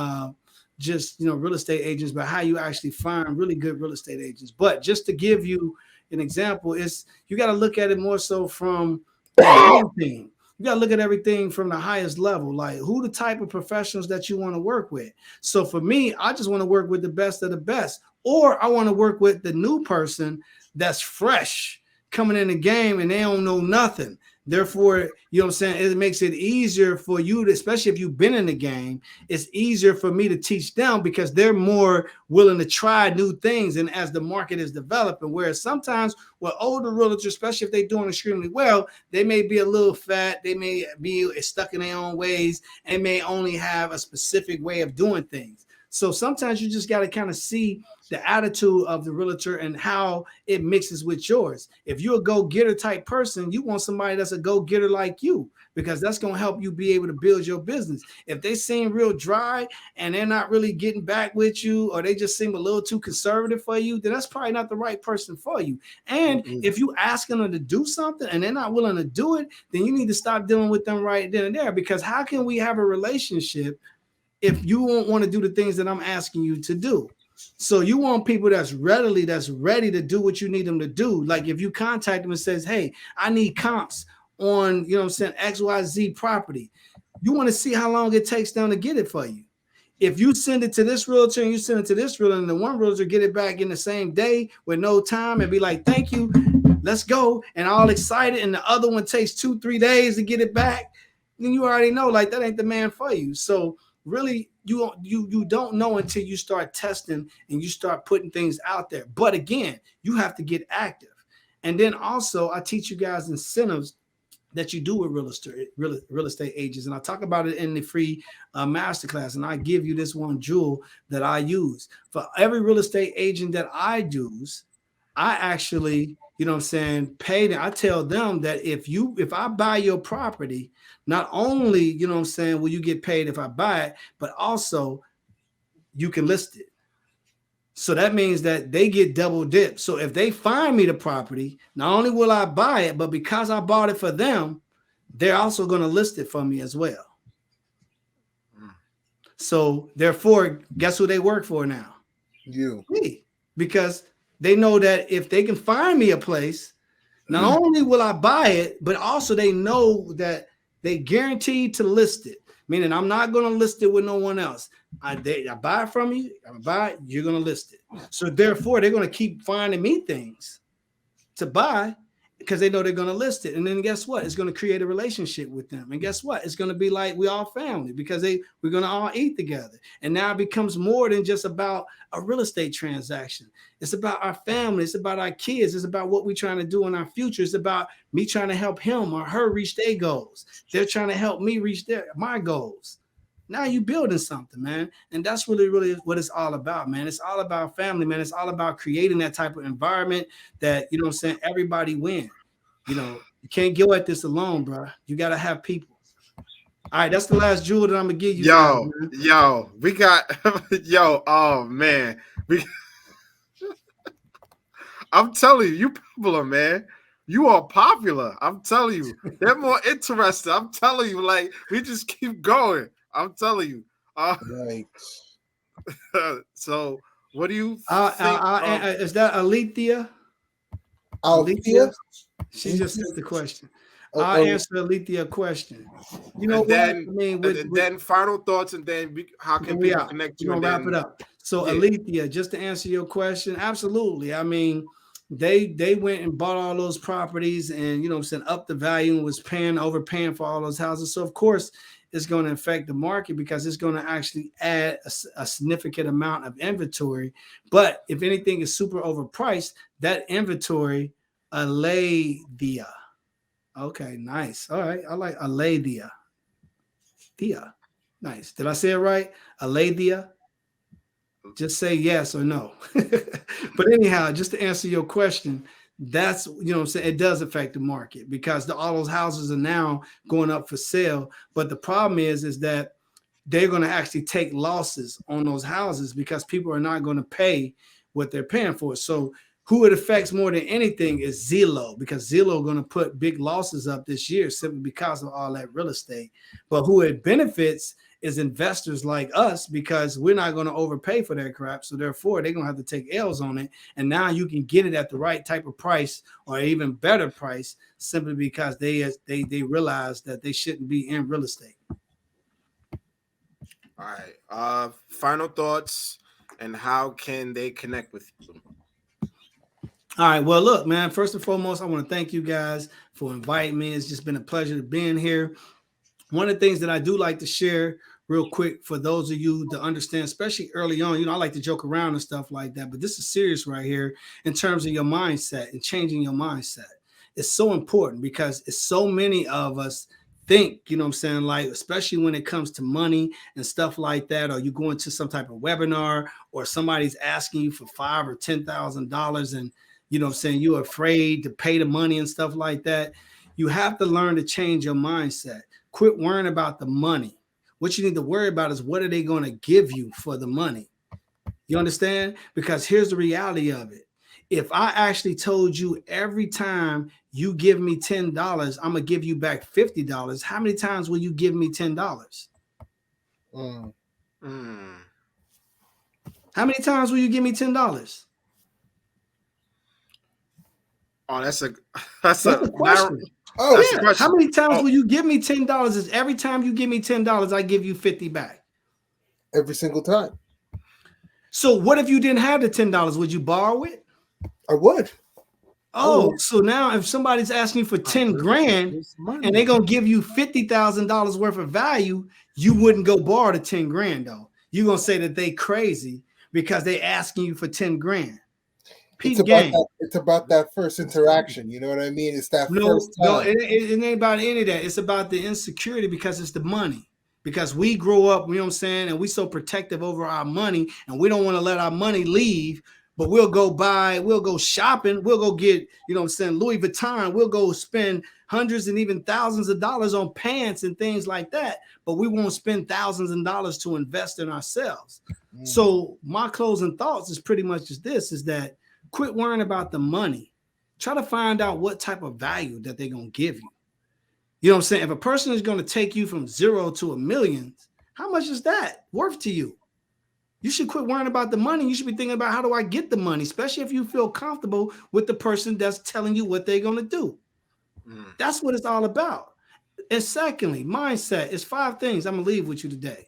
just, you know, real estate agents, but how you actually find really good real estate agents. But just to give you an example, is you got to look at it more so from the team. You got to look at everything from the highest level, like who the type of professionals that you want to work with. So for me, I just want to work with the best of the best, or I want to work with the new person that's fresh coming in the game and they don't know nothing. Therefore, you know what I'm saying, it makes it easier for you to, especially if you've been in the game, it's easier for me to teach them because they're more willing to try new things. And as the market is developing, whereas sometimes with older realtors, especially if they're doing extremely well, they may be a little fat, they may be stuck in their own ways, and may only have a specific way of doing things. So sometimes you just got to kind of see the attitude of the realtor and how it mixes with yours. If you're a go-getter type person, you want somebody that's a go-getter like you, because that's going to help you be able to build your business. If they seem real dry and they're not really getting back with you, or they just seem a little too conservative for you, then that's probably not the right person for you. And if you asking them to do something and they're not willing to do it, then you need to stop dealing with them right then and there, because how can we have a relationship if you won't want to do the things that I'm asking you to do? So you want people that's ready to do what you need them to do. Like if you contact them and says, hey, I need comps on, you know what I'm saying, XYZ property. You want to see how long it takes them to get it for you. If you send it to this realtor and you send it to this realtor and the one realtor get it back in the same day with no time and be like, thank you, let's go, and all excited, and the other one takes 2-3 days to get it back, then you already know, like, that ain't the man for you. So really, you don't know until you start testing and you start putting things out there. But again, you have to get active. And then also, I teach you guys incentives that you do with real estate agents. And I talk about it in the free masterclass. And I give you this one jewel that I use. For every real estate agent that I use, I actually, you know what I'm saying, pay them. I tell them that if I buy your property, not only, you know what I'm saying, will you get paid if I buy it, but also you can list it. So that means that they get double dip. So if they find me the property, not only will I buy it, but because I bought it for them, they're also going to list it for me as well. So therefore, guess who they work for now? Me, because they know that if they can find me a place, not only will I buy it, but also they know that they guaranteed to list it. Meaning I'm not going to list it with no one else. I buy it from you. I buy it. You're going to list it. So therefore, they're going to keep finding me things to buy because they know they're going to list it. And then guess what? It's going to create a relationship with them. And guess what? It's going to be like we all family because we're going to all eat together. And now it becomes more than just about a real estate transaction. It's about our family. It's about our kids. It's about what we're trying to do in our future. It's about me trying to help him or her reach their goals. They're trying to help me reach my goals. Now you're building something, man. And that's really, really what it's all about, man. It's all about family, man. It's all about creating that type of environment that, you know what I'm saying, everybody win. You know, you can't go at this alone, bro. You got to have people. All right, that's the last jewel that I'm going to give you. We got, oh, man. I'm telling you popular, man. You are popular. I'm telling you. They're more interested. I'm telling you, like, we just keep going. I'm telling you. Right. So, what do you think? Is that Alethea? Alethea? She just sent the question. I'll answer Alethea's question. You know what? Then final thoughts, and then how can we connect you? We're gonna wrap it up. So, Alethea, just to answer your question, absolutely. I mean, they went and bought all those properties, and you know, up the value and was overpaying for all those houses. So, of course, it's going to affect the market because it's going to actually add a significant amount of inventory. But if anything is super overpriced, that inventory, Alethea. Okay, nice. All right, I like Alethea. Nice. Did I say it right? Alethea. Just say yes or no. But anyhow, just to answer your question, that's, you know what I'm saying, it does affect the market because all those houses are now going up for sale. But the problem is that they're going to actually take losses on those houses because people are not going to pay what they're paying for. So who it affects more than anything is Zillow, because Zillow going to put big losses up this year simply because of all that real estate. But who it benefits is investors like us, because we're not going to overpay for that crap. So therefore, they're going to have to take L's on it. And now you can get it at the right type of price or even better price simply because they realize that they shouldn't be in real estate. All right. Final thoughts, and how can they connect with you? All right. Well, look, man, first and foremost, I want to thank you guys for inviting me. It's just been a pleasure to being here. One of the things that I do like to share real quick for those of you to understand, especially early on, you know, I like to joke around and stuff like that, but this is serious right here in terms of your mindset and changing your mindset. It's so important because it's so many of us think, you know what I'm saying, like, especially when it comes to money and stuff like that, or you go into some type of webinar or somebody's asking you for $5,000 or $10,000 and, you know what I'm saying, you're afraid to pay the money and stuff like that. You have to learn to change your mindset. Quit worrying about the money. What you need to worry about is what are they going to give you for the money? You understand? Because here's the reality of it. If I actually told you every time you give me $10, I'm going to give you back $50, how many times will you give me $10? How many times will you give me $10? Oh, that's a question. How many times will you give me $10? Is every time you give me $10, I give you 50 back? Every single time. So what if you didn't have the $10? Would you borrow it? I would. So now if somebody's asking you for 10 grand and they're going to give you $50,000 worth of value, you wouldn't go borrow the 10 grand though. You're going to say that they crazy because they asking you for 10 grand. It's about that first interaction. You know what I mean? It's that first time. No, it ain't about any of that. It's about the insecurity because it's the money. Because we grow up, you know what I'm saying, and we so protective over our money, and we don't want to let our money leave, but we'll go shopping, we'll go get, you know what I'm saying, Louis Vuitton, we'll go spend hundreds and even thousands of dollars on pants and things like that, but we won't spend thousands of dollars to invest in ourselves. So my closing thoughts is pretty much just this, is that quit worrying about the money. Try to find out what type of value that they're going to give you. You know what I'm saying? If a person is going to take you from 0 to $1 million, how much is that worth to you? You should quit worrying about the money. You should be thinking about how do I get the money, especially if you feel comfortable with the person that's telling you what they're going to do. That's what it's all about. And secondly, mindset is 5 things I'm going to leave with you today,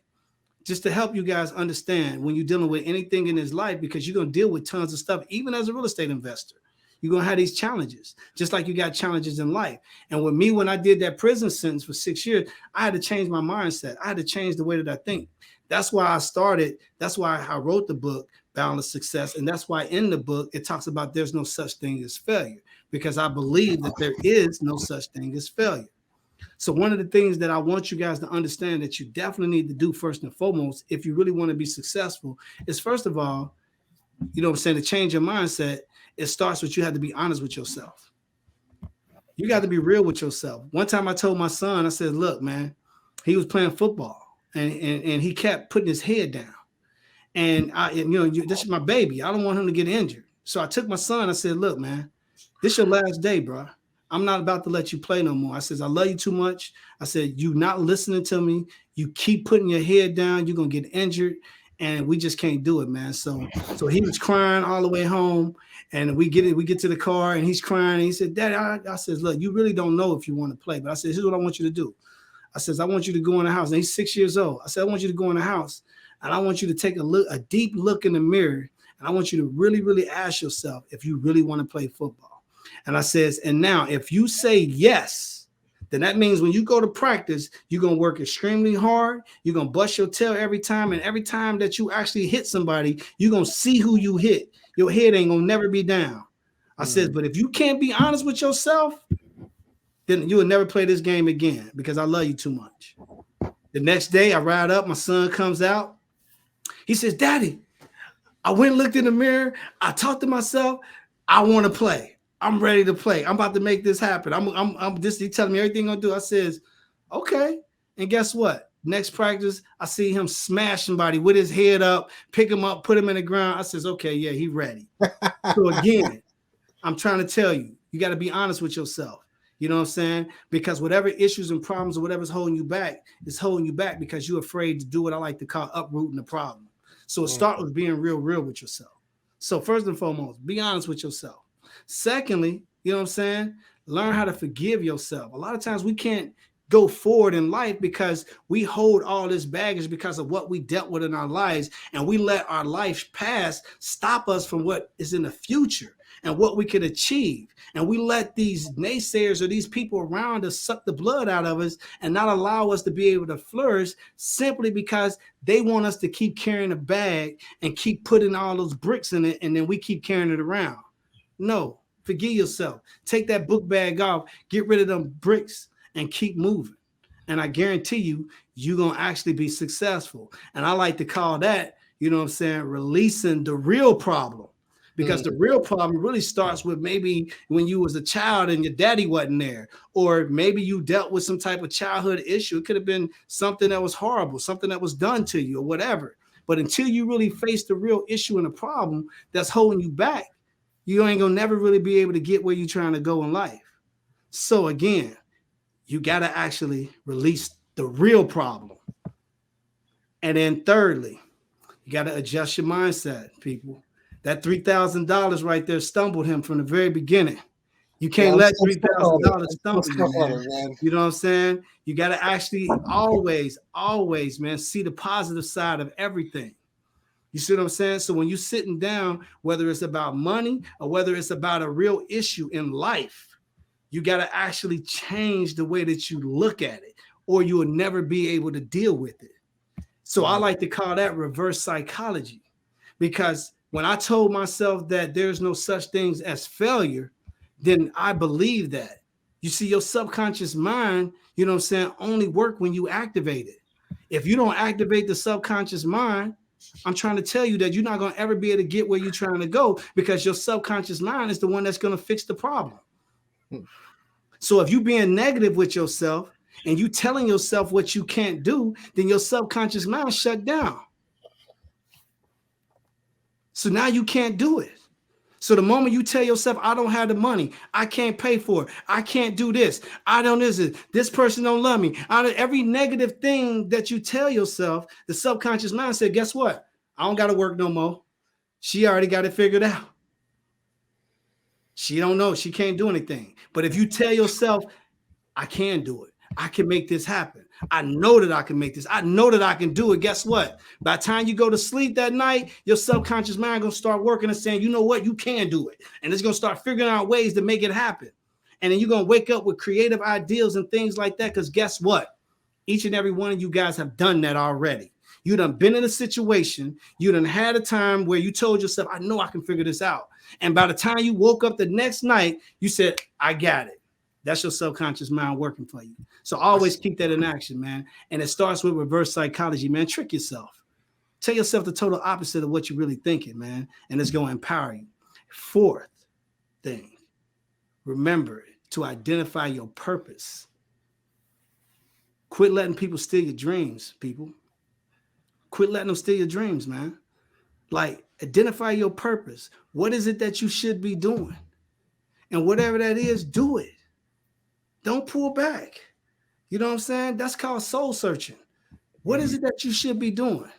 just to help you guys understand when you're dealing with anything in this life, because you're going to deal with tons of stuff, even as a real estate investor. You're going to have these challenges, just like you got challenges in life. And with me, when I did that prison sentence for 6 years, I had to change my mindset. I had to change the way that I think. That's why I started. That's why I wrote the book, Boundless Success. And that's why in the book, it talks about there's no such thing as failure, because I believe that there is no such thing as failure. So one of the things that I want you guys to understand that you definitely need to do first and foremost, if you really want to be successful, is first of all, you know what I'm saying, to change your mindset, it starts with you have to be honest with yourself. You got to be real with yourself. One time I told my son, I said, look, man, he was playing football and he kept putting his head down. And this is my baby. I don't want him to get injured. So I took my son. I said, look, man, this is your last day, bro. I'm not about to let you play no more. I said, I love you too much. I said, you not listening to me. You keep putting your head down. You're going to get injured. And we just can't do it, man. So he was crying all the way home. And we get to the car and he's crying. And he said, Daddy, I said, look, you really don't know if you want to play. But I said, here's what I want you to do. I said, I want you to go in the house. And he's 6 years old. I said, I want you to go in the house. And I want you to take a deep look in the mirror. And I want you to really, really ask yourself if you really want to play football. And I says, and now if you say yes, then that means when you go to practice, you're going to work extremely hard. You're going to bust your tail every time. And every time that you actually hit somebody, you're going to see who you hit. Your head ain't going to never be down. I said, but if you can't be honest with yourself, then you will never play this game again because I love you too much. The next day I ride up, my son comes out. He says, Daddy, I went and looked in the mirror. I talked to myself. I want to play. I'm ready to play. I'm about to make this happen. I'm just he telling me everything I'm gonna do. I says, okay. And guess what? Next practice, I see him smash somebody with his head up, pick him up, put him in the ground. I says, okay, yeah, he ready. So again, I'm trying to tell you, you got to be honest with yourself. You know what I'm saying? Because whatever issues and problems or whatever's holding you back is holding you back because you're afraid to do what I like to call uprooting the problem. So it starts with being real with yourself. So first and foremost, be honest with yourself. Secondly, you know what I'm saying? Learn how to forgive yourself. A lot of times we can't go forward in life because we hold all this baggage because of what we dealt with in our lives, and we let our life past stop us from what is in the future and what we could achieve. And we let these naysayers or these people around us suck the blood out of us and not allow us to be able to flourish simply because they want us to keep carrying a bag and keep putting all those bricks in it, and then we keep carrying it around. No, forgive yourself. Take that book bag off, get rid of them bricks, and keep moving. And I guarantee you, you're going to actually be successful. And I like to call that, you know what I'm saying, releasing the real problem. Because the real problem really starts with maybe when you was a child and your daddy wasn't there, or maybe you dealt with some type of childhood issue. It could have been something that was horrible, something that was done to you or whatever. But until you really face the real issue and the problem that's holding you back, you ain't gonna never really be able to get where you're trying to go in life. So again, you got to actually release the real problem. And then thirdly, you got to adjust your mindset, people. That $3,000 right there stumbled him from the very beginning. You can't let $3,000 stumble you, man. You know what I'm saying? You got to actually always, man, see the positive side of everything. You see what I'm saying? So when you're sitting down, whether it's about money or whether it's about a real issue in life, you got to actually change the way that you look at it, or you will never be able to deal with it. So I like to call that reverse psychology, because when I told myself that there's no such things as failure, then I believe that. You see, your subconscious mind, you know what I'm saying, only work when you activate it. If you don't activate the subconscious mind, I'm trying to tell you that you're not going to ever be able to get where you're trying to go, because your subconscious mind is the one that's going to fix the problem. So if you're being negative with yourself and you telling yourself what you can't do, then your subconscious mind shut down. So now you can't do it. So the moment you tell yourself, I don't have the money, I can't pay for it, I can't do this, I don't this person don't love me. Every negative thing that you tell yourself, the subconscious mind said, guess what? I don't got to work no more. She already got it figured out. She don't know. She can't do anything. But if you tell yourself, I can do it. I can make this happen. I know that I can make this. I know that I can do it. Guess what? By the time you go to sleep that night, your subconscious mind going to start working and saying, you know what? You can do it. And it's going to start figuring out ways to make it happen. And then you're going to wake up with creative ideas and things like that. Because guess what? Each and every one of you guys have done that already. You done been in a situation. You done had a time where you told yourself, I know I can figure this out. And by the time you woke up the next night, you said, I got it. That's your subconscious mind working for you. So always keep that in action, man. And it starts with reverse psychology, man. Trick yourself. Tell yourself the total opposite of what you're really thinking, man. And it's going to empower you. Fourth thing, remember to identify your purpose. Quit letting people steal your dreams, people. Quit letting them steal your dreams, man. Like, identify your purpose. What is it that you should be doing? And whatever that is, do it. Don't pull back. You know what I'm saying? That's called soul searching. What is it that you should be doing?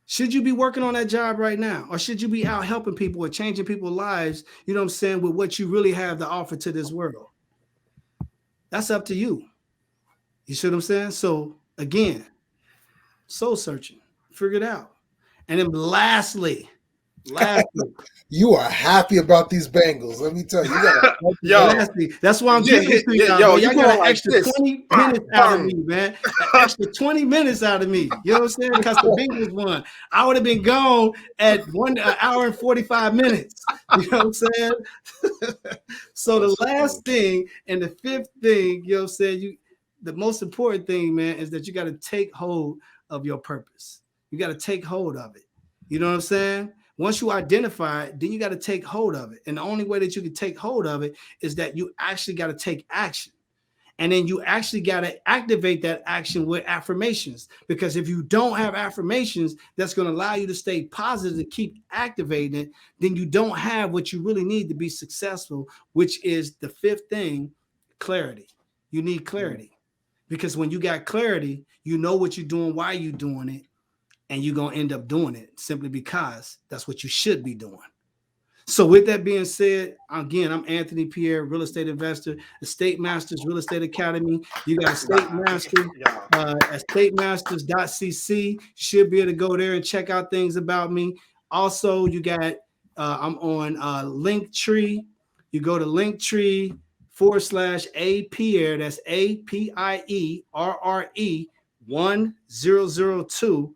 Should you be working on that job right now? Or should you be out helping people or changing people's lives, you know what I'm saying, with what you really have to offer to this world? That's up to you. You see what I'm saying? So, again, soul searching. Figure it out. And then lastly, you are happy about these Bengals. Let me tell you. Lastly, that's why I'm giving it to y'all. Y'all got an extra 20 minutes out of me, man. An extra 20 minutes out of me. You know what I'm saying? Because the Bengals won. I would have been gone at 1 hour and 45 minutes. You know what I'm saying? So the last thing and the fifth thing, you know what I'm saying, the most important thing, man, is that you got to take hold of your purpose. You got to take hold of it. You know what I'm saying? Once you identify it, then you got to take hold of it. And the only way that you can take hold of it is that you actually got to take action. And then you actually got to activate that action with affirmations. Because if you don't have affirmations that's going to allow you to stay positive, to keep activating it, then you don't have what you really need to be successful, which is the fifth thing, clarity. You need clarity. Because when you got clarity, you know what you're doing, why you're doing it, and you're going to end up doing it simply because that's what you should be doing. So with that being said, again, I'm Anthony Pierre, real estate investor, Estate Masters Real Estate Academy. You got Estate Master at estatemasters.cc. You should be able to go there and check out things about me. Also, you got, I'm on Linktree. You go to Linktree /A Pierre, that's APIERRE 1002.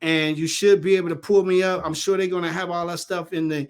And you should be able to pull me up. I'm sure they're going to have all that stuff in the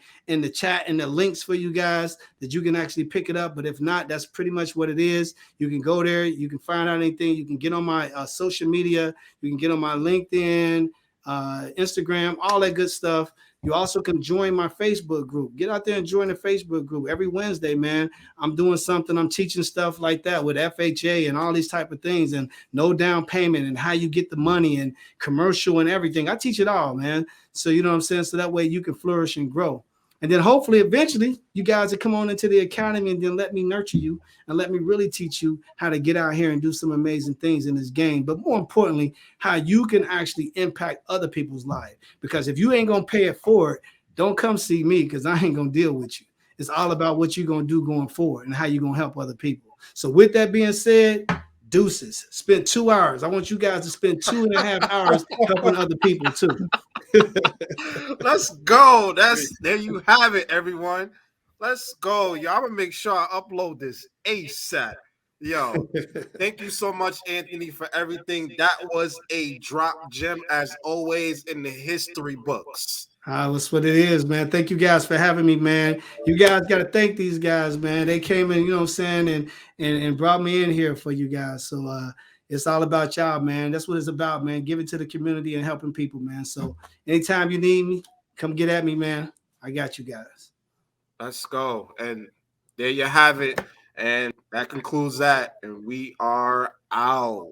chat and the links for you guys that you can actually pick it up. But if not, that's pretty much what it is. You can go there. You can find out anything. You can get on my social media. You can get on my LinkedIn, Instagram, all that good stuff. You also can join my Facebook group. Get out there and join the Facebook group every Wednesday, man. I'm doing something. I'm teaching stuff like that with FHA and all these type of things and no down payment and how you get the money and commercial and everything. I teach it all, man. So, you know what I'm saying? So that way you can flourish and grow. And then hopefully eventually you guys will come on into the academy and then let me nurture you and let me really teach you how to get out here and do some amazing things in this game. But more importantly, how you can actually impact other people's lives. Because if you ain't going to pay it forward, don't come see me because I ain't going to deal with you. It's all about what you're going to do going forward and how you're going to help other people. So with that being said, deuces. Spend 2 hours. I want you guys to spend 2.5 hours helping other people too. Let's go. There you have it, everyone. Let's go. Yo, I'm gonna make sure I upload this ASAP. Yo, thank you so much, Anthony, for everything. That was a drop gem as always in the history books. That's what it is, man. Thank you guys for having me, man. You guys got to thank these guys, man. They came in, you know what I'm saying, and brought me in here for you guys. So it's all about y'all, man. That's what it's about, man. Give it to the community and helping people, man. So anytime you need me, come get at me, man. I got you guys. Let's go. And there you have it. And that concludes that. And we are out.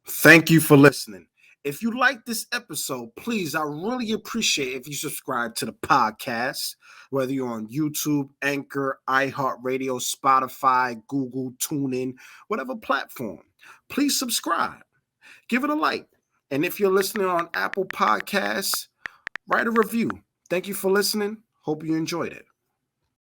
Thank you for listening. If you like this episode, please, I really appreciate if you subscribe to the podcast, whether you're on YouTube, Anchor, iHeartRadio, Spotify, Google, TuneIn, whatever platform. Please subscribe. Give it a like. And if you're listening on Apple Podcasts, write a review. Thank you for listening. Hope you enjoyed it.